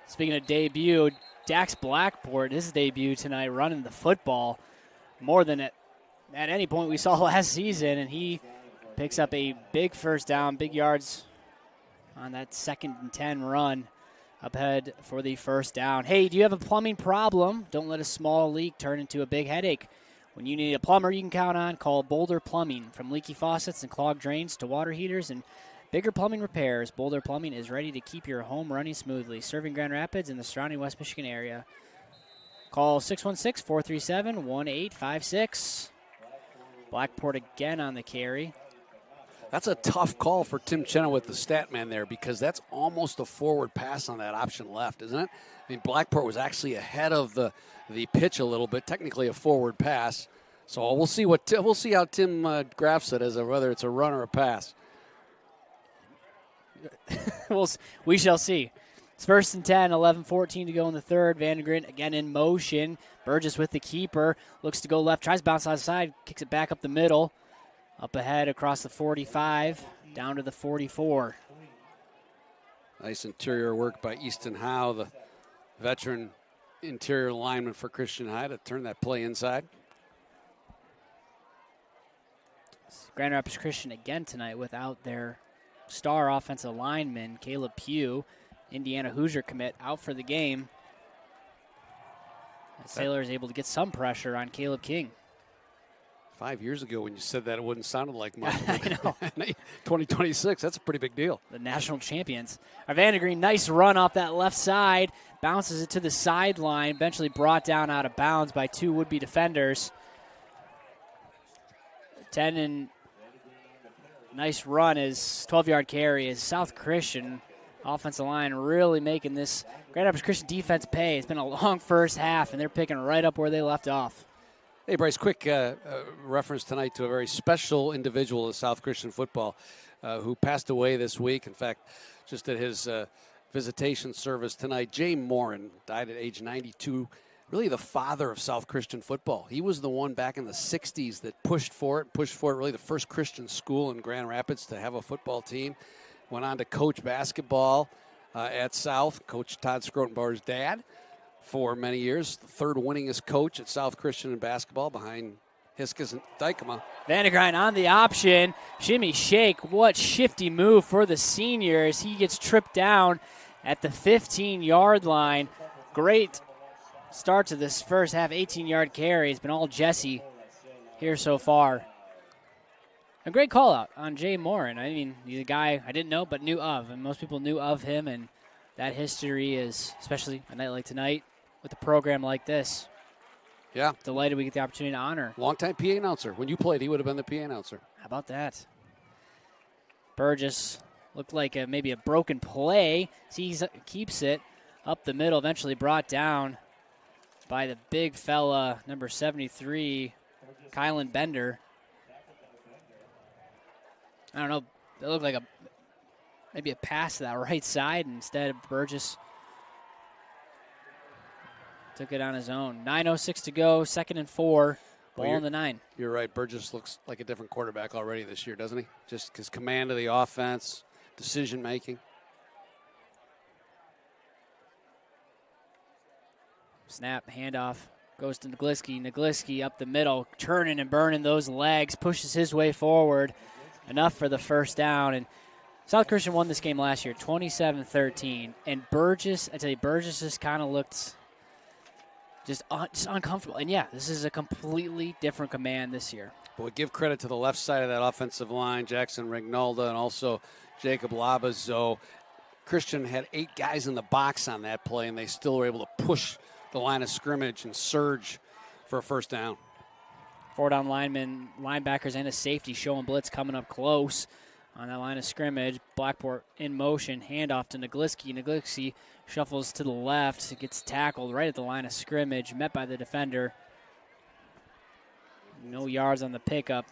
Speaking of debut, Dax Blackport, his debut tonight, running the football more than at any point we saw last season, and he picks up a big first down, big yards on that 2nd and 10 run up ahead for the first down. Hey, do you have a plumbing problem? Don't let a small leak turn into a big headache. When you need a plumber you can count on, call Boulder Plumbing. From leaky faucets and clogged drains to water heaters and bigger plumbing repairs, Boulder Plumbing is ready to keep your home running smoothly, serving Grand Rapids and the surrounding West Michigan area. Call 616-437-1856. Blackport again on the carry.
That's a tough call for Tim Chenoweth, the stat man there, because that's almost a forward pass on that option left, isn't it? I mean, Blackport was actually ahead of the pitch a little bit, technically a forward pass. So we'll see how Tim graphs it as whether it's a run or a pass.
We shall see. It's 1st and 10, 11-14 to go in the third. Vandegren again in motion. Burgess with the keeper. Looks to go left, tries to bounce outside, kicks it back up the middle. Up ahead across the 45, down to the 44.
Nice interior work by Easton Howe, the veteran interior lineman for Christian High, to turn that play inside.
Grand Rapids Christian again tonight without their star offensive lineman, Caleb Pugh, Indiana Hoosier commit, out for the game. The Sailors able to get some pressure on Caleb King.
5 years ago when you said that, it wouldn't sound like much.
I know.
2026, that's a pretty big deal.
The national champions. Vandegren, nice run off that left side. Bounces it to the sideline. Eventually brought down out of bounds by 2 would-be defenders. 10 and nice run is 12-yard carry as South Christian Offensive line really making this Grand Rapids Christian defense pay. It's been a long first half, and they're picking right up where they left off.
Hey, Bryce, quick reference tonight to a very special individual of South Christian football who passed away this week. In fact, just at his visitation service tonight, Jay Morin died at age 92, really the father of South Christian football. He was the one back in the 60s that pushed for it, really the first Christian school in Grand Rapids to have a football team. Went on to coach basketball at South, Coach Todd Scrotenbauer's dad for many years, the third winningest coach at South Christian in basketball behind Hiskes and Dykema.
Vandergrind on the option, shimmy shake, what shifty move for the senior as he gets tripped down at the 15-yard line. Great start to this first half, 18-yard carry. It's been all Jesse here so far. A great call-out on Jay Morin. I mean, he's a guy I didn't know but knew of, and most people knew of him, and that history is, especially a night like tonight, with a program like this.
Yeah.
Delighted we get the opportunity to honor.
Longtime PA announcer. When you played, he would have been the PA announcer.
How about that? Burgess looked like maybe a broken play. He keeps it up the middle, eventually brought down by the big fella, number 73, Kylan Bender. I don't know. It looked like maybe a pass to that right side. Instead, Burgess took it on his own. 9:06 to go, 2nd and 4. Ball on the 9.
You're right. Burgess looks like a different quarterback already this year, doesn't he? Just his command of the offense, decision-making.
Snap, handoff, goes to Nagliski. Nagliski up the middle, turning and burning those legs, pushes his way forward. Enough for the first down. And South Christian won this game last year, 27-13. And Burgess, I tell you, Burgess just kind of looked just uncomfortable. And, yeah, this is a completely different command this year.
But we give credit to the left side of that offensive line, Jackson Rignalda and also Jacob Labazo. Christian had 8 guys in the box on that play, and they still were able to push the line of scrimmage and surge for a first down.
4-down linemen, linebackers, and a safety showing blitz coming up close on that line of scrimmage. Blackport in motion, handoff to Nagliski. Nagliski shuffles to the left, gets tackled right at the line of scrimmage, met by the defender. No yards on the pickup.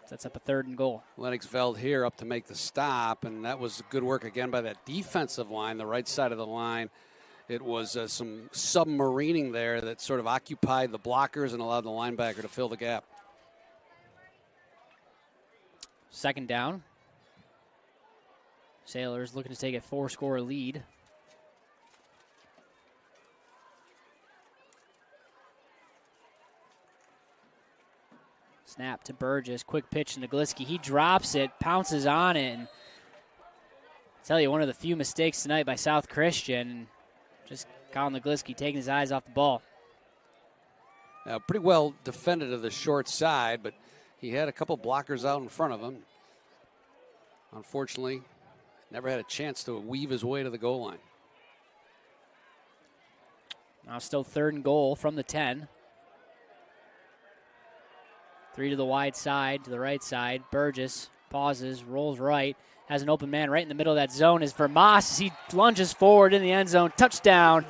Sets up a 3rd and goal.
Lennox Veld here up to make the stop, and that was good work again by that defensive line, the right side of the line. It was some submarining there that sort of occupied the blockers and allowed the linebacker to fill the gap.
2nd down. Sailors looking to take a 4-score lead. Snap to Burgess. Quick pitch to Nagliski. He drops it, pounces on it. And I tell you, one of the few mistakes tonight by South Christian. Just Colin Nagliski taking his eyes off the ball.
Pretty well defended to the short side, but he had a couple blockers out in front of him. Unfortunately, never had a chance to weave his way to the goal line.
Now still 3rd and goal from the 10. 3 to the wide side, to the right side. Burgess pauses, rolls right. Has an open man right in the middle of that zone is Vermas as he lunges forward in the end zone. Touchdown,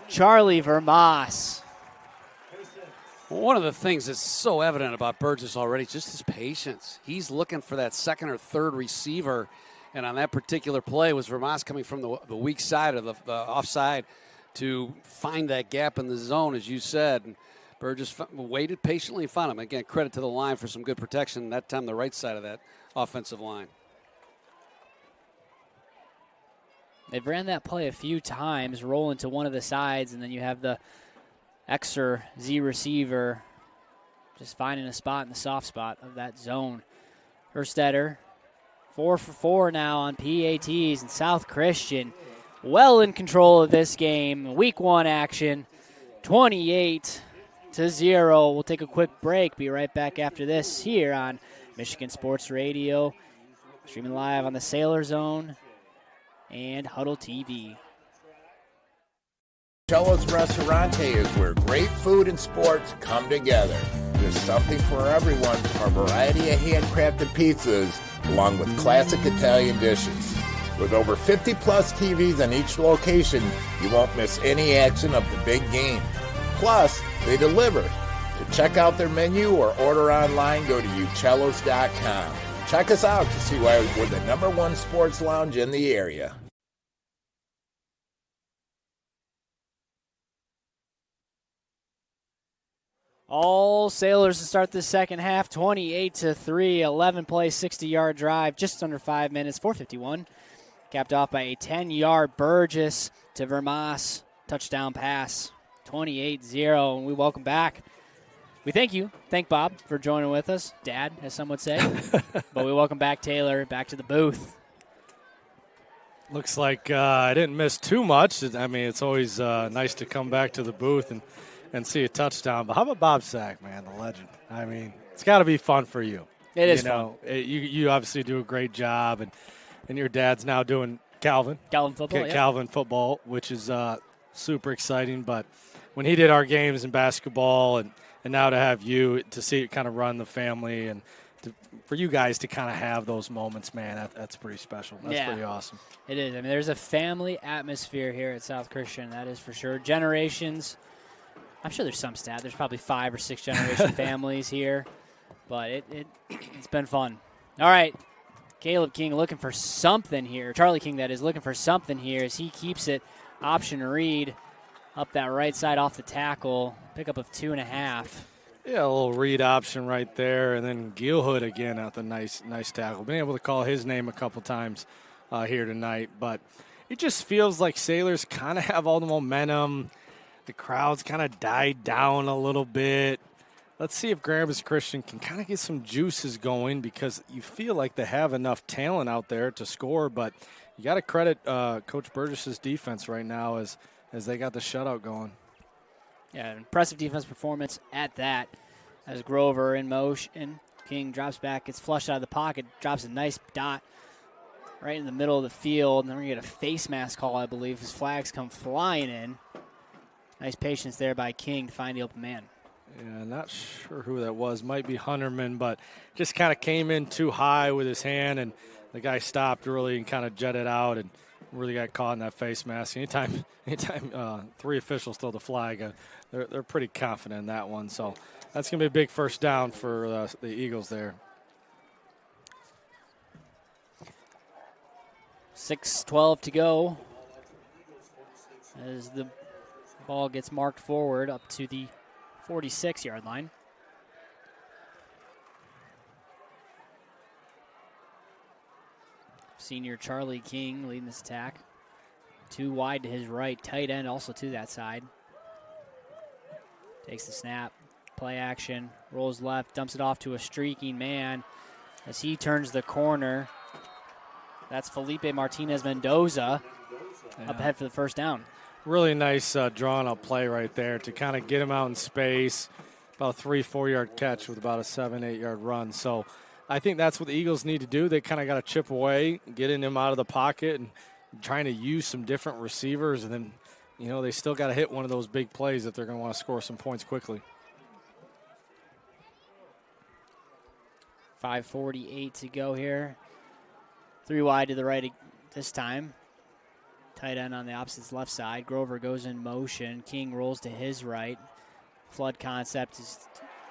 Charlie Vermas.
One of the things that's so evident about Burgess already is just his patience. He's looking for that 2nd or 3rd receiver, and on that particular play was Vermas coming from the weak side of the offside to find that gap in the zone, as you said. And Burgess waited patiently and found him. Again, credit to the line for some good protection, that time the right side of that offensive line.
They've ran that play a few times, rolling to one of the sides, and then you have the Xer Z receiver just finding a spot in the soft spot of that zone. Herstetter, 4 for 4 now on PATs, and South Christian well in control of this game. Week 1 action, 28-0. We'll take a quick break. Be right back after this here on Michigan Sports Radio, streaming live on the Sailor Zone and Huddle TV.
Cello's Restaurante is where great food and sports come together. There's something for everyone from a variety of handcrafted pizzas along with classic Italian dishes. With over 50-plus TVs on each location, you won't miss any action of the big game. Plus, they deliver. To check out their menu or order online, go to ucellos.com. Check us out to see why we're the #1 sports lounge in the area.
All Sailors to start the second half, 28-3, 11-play, 60-yard drive, just under 5 minutes, 4:51. Capped off by a 10-yard Burgess to Vermas touchdown pass, 28-0, and we welcome back. We thank you. Thank Bob for joining with us. Dad, as some would say. But we welcome back Taylor, back to the booth.
Looks like I didn't miss too much. I mean, it's always nice to come back to the booth and see a touchdown. But how about Bob Sack, man, the legend? I mean, it's got to be fun for you.
It is fun.
You obviously do a great job, and your dad's now doing Calvin
football,
Calvin football, which is super exciting. But when he did our games in basketball and now to have you to see it kind of run the family and for you guys to kind of have those moments, man, that's pretty special. That's pretty awesome.
It is. I mean, there's a family atmosphere here at South Christian, that is for sure. Generations. I'm sure there's some stat. There's probably 5 or 6 generation families here, but it's been fun. All right, Caleb King looking for something here. Charlie King, that is, looking for something here as he keeps it. Option read up that right side off the tackle. Pickup of 2.5.
Yeah, a little read option right there, and then Gilhood again at the nice tackle. Been able to call his name a couple times here tonight, but it just feels like Sailors kind of have all the momentum. The crowd's kind of died down a little bit. Let's see if Grambus Christian can kind of get some juices going because you feel like they have enough talent out there to score, but you got to credit Coach Burgess's defense right now as they got the shutout going.
Yeah, an impressive defense performance at that as Grover in motion. King drops back, gets flushed out of the pocket, drops a nice dot right in the middle of the field. And then we're going to get a face mask call, I believe, as flags come flying in. Nice patience there by King to find the open man.
Yeah, not sure who that was. Might be Hunterman, but just kind of came in too high with his hand, and the guy stopped early and kind of jetted out and really got caught in that face mask. Anytime 3 officials throw the flag, they're pretty confident in that one. So that's going to be a big first down for the Eagles there.
6:12 to go as the ball gets marked forward up to the 46-yard line. Senior Charlie King leading this attack. 2 wide to his right. Tight end also to that side. Takes the snap. Play action. Rolls left. Dumps it off to a streaking man as he turns the corner. That's Felipe Martinez-Mendoza up ahead for the first down.
Really nice drawn-up play right there to kind of get him out in space. About a 3-4 yard catch with about a 7-8 yard run. So I think that's what the Eagles need to do. They kind of got to chip away, getting him out of the pocket and trying to use some different receivers. And then, they still got to hit one of those big plays if they're going to want to score some points quickly.
5:48 to go here. 3 wide to the right this time. Tight end on the opposite left side. Grover goes in motion. King rolls to his right. Flood concept is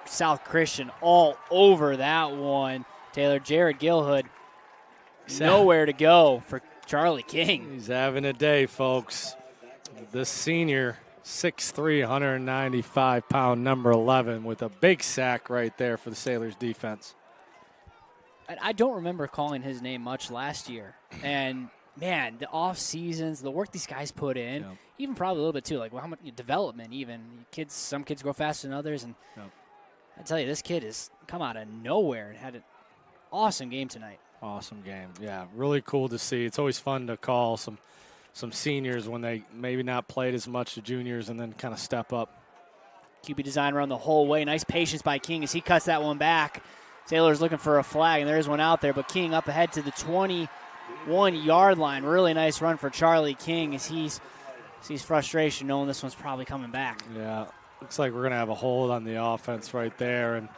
South Christian all over that one. Taylor, Jared Gilhood, nowhere to go for Charlie King.
He's having a day, folks. This senior, 6'3", 195-pound number 11 with a big sack right there for the Sailors defense.
I don't remember calling his name much last year. And man, the off seasons, the work these guys put in, even probably a little bit too, like how much development even. Some kids grow faster than others, and I tell you, this kid has come out of nowhere and had an awesome game tonight.
Awesome game, yeah, really cool to see. It's always fun to call some seniors when they maybe not played as much as juniors and then kind of step up.
QB design run the whole way. Nice patience by King as he cuts that one back. Taylor's looking for a flag, and there is one out there, but King up ahead to the 21-yard line. Really nice run for Charlie King as he sees frustration knowing this one's probably coming back.
Yeah, looks like we're going to have a hold on the offense right there. And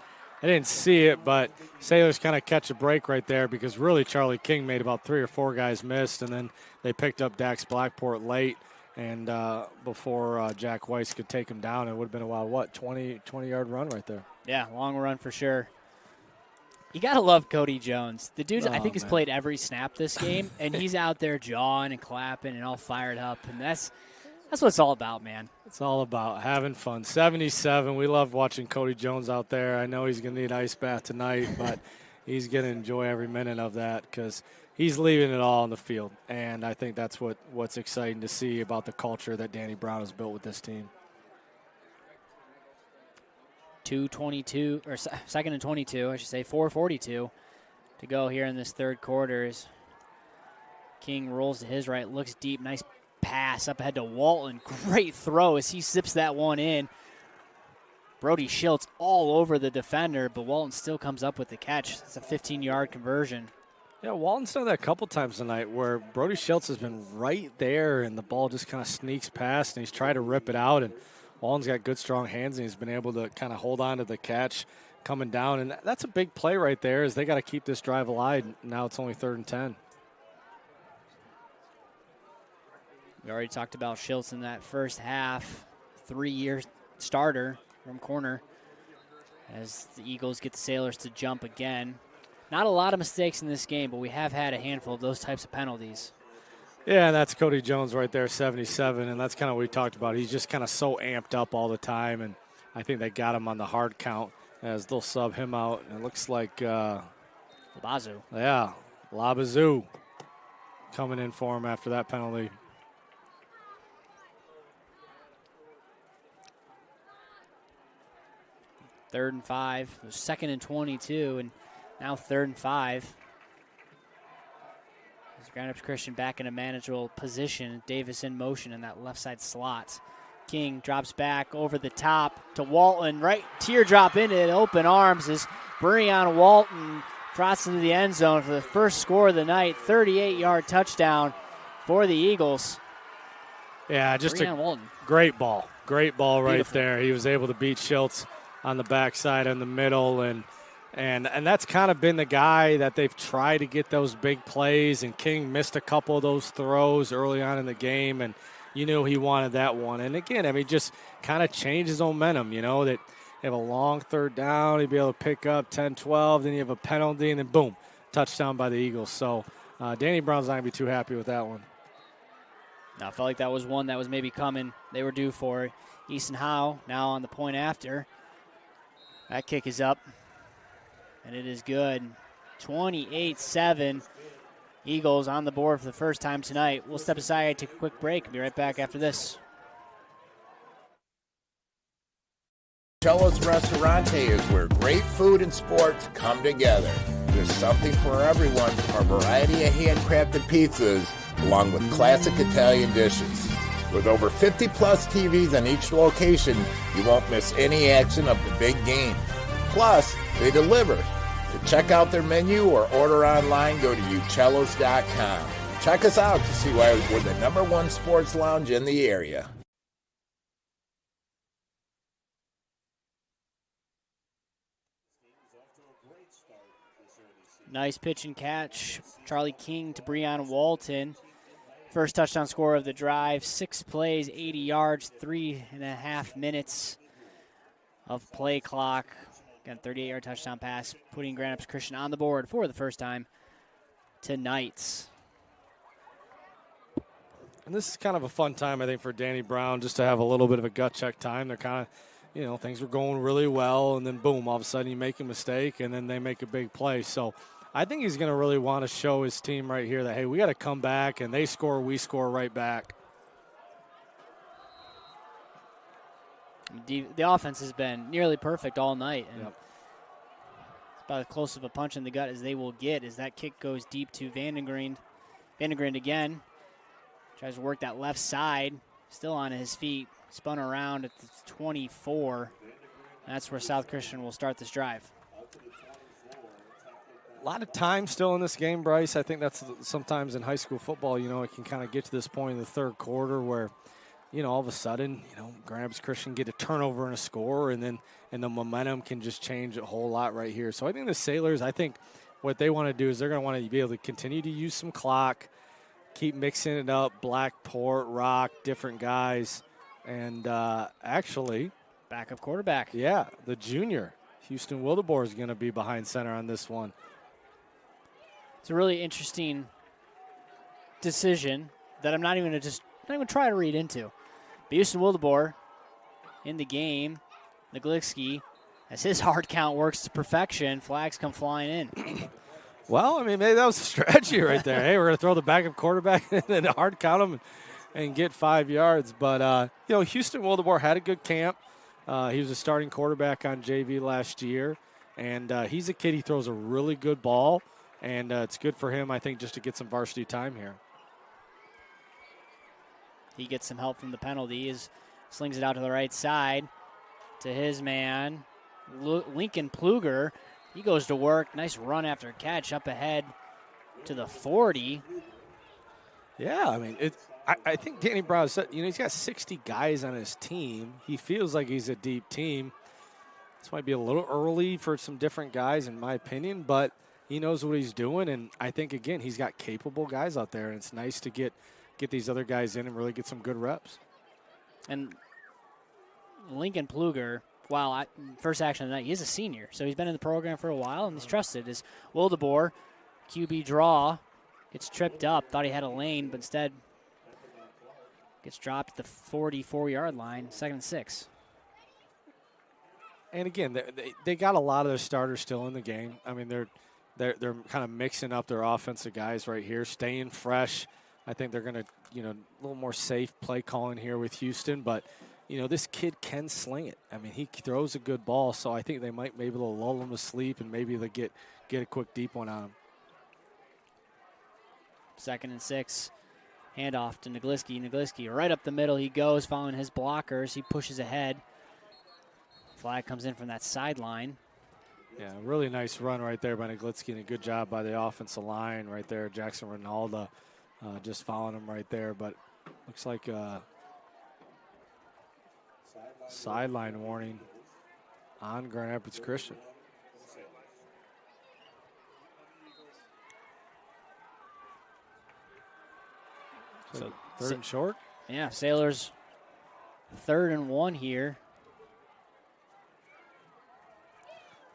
I didn't see it, but Sailors kind of catch a break right there because really Charlie King made about 3 or 4 guys missed, and then they picked up Dax Blackport late, and before Jack Weiss could take him down, it would have been a 20-yard run right there.
Yeah, long run for sure. You got to love Cody Jones. The dude, I think, has played every snap this game, and he's out there jawing and clapping and all fired up, and that's what it's all about, man.
It's all about having fun. 77, we love watching Cody Jones out there. I know he's going to need an ice bath tonight, but he's going to enjoy every minute of that because he's leaving it all on the field, and I think that's what's exciting to see about the culture that Danny Brown has built with this team.
2:22, or second and 22, I should say, 4:42 to go here in this third quarter. As King rolls to his right, looks deep, nice pass up ahead to Walton. Great throw as he zips that one in. Brody Schiltz all over the defender, but Walton still comes up with the catch. It's a 15-yard conversion.
Yeah, Walton's done that a couple times tonight where Brody Schiltz has been right there and the ball just kind of sneaks past and he's tried to rip it out, and Walton's got good, strong hands, and he's been able to kind of hold on to the catch coming down. And that's a big play right there is they got to keep this drive alive. Now it's only 3rd and 10.
We already talked about Schiltz in that first half, 3-year starter from corner as the Eagles get the Sailors to jump again. Not a lot of mistakes in this game, but we have had a handful of those types of penalties.
Yeah, and that's Cody Jones right there, 77, and that's kind of what we talked about. He's just kind of so amped up all the time, and I think they got him on the hard count as they'll sub him out. And it looks like
Labazu.
Yeah, Labazu coming in for him after that penalty.
Third and 5, 2nd and 22, and now 3rd and 5. Grand Rapids Christian back in a manageable position. Davis in motion in that left side slot. King drops back over the top to Walton. Right teardrop in it. Open arms as Breon Walton crosses into the end zone for the first score of the night. 38-yard touchdown for the Eagles.
Yeah, just
Breon Walton.
Great ball. Great ball right
Beautiful.
there. He was able to beat Schiltz on the backside in the middle, and that's kind of been the guy that they've tried to get those big plays, and King missed a couple of those throws early on in the game, and you knew he wanted that one. And again, I mean, just kind of changed his momentum, you know, that you have a long 3rd down, he'd be able to pick up 10-12, then you have a penalty, and then boom, touchdown by the Eagles. So Danny Brown's not going to be too happy with that one.
I felt like that was one that was maybe coming. They were due for Easton Howe now on the point after. That kick is up. And it is good. 28-7. Eagles on the board for the first time tonight. We'll step aside, take a quick break, and be right back after this.
Cello's Restaurante is where great food and sports come together. There's something for everyone from a variety of handcrafted pizzas, along with classic Italian dishes. With over 50-plus TVs on each location, you won't miss any action of the big game. Plus, they deliver. To check out their menu or order online, go to ucellos.com. Check us out to see why we're the #1 sports lounge in the area.
Nice pitch and catch. Charlie King to Breon Walton. First touchdown score of the drive. 6 plays, 80 yards, 3.5 minutes of play clock. Again, 38-yard touchdown pass, putting Grand Rapids Christian on the board for the first time tonight.
And this is kind of a fun time, I think, for Danny Brown, just to have a little bit of a gut check time. They're kind of, you know, things were going really well, and then boom, all of a sudden you make a mistake, and then they make a big play. So I think he's going to really want to show his team right here that, hey, we got to come back, and they score, we score right back.
The offense has been nearly perfect all night. And
yep.
It's about as close of a punch in the gut as they will get as that kick goes deep to Vandegrind. Vandegrind again. Tries to work that left side. Still on his feet. Spun around at the 24. That's where South Christian will start this drive.
A lot of time still in this game, Bryce. I think that's sometimes in high school football, you know, it can kind of get to this point in the third quarter where all of a sudden, Grand Rapids Christian get a turnover and a score, and the momentum can just change a whole lot right here. So I think the Sailors, what they want to do is they're going to want to be able to continue to use some clock, keep mixing it up, Blackport, Rock, different guys, and actually.
Backup quarterback.
Yeah, the junior, Houston Wildebohr, is going to be behind center on this one.
It's a really interesting decision that I'm not even try to read into. But Houston Wildebohr in the game, Naglitzky, as his hard count works to perfection, flags come flying in.
Well, maybe that was a strategy right there. Hey, we're going to throw the backup quarterback and then hard count him and get 5 yards. But, Houston Wildebohr had a good camp. He was a starting quarterback on JV last year, and he's a kid. He throws a really good ball, and it's good for him, I think, just to get some varsity time here.
He gets some help from the penalty. Slings it out to the right side to his man, Lincoln Pluger. He goes to work. Nice run after catch up ahead to the 40.
Yeah, I think Danny Brown said, he's got 60 guys on his team. He feels like he's a deep team. This might be a little early for some different guys, in my opinion, but he knows what he's doing. And I think, again, he's got capable guys out there, and it's nice to get these other guys in and really get some good reps.
And Lincoln Pluger, first action of the night, he's a senior, so he's been in the program for a while, and he's trusted. As Wildebohr, QB draw, gets tripped up, thought he had a lane, but instead gets dropped at the 44-yard line, 2nd and 6.
And again, they got a lot of their starters still in the game. They're kind of mixing up their offensive guys right here, staying fresh. I think they're going to, a little more safe play calling here with Houston. But, this kid can sling it. He throws a good ball, so I think they might be able to lull him to sleep and maybe they'll get a quick deep one on him.
2nd and 6. Handoff to Naglitzky. Naglitzky right up the middle. He goes following his blockers. He pushes ahead. Flag comes in from that sideline.
Yeah, really nice run right there by Naglitzky, and a good job by the offensive line right there. Jackson Ronaldo just following him right there. But looks like a sideline warning on Grand Rapids Christian. So 3rd and short?
Yeah, Sailors 3rd and 1 here.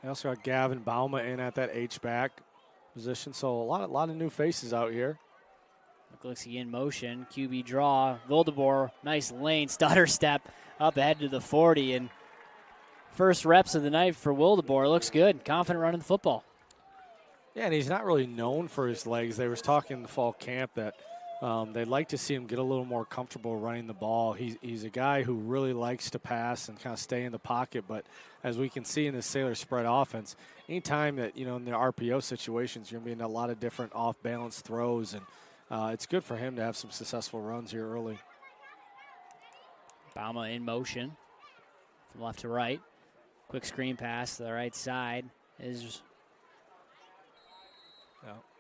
They also got Gavin Bauma in at that H-back position, so a lot of new faces out here.
Naglitzky in motion, QB draw. Wildebohr, nice lane, stutter step up ahead to the 40, and first reps of the night for Wildebohr. Looks good, confident running the football.
Yeah, and he's not really known for his legs. They was talking in the fall camp that they'd like to see him get a little more comfortable running the ball. He's a guy who really likes to pass and kind of stay in the pocket, but as we can see in the Sailor spread offense, anytime that, in the RPO situations, you're going to be in a lot of different off-balance throws, and it's good for him to have some successful runs here early.
Bauma in motion from left to right. Quick screen pass to the right side is...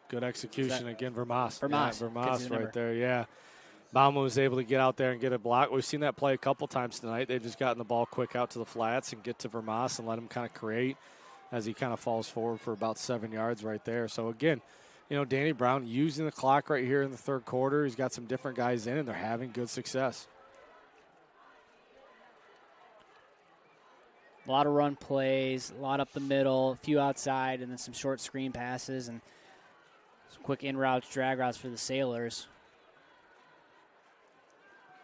Good execution again, Vermas.
Vermas.
Yeah, Vermas right there, yeah. Bauma was able to get out there and get a block. We've seen that play a couple times tonight. They've just gotten the ball quick out to the flats and get to Vermas and let him kind of create as he kind of falls forward for about 7 yards right there. So, again, Danny Brown using the clock right here in the 3rd quarter. He's got some different guys in, and they're having good success.
A lot of run plays, a lot up the middle, a few outside, and then some short screen passes and some quick in routes, drag routes for the Sailors.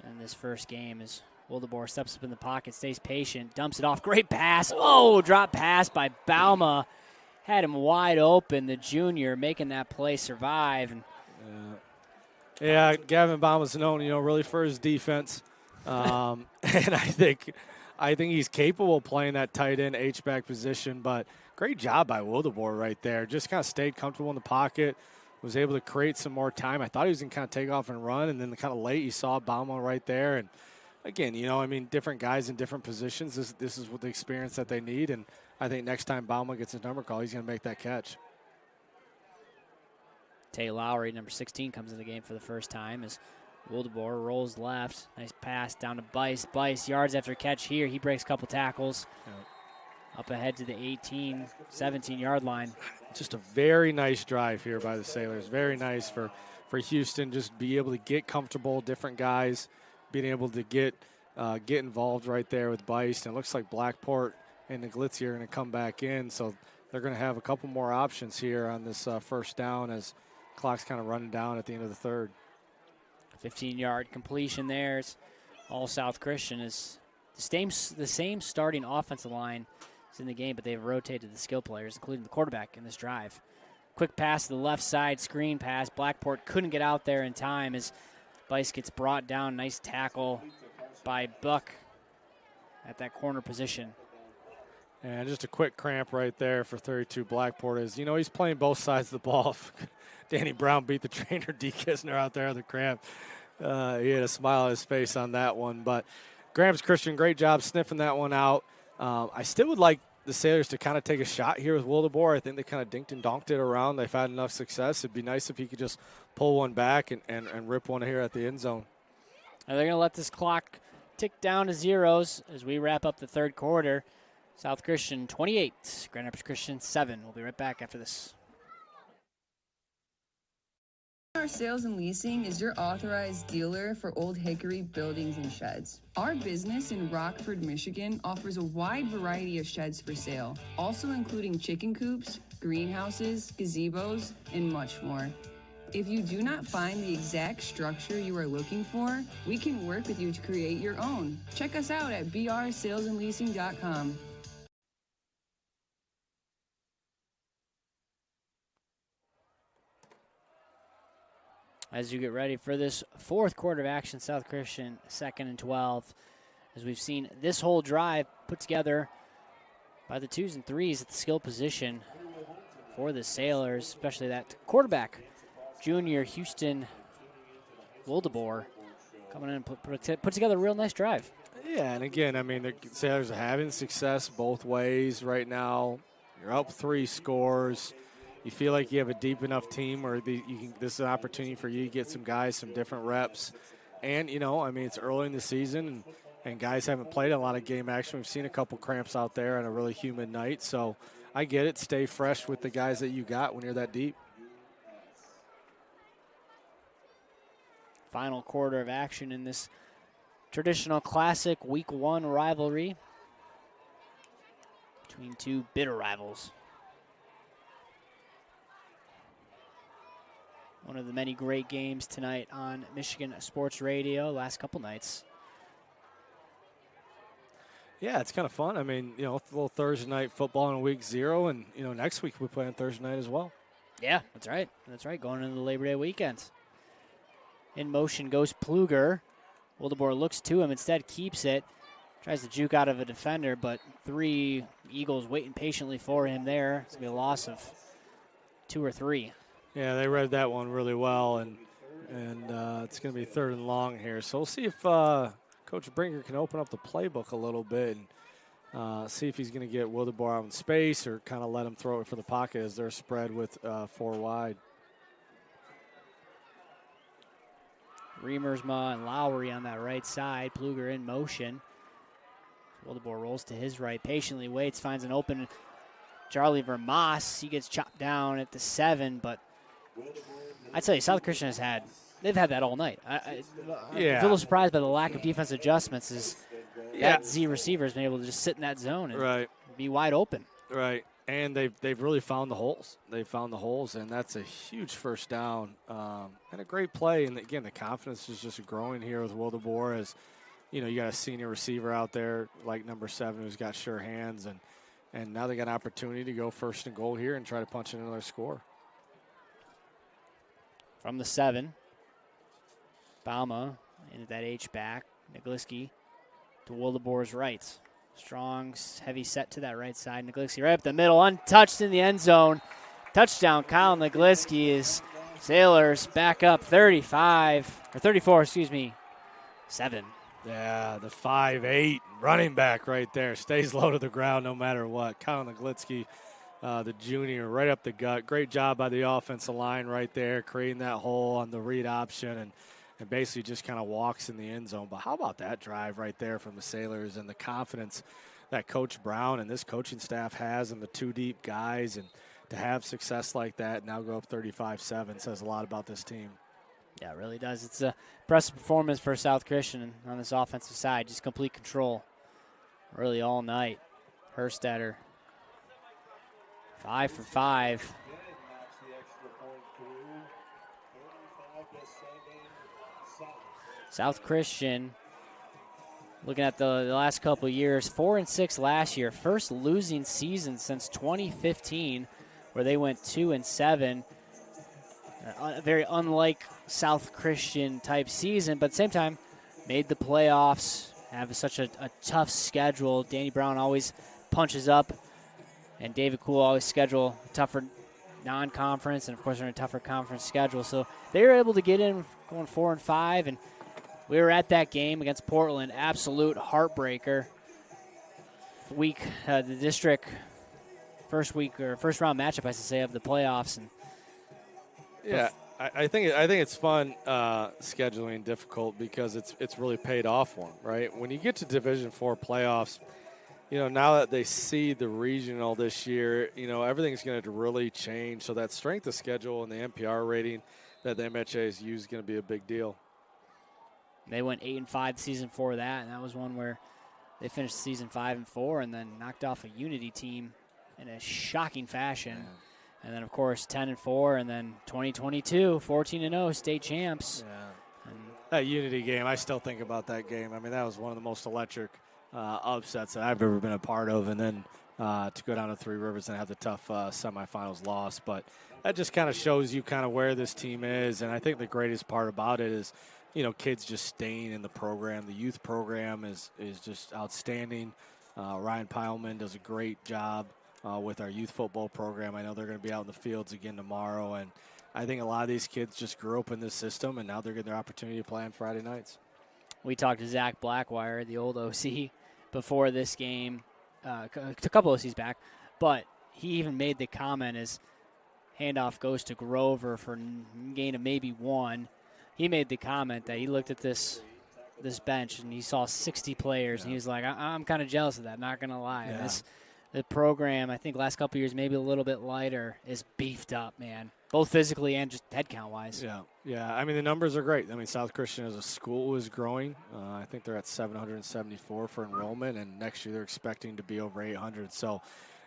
And this first game is Wildebohr steps up in the pocket, stays patient, dumps it off. Great pass. Oh, drop pass by Bauma. Had him wide open, the junior, making that play survive. And
yeah, Gavin Bauma's known, really for his defense. And I think he's capable of playing that tight end H-back position, but great job by Wildebohr right there. Just kind of stayed comfortable in the pocket, was able to create some more time. I thought he was going to kind of take off and run, and then kind of late you saw Bauma right there. And, again, different guys in different positions. This is what the experience that they need, and I think next time Bauma gets his number call, he's going to make that catch.
Tay Lowry, number 16, comes in the game for the first time as Wildebohr rolls left. Nice pass down to Bryce. Bryce, yards after catch here. He breaks a couple tackles.
Yep.
Up ahead to the 18, 17-yard line.
Just a very nice drive here by the Sailors. Very nice for Houston. Just be able to get comfortable, different guys, being able to get involved right there with Bryce. And it looks like Blackport and Neglitzy are going to come back in. So they're going to have a couple more options here on this first down as clock's kind of running down at the end of the third.
15-yard completion there. It's all South Christian. Is the same starting offensive line is in the game, but they've rotated the skill players, including the quarterback in this drive. Quick pass to the left side, screen pass. Blackport couldn't get out there in time as Bryce gets brought down. Nice tackle by Buck at that corner position.
And just a quick cramp right there for 32 Blackport is, he's playing both sides of the ball. Danny Brown beat the trainer, D. Kisner, out there with the cramp. He had a smile on his face on that one. But Graham's Christian, great job sniffing that one out. I still would like the Sailors to kind of take a shot here with Wildebohr. I think they kind of dinked and donked it around. They've had enough success. It'd be nice if he could just pull one back and rip one here at the end zone.
Now they're going to let this clock tick down to zeros as we wrap up the third quarter. South Christian 28, Grand Rapids Christian 7. We'll be right back after this.
Our Sales and Leasing is your authorized dealer for Old Hickory buildings and sheds. Our business in Rockford, Michigan offers a wide variety of sheds for sale, also including chicken coops, greenhouses, gazebos, and much more. If you do not find the exact structure you are looking for, we can work with you to create your own. Check us out at brsalesandleasing.com.
As you get ready for this fourth quarter of action, South Christian 2nd and 12. As we've seen this whole drive put together by the 2s and 3s at the skill position for the Sailors, especially that quarterback, junior Houston Wildebohr, coming in and put together a real nice drive.
Yeah, and again, the Sailors are having success both ways right now. You're up 3 scores. You feel like you have a deep enough team where this is an opportunity for you to get some guys, some different reps. And, it's early in the season, and guys haven't played a lot of game action. We've seen a couple cramps out there on a really humid night. So I get it. Stay fresh with the guys that you got when you're that deep.
Final quarter of action in this traditional classic Week 1 rivalry between two bitter rivals. One of the many great games tonight on Michigan Sports Radio last couple nights.
Yeah, it's kind of fun. A little Thursday night football in week 0, and, next week we play on Thursday night as well.
Yeah, that's right. That's right, going into the Labor Day weekend. In motion goes Pluger. Wildebohr looks to him, instead keeps it. Tries to juke out of a defender, but 3 Eagles waiting patiently for him there. It's going to be a loss of 2 or 3.
Yeah, they read that one really well, and it's going to be 3rd and long here. So we'll see if Coach Brinker can open up the playbook a little bit and see if he's going to get Wildebohr out in space or kind of let him throw it for the pocket as they're spread with 4 wide.
Remersma and Lowry on that right side. Pluger in motion. Wildebohr rolls to his right, patiently waits, finds an open Charlie Vermas. He gets chopped down at the 7, but I tell you, South Christian they've had that all night. I'm a little surprised by the lack of defense adjustments. That Z receiver has been able to just sit in that zone and be wide open.
Right, and they've really found the holes. They've found the holes, and that's a huge first down and a great play. And again, the confidence is just growing here with Wildebohr as you got a senior receiver out there like number 7 who's got sure hands, and now they got an opportunity to go 1st and goal here and try to punch in another score.
From the 7, Bauma into that H-back. Negliski to Wildebohr's right. Strong, heavy set to that right side. Negliski right up the middle, untouched in the end zone. Touchdown, Kyle Negliski. Is Sailors back up 34, 7.
Yeah, the 5'8" running back right there. Stays low to the ground no matter what. Kyle Negliski, the junior, right up the gut. Great job by the offensive line right there, creating that hole on the read option. and basically just kind of walks in the end zone. But how about that drive right there from the Sailors and the confidence that Coach Brown and this coaching staff has in the two deep guys, and to have success like that, now go up 35-7, says a lot about this team.
Yeah, it really does. It's a impressive performance for South Christian on this offensive side. Just complete control really all night. Herstetter, 5 for 5. South Christian, looking at the last couple of years, 4-6 last year. First losing season since 2015, where they went 2-7. Very unlike South Christian type season, but at the same time, made the playoffs, have such a tough schedule. Danny Brown always punches up, and David Kuhl always schedule a tougher non-conference, and of course they're in a tougher conference schedule. So they were able to get in going 4-5, and we were at that game against Portland, absolute heartbreaker. The district first round matchup, I should say, of the playoffs. And
yeah, I think it's fun scheduling difficult because it's really paid off for them, right? When you get to Division IV playoffs, now that they see the regional this year, everything's going to really change. So that strength of schedule and the NPR rating that the MHA has used is going to be a big deal.
They went 8-5 the season before that, and that was one where they finished the season 5-4 and then knocked off a Unity team in a shocking fashion. Yeah. And then, of course, 10-4, and then 2022, 14-0, state champs.
Yeah. And that Unity game, I still think about that game. I mean, that was one of the most electric upsets that I've ever been a part of. And then to go down to Three Rivers and have the tough semifinals loss. But that just kind of shows you kind of where this team is. And I think the greatest part about it is, kids just staying in the program. The youth program is just outstanding. Ryan Peilman does a great job with our youth football program. I know they're going to be out in the fields again tomorrow, and I think a lot of these kids just grew up in this system, and now they're getting their opportunity to play on Friday nights.
We talked to Zach Blackwire, the old OC, before this game, a couple OCs back, but he even made the comment as handoff goes to Grover for gain of maybe 1. He made the comment that he looked at this bench and he saw 60 players, and he was like, I'm kind of jealous of that, not going to lie.
Yeah.
The program, I think last couple of years, maybe a little bit lighter, is beefed up, man, both physically and just head count-wise.
Yeah. I mean, the numbers are great. I mean, South Christian as a school is growing. I think they're at 774 for enrollment, and next year they're expecting to be over 800. So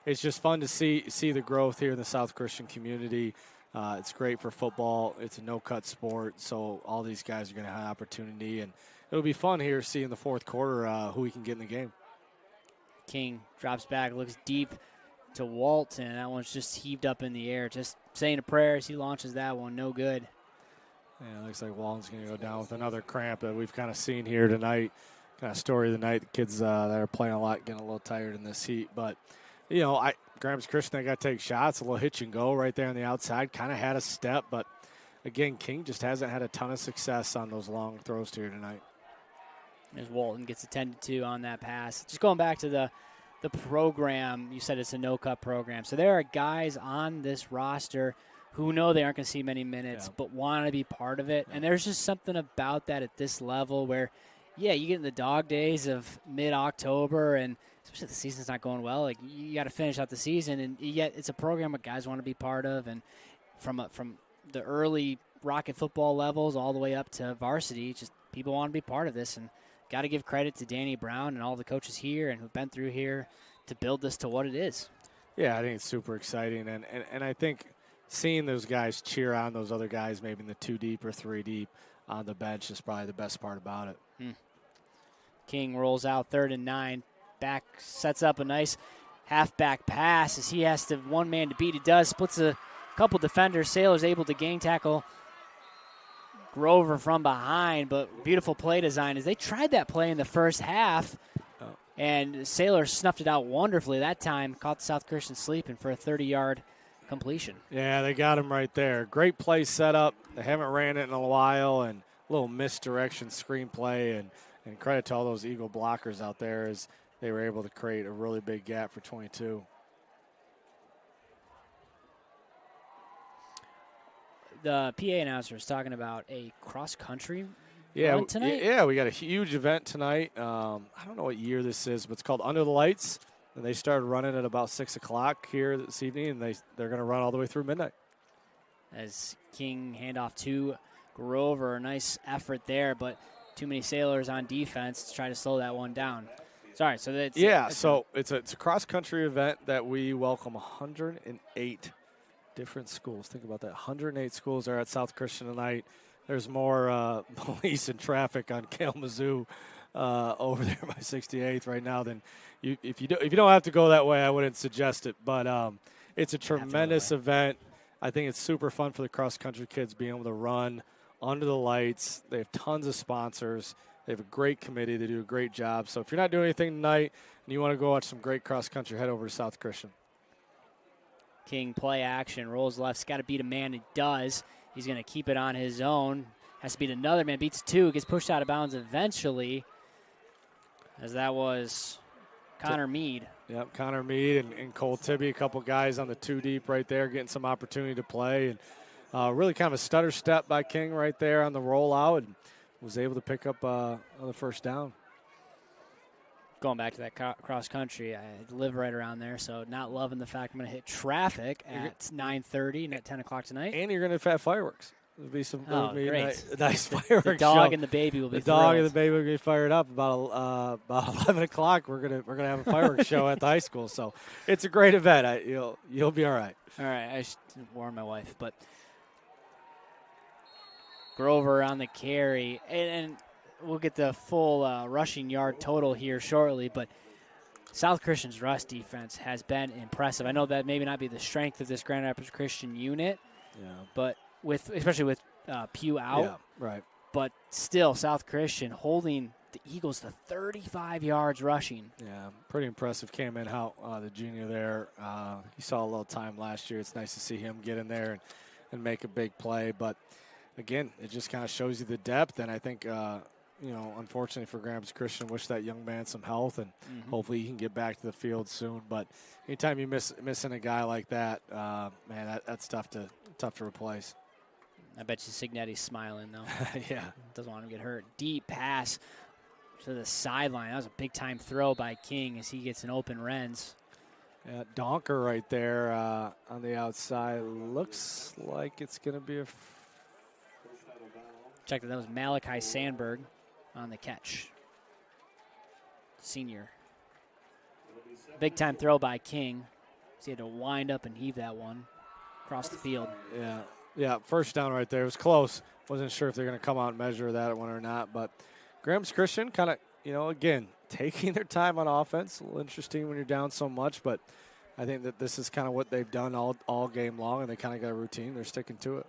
it's just fun to see the growth here in the South Christian community. It's great for football. It's a no-cut sport, so all these guys are going to have an opportunity, and it'll be fun here seeing the fourth quarter who we can get in the game.
King drops back, looks deep to Walton. That one's just heaved up in the air. Just saying a prayer as he launches that one. No good.
Yeah, looks like Walton's going to go down with another cramp that we've kind of seen here tonight. Kind of story of the night. The kids that are playing a lot getting a little tired in this heat. But, Graham's Christian, they got to take shots. A little hitch and go right there on the outside. Kind of had a step. But, again, King just hasn't had a ton of success on those long throws here tonight.
As Walton gets attended to on that pass. Just going back to the program, you said it's a no-cut program. So there are guys on this roster who know they aren't going to see many minutes but want to be part of it. And there's just something about that at this level where, you get in the dog days of mid-October, and especially if the season's not going well, like you got to finish out the season. And yet it's a program that guys want to be part of. And from the early Rocket football levels all the way up to varsity, just people want to be part of this. And got to give credit to Danny Brown and all the coaches here and who've been through here to build this to what it is.
Yeah, I think it's super exciting. And I think seeing those guys cheer on those other guys maybe in the 2 deep or 3 deep on the bench is probably the best part about it.
King rolls out 3rd and 9. Back sets up a nice halfback pass as he has to one man to beat. He does. Splits a couple defenders. Sailor's able to gang tackle Grover from behind, but beautiful play design as they tried that play in the first half, and Sailor snuffed it out wonderfully that time, caught South Christian sleeping for a 30-yard completion.
Yeah, they got him right there. Great play set up. They haven't ran it in a while, and a little misdirection screenplay, and credit to all those Eagle blockers out there as they were able to create a really big gap for 22.
The PA announcer was talking about a cross-country
Yeah,
tonight?
Yeah, we got a huge event tonight. I don't know what year this is, but it's called Under the Lights. And they started running at about 6 o'clock here this evening, and they're going to run all the way through midnight.
As King handoff to Grover. Nice effort there, but too many Sailors on defense to try to slow that one down. Sorry, so that's
it's a cross-country event that we welcome 108 different schools. Think about that. 108 schools are at South Christian tonight. There's more police and traffic on Kalamazoo over there by 68th right now than if you don't have to go that way, I wouldn't suggest it. But it's a tremendous event. I think it's super fun for the cross-country kids being able to run under the lights. They have tons of sponsors. They have a great committee. They do a great job. So if you're not doing anything tonight and you want to go watch some great cross-country, head over to South Christian.
King play action, rolls left. He's got to beat a man. He does. He's going to keep it on his own. Has to beat another man. Beats two. Gets pushed out of bounds eventually. As that was Connor Mead.
Yep, Connor Mead and Cole Tibby, a couple guys on the two deep right there, getting some opportunity to play. And really kind of a stutter step by King right there on the rollout, and was able to pick up the first down.
Going back to that cross country, I live right around there, so not loving the fact I'm going to hit traffic at 9:30 and at 10 o'clock tonight.
And you're going to have fireworks. There'll be some
great.
nice fireworks.
The dog
show.
And the baby will be
the dog
thrilled.
and the baby will be fired up about 11 o'clock. We're gonna have a fireworks show at the high school, so it's a great event. You'll be all right.
All right, I should warn my wife, but Grover on the carry, and we'll get the full rushing yard total here shortly, but South Christian's rush defense has been impressive. I know that maybe not be the strength of this Grand Rapids Christian unit, but especially with Pugh out.
Yeah, right.
But still, South Christian holding the Eagles to 35 yards rushing.
Yeah, pretty impressive. Cam Inhout, the junior there. He saw a little time last year. It's nice to see him get in there and make a big play. But, again, it just kind of shows you the depth. And I think, unfortunately for Grand Rapids Christian, wish that young man some health. And hopefully he can get back to the field soon. But anytime you missing a guy like that, man, that's tough to replace.
I bet you Signetti's smiling, though.
Yeah.
Doesn't want him to get hurt. Deep pass to the sideline. That was a big-time throw by King as he gets an open Renz.
Yeah, Donker right there on the outside. Looks like it's going to be a...
Check that was Malachi Sandberg on the catch. Senior. Big-time throw by King. So he had to wind up and heave that one across the field.
Yeah, first down right there. It was close. Wasn't sure if they're going to come out and measure that one or not. But Graham's Christian kind of, again, taking their time on offense. A little interesting when you're down so much. But I think that this is kind of what they've done all game long, and they kind of got a routine. They're sticking to it.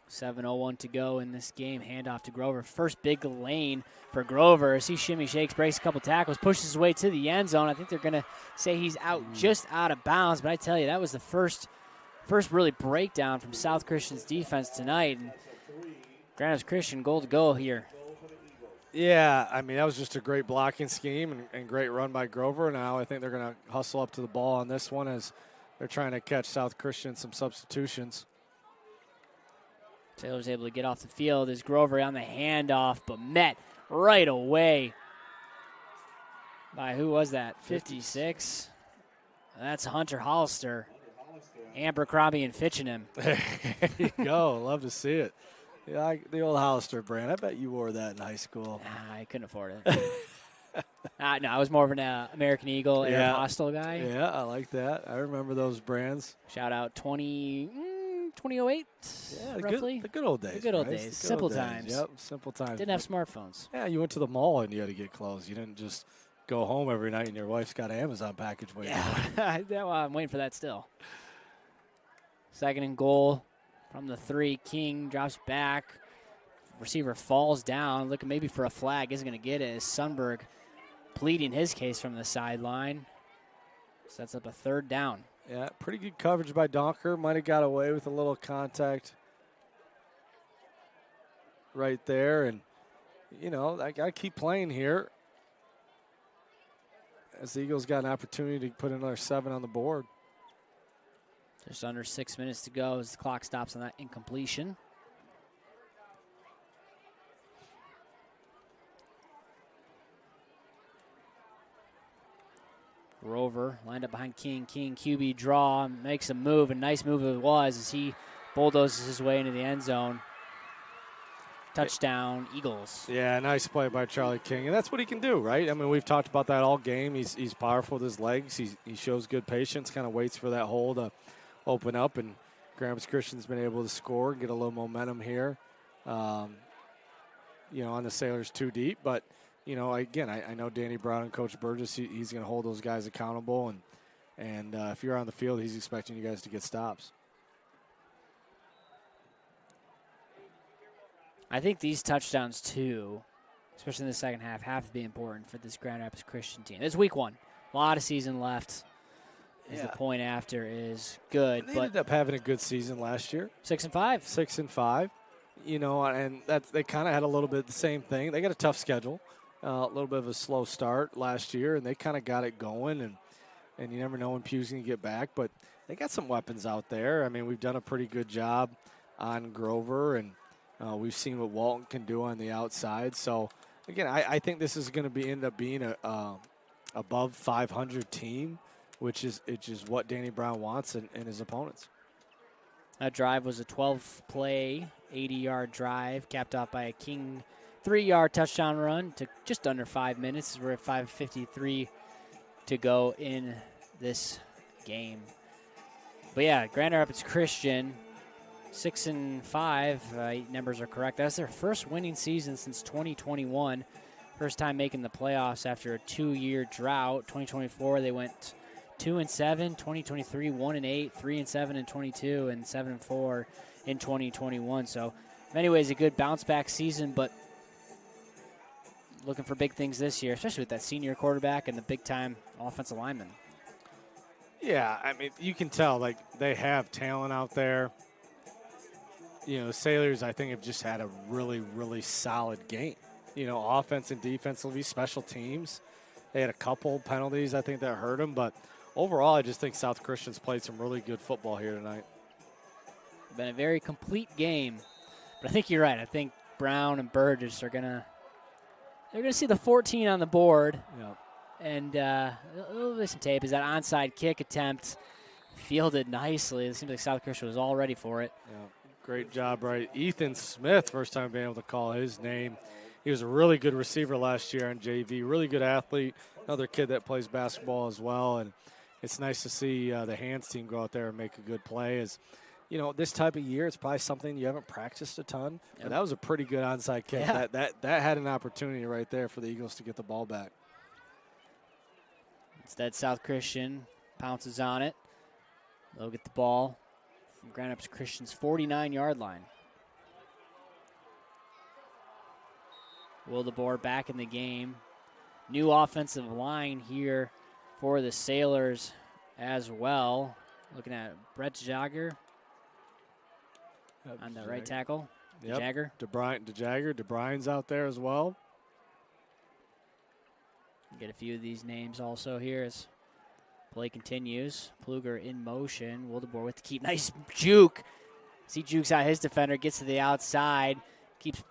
7:01 to go in this game. Handoff to Grover. First big lane for Grover as he shimmy shakes, breaks a couple tackles, pushes his way to the end zone. I think they're going to say he's out just out of bounds, but I tell you, that was the first really breakdown from South Christian's defense tonight. And Grand Rapids Christian goal to go here.
Yeah, I mean, that was just a great blocking scheme and great run by Grover. Now I think they're going to hustle up to the ball on this one as they're trying to catch South Christian some substitutions.
Taylor's able to get off the field as Grover on the handoff, but met right away by, who was that, 56? That's Hunter Hollister. Abercrombie and Fitchingham.
There you go. Love to see it. Yeah, the old Hollister brand. I bet you wore that in high school.
Nah, I couldn't afford it. No, I was more of an American Eagle Air Hostile guy.
Yeah, I like that. I remember those brands.
Shout out 2008,
yeah,
roughly.
The good old days.
The good old
Bryce.
days. Simple times.
Yep, simple times.
Didn't have smartphones.
Yeah, you went to the mall and you had to get clothes. You didn't just go home every night and your wife's got an Amazon package waiting.
Yeah, well, I'm waiting for that still. Second and goal from the 3. King drops back. Receiver falls down, looking maybe for a flag. Isn't going to get it as Sundberg pleading his case from the sideline. Sets up a third down.
Yeah, pretty good coverage by Donker. Might have got away with a little contact right there. And, I got to keep playing here as the Eagles got an opportunity to put another 7 on the board.
Just under 6 minutes to go as the clock stops on that incompletion. Grover lined up behind King. King QB draw, makes a move, a nice move it was as he bulldozes his way into the end zone. Touchdown, Eagles.
Yeah, nice play by Charlie King, and that's what he can do, right? I mean, we've talked about that all game. He's powerful with his legs. He shows good patience, kind of waits for that hole to open up, and Grand Rapids Christian's been able to score, get a little momentum here. On the Sailors too deep, but again, I know Danny Brown and Coach Burgess. He's going to hold those guys accountable, and if you're on the field, he's expecting you guys to get stops.
I think these touchdowns, too, especially in the second half, have to be important for this Grand Rapids Christian team. It's week one. A lot of season left. The point after is good.
They ended up having a good season last year.
6-5.
6-5. And they kind of had a little bit the same thing. They got a tough schedule, a little bit of a slow start last year, and they kind of got it going. And you never know when Pew's going to get back, but they got some weapons out there. I mean, we've done a pretty good job on Grover, and we've seen what Walton can do on the outside. So, again, I think this is going to end up being a above 500 team, which is what Danny Brown wants and his opponents.
That drive was a 12-play, 80-yard drive, capped off by a King 3-yard touchdown run. Took just under 5 minutes. We're at 5:53 to go in this game. But, yeah, Grand Rapids Christian, 6-5, numbers are correct. That's their first winning season since 2021. First time making the playoffs after a 2-year drought. 2024, they went 2-7. 2023, 1-8. 3-7 in 22, and 7-4 in 2021. So, in many ways, a good bounce-back season, but looking for big things this year, especially with that senior quarterback and the big-time offensive lineman.
Yeah, I mean, you can tell, they have talent out there. Sailors, I think, have just had a really, really solid game. Offense and defensively, special teams. They had a couple penalties, I think, that hurt them. But overall, I just think South Christian's played some really good football here tonight.
Been a very complete game. But I think you're right. I think Brown and Burgess are they're gonna see the 14 on the board.
Yep.
And a little bit of some tape is that onside kick attempt fielded nicely. It seems like South Christian was all ready for it.
Yeah. Great job, right? Ethan Smith, first time being able to call his name. He was a really good receiver last year on JV, really good athlete, another kid that plays basketball as well. And it's nice to see the hands team go out there and make a good play. This type of year, it's probably something you haven't practiced a ton. Yep. But that was a pretty good onside kick.
Yeah.
That had an opportunity right there for the Eagles to get the ball back.
Instead, South Christian pounces on it. They'll get the ball from Grand Rapids Christian's 49-yard line. Wildeboer back in the game. New offensive line here for the Sailors as well. Looking at Brett Jagger on the right tackle.
Yep.
Jagger.
DeBrine's out there as well.
Get a few of these names also here as play continues. Pluger in motion. Wildeboer with the keep. Nice juke. He jukes out his defender, gets to the outside, keeps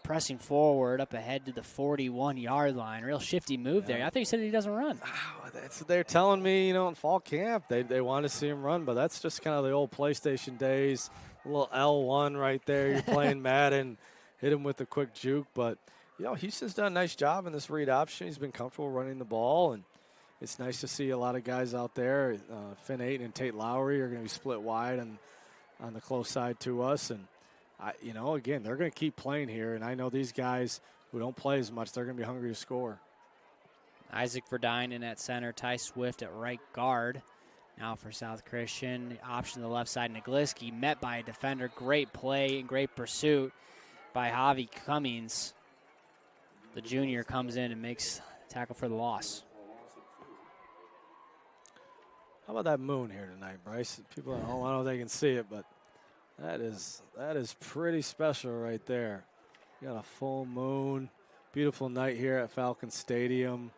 pressing forward up ahead to the 41-yard line. Real shifty move there. I think he said he doesn't run.
They're telling me, in fall camp, they want to see him run, but that's just kind of the old PlayStation days. A little L1 right there. You're playing Madden, hit him with a quick juke. But, Houston's done a nice job in this read option. He's been comfortable running the ball, and it's nice to see a lot of guys out there. Finn Ayton and Tate Lowry are going to be split wide on the close side to us. And, again, they're going to keep playing here. And I know these guys who don't play as much, they're going to be hungry to score.
Isaac Verdine in at center. Ty Swift at right guard. Now for South Christian. Option to the left side. Nagliski met by a defender. Great play and great pursuit by Javi Cummings. The junior comes in and makes a tackle for the loss.
How about that moon here tonight, Bryce? People, I don't know if they can see it, but that is pretty special right there. You got a full moon. Beautiful night here at Falcon Stadium.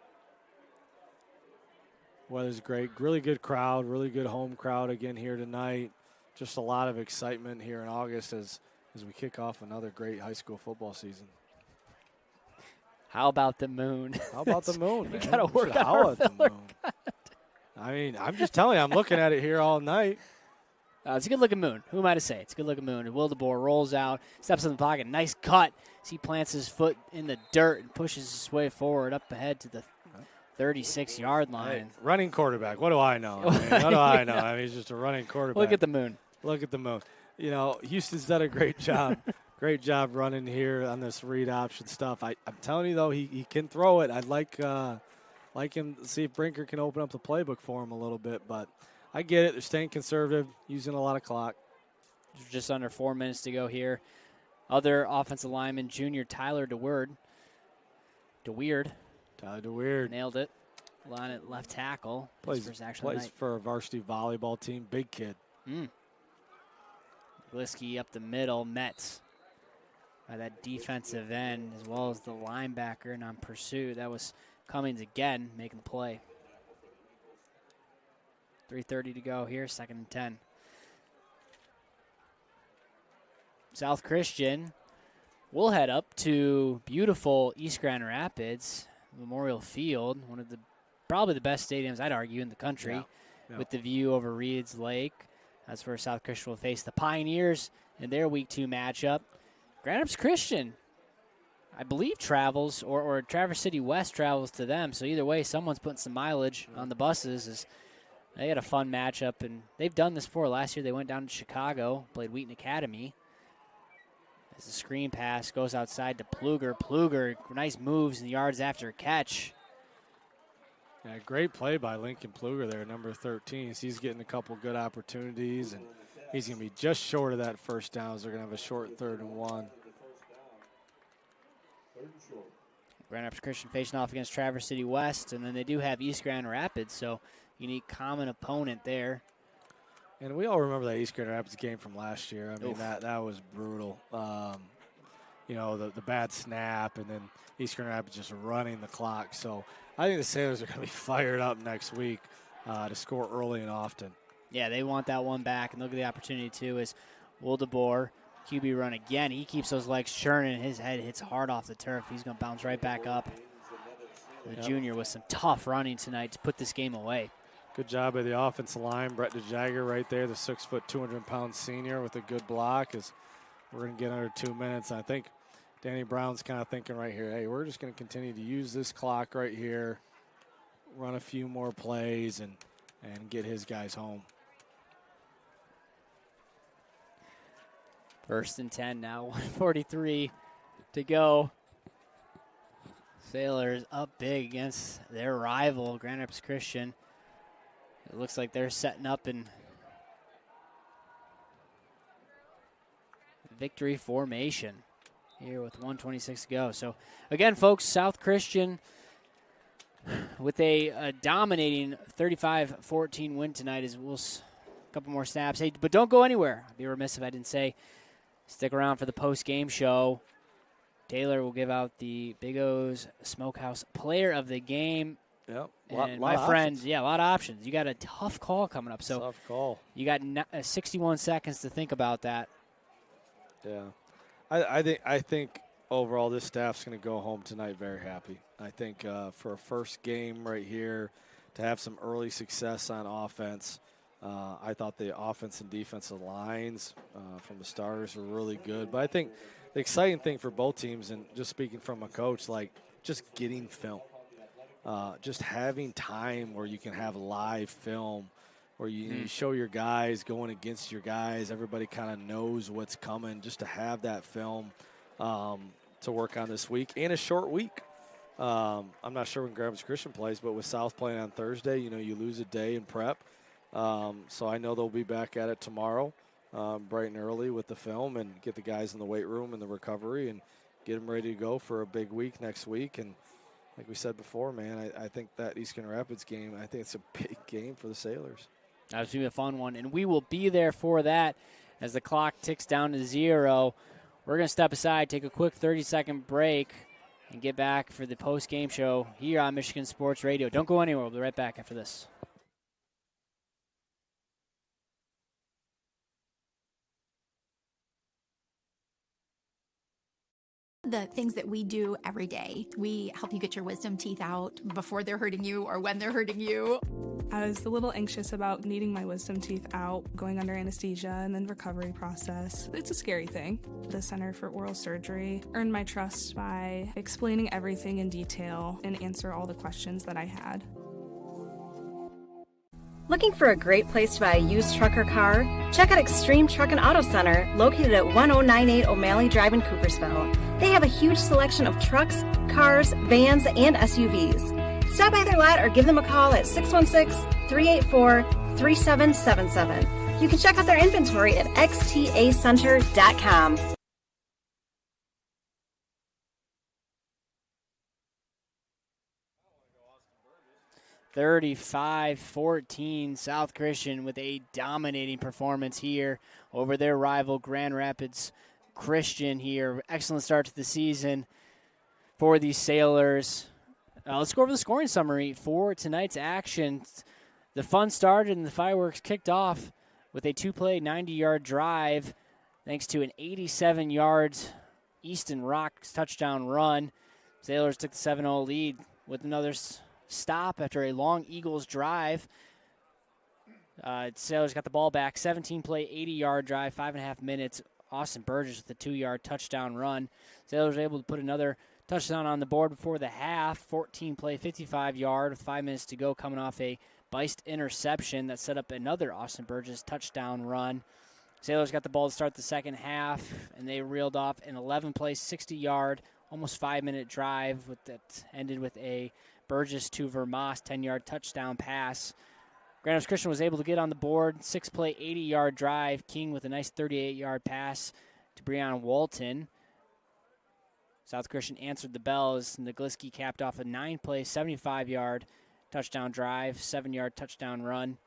Weather's great. Really good crowd. Really good home crowd again here tonight. Just a lot of excitement here in August as we kick off another great high school football season.
How about the moon?
How about the moon, man?
We got to work out our
the moon. I mean, I'm just telling you, I'm looking at it here all night.
It's a good-looking moon. Who am I to say? It's a good-looking moon. And Will DeBoer rolls out, steps in the pocket. Nice cut as he plants his foot in the dirt and pushes his way forward up ahead to the 36-yard line.
Hey, running quarterback. What do I know? I mean, what do I know? I mean, he's just a running quarterback.
Look at the moon.
Look at the moon. You know, Houston's done a great job. Great job running here on this read option stuff. I'm telling you, though, he can throw it. I'd like him to see if Brinker can open up the playbook for him a little bit, but I get it. They're staying conservative, using a lot of clock.
Just under 4 minutes to go here. Other offensive lineman, junior Tyler DeWeird.
Tyler DeWeird.
Nailed it. Line at left tackle.
Plays for a varsity volleyball team. Big kid.
Glisky up the middle. Metz by that defensive end as well as the linebacker. And on pursuit, that was Cummings again making the play. 3:30 to go here, 2nd and 10. South Christian will head up to beautiful East Grand Rapids Memorial Field, one of the probably the best stadiums, I'd argue, in the country, with the view over Reed's Lake. That's where South Christian will face the Pioneers in their Week 2 matchup. Grand Rapids Christian, I believe, travels, or Traverse City West travels to them. So either way, someone's putting some mileage on the buses. They had a fun matchup, and they've done this before. Last year they went down to Chicago, played Wheaton Academy. As the screen pass goes outside to Pluger. Pluger, nice moves and yards after a catch.
Yeah, great play by Lincoln Pluger there, number 13. He's getting a couple good opportunities, and he's going to be just short of that first down. So they're going to have a short 3rd and 1.
Grand Rapids Christian facing off against Traverse City West, and then they do have East Grand Rapids, so unique common opponent there.
And we all remember that East Grand Rapids game from last year. I mean, that was brutal. You know, the bad snap, and then East Grand Rapids just running the clock. So I think the Sailors are going to be fired up next week to score early and often.
Yeah, they want that one back, and look at the opportunity, too, as Will DeBoer, QB run again. He keeps those legs churning. His head hits hard off the turf. He's going to bounce right back up. The junior with some tough running tonight to put this game away.
Good job by the offensive line. Brett DeJagger right there, the 6', 200-pound senior with a good block. As we're going to get under 2 minutes. I think Danny Brown's kind of thinking right here, hey, we're just going to continue to use this clock right here, run a few more plays, and get his guys home.
1st and 10 now, 1:43 to go. Sailors up big against their rival, Grand Rapids Christian. It looks like they're setting up in victory formation here with 1:26 to go. So, again, folks, South Christian with a dominating 35-14 win tonight. As we'll a couple more snaps. Hey, but don't go anywhere. I'd be remiss if I didn't say stick around for the post-game show. Taylor will give out the Big O's Smokehouse Player of the Game.
Yep.
And my friends, a lot of options. You got a tough call coming up. So
tough call.
You got 61 seconds to think about that.
Yeah. I think overall this staff's going to go home tonight very happy. I think for a first game right here to have some early success on offense, I thought the offense and defensive lines from the starters were really good. But I think the exciting thing for both teams, and just speaking from a coach, like just getting film. Just having time where you can have live film, where you show your guys going against your guys. Everybody kind of knows what's coming. Just to have that film to work on this week and a short week. I'm not sure when Grand Rapids Christian plays, but with South playing on Thursday, you lose a day in prep. So I know they'll be back at it tomorrow, bright and early with the film, and get the guys in the weight room and the recovery and get them ready to go for a big week next week. And like we said before, man, I think that East Grand Rapids game, I think it's a big game for the Sailors.
That's going to be a fun one, and we will be there for that as the clock ticks down to 0. We're going to step aside, take a quick 30-second break, and get back for the post-game show here on Michigan Sports Radio. Don't go anywhere. We'll be right back after this.
The things that we do every day, we help you get your wisdom teeth out before they're hurting you or when they're hurting you.
I was a little anxious about needing my wisdom teeth out, going under anesthesia, and then recovery process. It's a scary thing. The Center for Oral Surgery earned my trust by explaining everything in detail and answer all the questions that I had.
Looking for a great place to buy a used truck or car? Check out Extreme Truck and Auto Center, located at 1098 O'Malley Drive in Coopersville. They have a huge selection of trucks, cars, vans, and SUVs. Stop by their lot or give them a call at 616-384-3777. You can check out their inventory at xtacenter.com.
35-14, South Christian with a dominating performance here over their rival Grand Rapids Christian here. Excellent start to the season for these Sailors. Let's go over the scoring summary for tonight's action. The fun started and the fireworks kicked off with a two-play 90-yard drive thanks to an 87-yard Easton Rock's touchdown run. Sailors took the 7-0 lead with another stop after a long Eagles drive. Sailors got the ball back, 17-play, 80-yard drive, 5.5 minutes. Austin Burgess with a 2-yard touchdown run. Sailors were able to put another touchdown on the board before the half, 14-play, 55-yard with 5 minutes to go, coming off a Bryce interception that set up another Austin Burgess touchdown run. Sailors got the ball to start the second half, and they reeled off an 11-play, 60-yard, almost 5-minute drive that ended with a Burgess to Vermoss 10-yard touchdown pass. Grand Rapids Christian was able to get on the board, 6-play, 80-yard drive. King with a nice 38-yard pass to Breon Walton. South Christian answered the bell as Nagliski capped off a 9-play, 75-yard touchdown drive, 7-yard touchdown run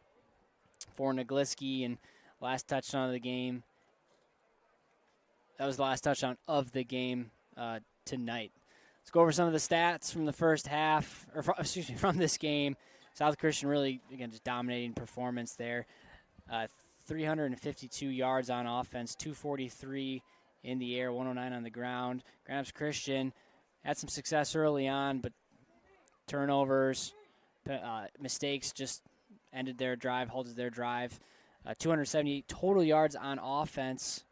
for Nagliski, and last touchdown of the game. That was the last touchdown of the game tonight. Let's go over some of the stats from the first half, from this game. South Christian really, again, just dominating performance there. 352 yards on offense, 243 in the air, 109 on the ground. Grand Rapids Christian had some success early on, but turnovers, mistakes just ended their drive, halted their drive. 278 total yards on offense,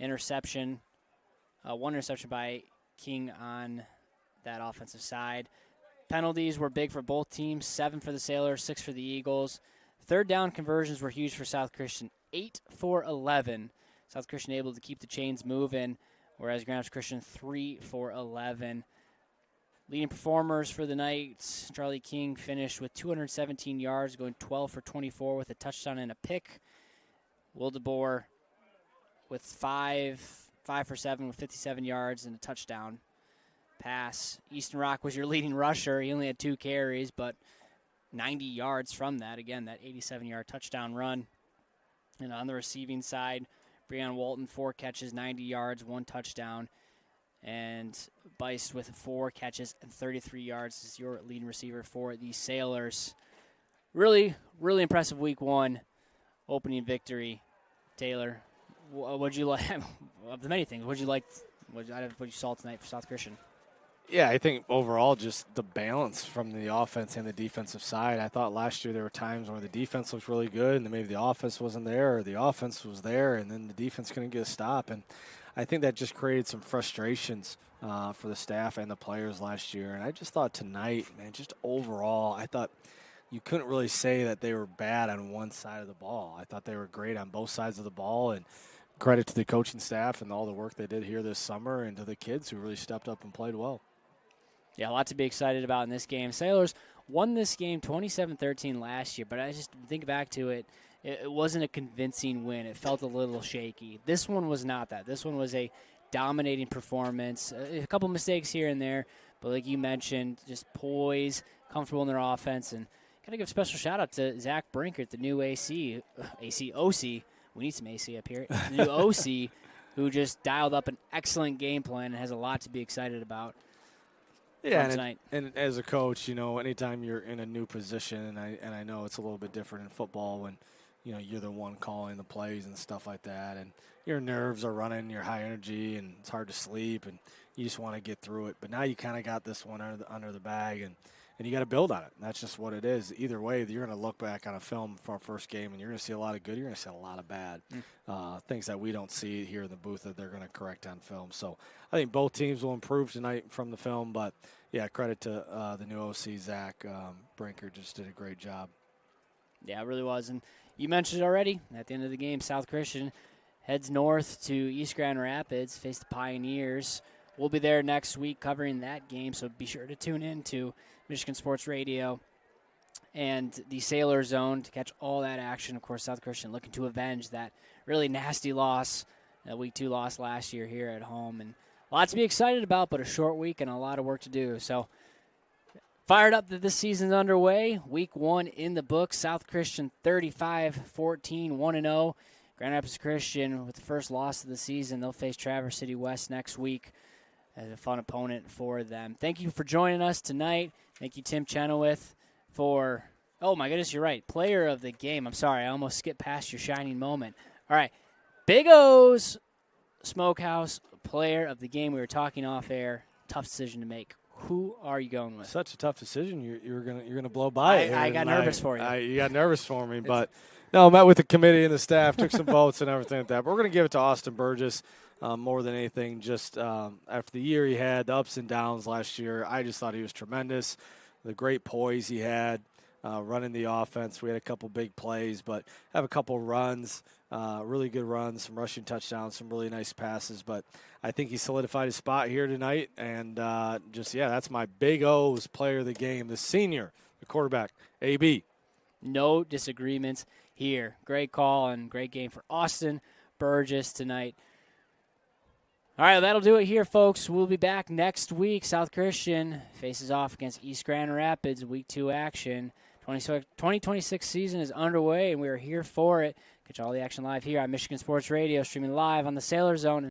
interception. One interception by King on that offensive side. Penalties were big for both teams, 7 for the Sailors, 6 for the Eagles. Third down conversions were huge for South Christian, 8 for 11. South Christian able to keep the chains moving, whereas Grand Rapids Christian 3 for 11. Leading performers for the night, Charlie King finished with 217 yards, going 12 for 24 with a touchdown and a pick. Will DeBoer with 5 for 7 with 57 yards and a touchdown pass. Easton Rock was your leading rusher. He only had 2 carries, but 90 yards from that. Again, that 87-yard touchdown run. And on the receiving side, Breon Walton, 4 catches, 90 yards, 1 touchdown. And Bryce with 4 catches and 33 yards is your leading receiver for the Sailors. Really, really impressive week 1 opening victory. Taylor, what'd you like? Of the many things, what'd you like? What you saw tonight for South Christian?
Yeah, I think overall just the balance from the offense and the defensive side. I thought last year there were times where the defense looked really good and then maybe the offense wasn't there, or the offense was there and then the defense couldn't get a stop. And I think that just created some frustrations for the staff and the players last year. And I just thought tonight, man, just overall, I thought you couldn't really say that they were bad on one side of the ball. I thought they were great on both sides of the ball, and credit to the coaching staff and all the work they did here this summer, and to the kids who really stepped up and played well.
Yeah, a lot to be excited about in this game. Sailors won this game 27-13 last year, but I just think back to it. It wasn't a convincing win. It felt a little shaky. This one was not that. This one was a dominating performance. A couple mistakes here and there, but like you mentioned, just poise, comfortable in their offense. And got to give a special shout-out to Zach Brinkert, the new OC. We need some AC up here. The new OC, who just dialed up an excellent game plan and has a lot to be excited about.
Yeah, and as a coach, you know, anytime you're in a new position, and I know it's a little bit different in football when, you know, you're the one calling the plays and stuff like that, and your nerves are running, you're high energy, and it's hard to sleep, and you just want to get through it. But now you kind of got this one under the bag, and and you got to build on it. That's just what it is. Either way, you're going to look back on a film from our first game, and you're going to see a lot of good. You're going to see a lot of bad things that we don't see here in the booth that they're going to correct on film. So I think both teams will improve tonight from the film. But, yeah, credit to the new OC, Zach Brinker, just did a great job.
Yeah, it really was. And you mentioned it already. At the end of the game, South Christian heads north to East Grand Rapids, face the Pioneers. We'll be there next week covering that game, so be sure to tune in to Michigan Sports Radio and the Sailor Zone to catch all that action. Of course, South Christian looking to avenge that really nasty loss, that Week 2 loss last year here at home. And a lot to be excited about, but a short week and a lot of work to do. So fired up that this season's underway. Week 1 in the books. South Christian 35-14, 1-0. Grand Rapids Christian with the first loss of the season. They'll face Traverse City West next week as a fun opponent for them. Thank you for joining us tonight. Thank you, Tim Chenoweth, for, oh my goodness, you're right, player of the game. I'm sorry, I almost skipped past your shining moment. All right, Big O's Smokehouse, player of the game. We were talking off air. Tough decision to make. Who are you going with?
Such a tough decision. You're gonna blow by it.
I got nervous for you.
You got nervous for me, but no, I met with the committee and the staff, took some votes and everything like that. But we're gonna give it to Austin Burgess. More than anything, just after the year he had, the ups and downs last year, I just thought he was tremendous. The great poise he had running the offense. We had a couple big plays, but have a couple runs, really good runs, some rushing touchdowns, some really nice passes. But I think he solidified his spot here tonight. And that's my Big O's player of the game, the senior, the quarterback, AB.
No disagreements here. Great call and great game for Austin Burgess tonight. All right, that'll do it here, folks. We'll be back next week. South Christian faces off against East Grand Rapids, Week 2 action. 2026 season is underway, and we are here for it. Catch all the action live here on Michigan Sports Radio, streaming live on the Sailor Zone.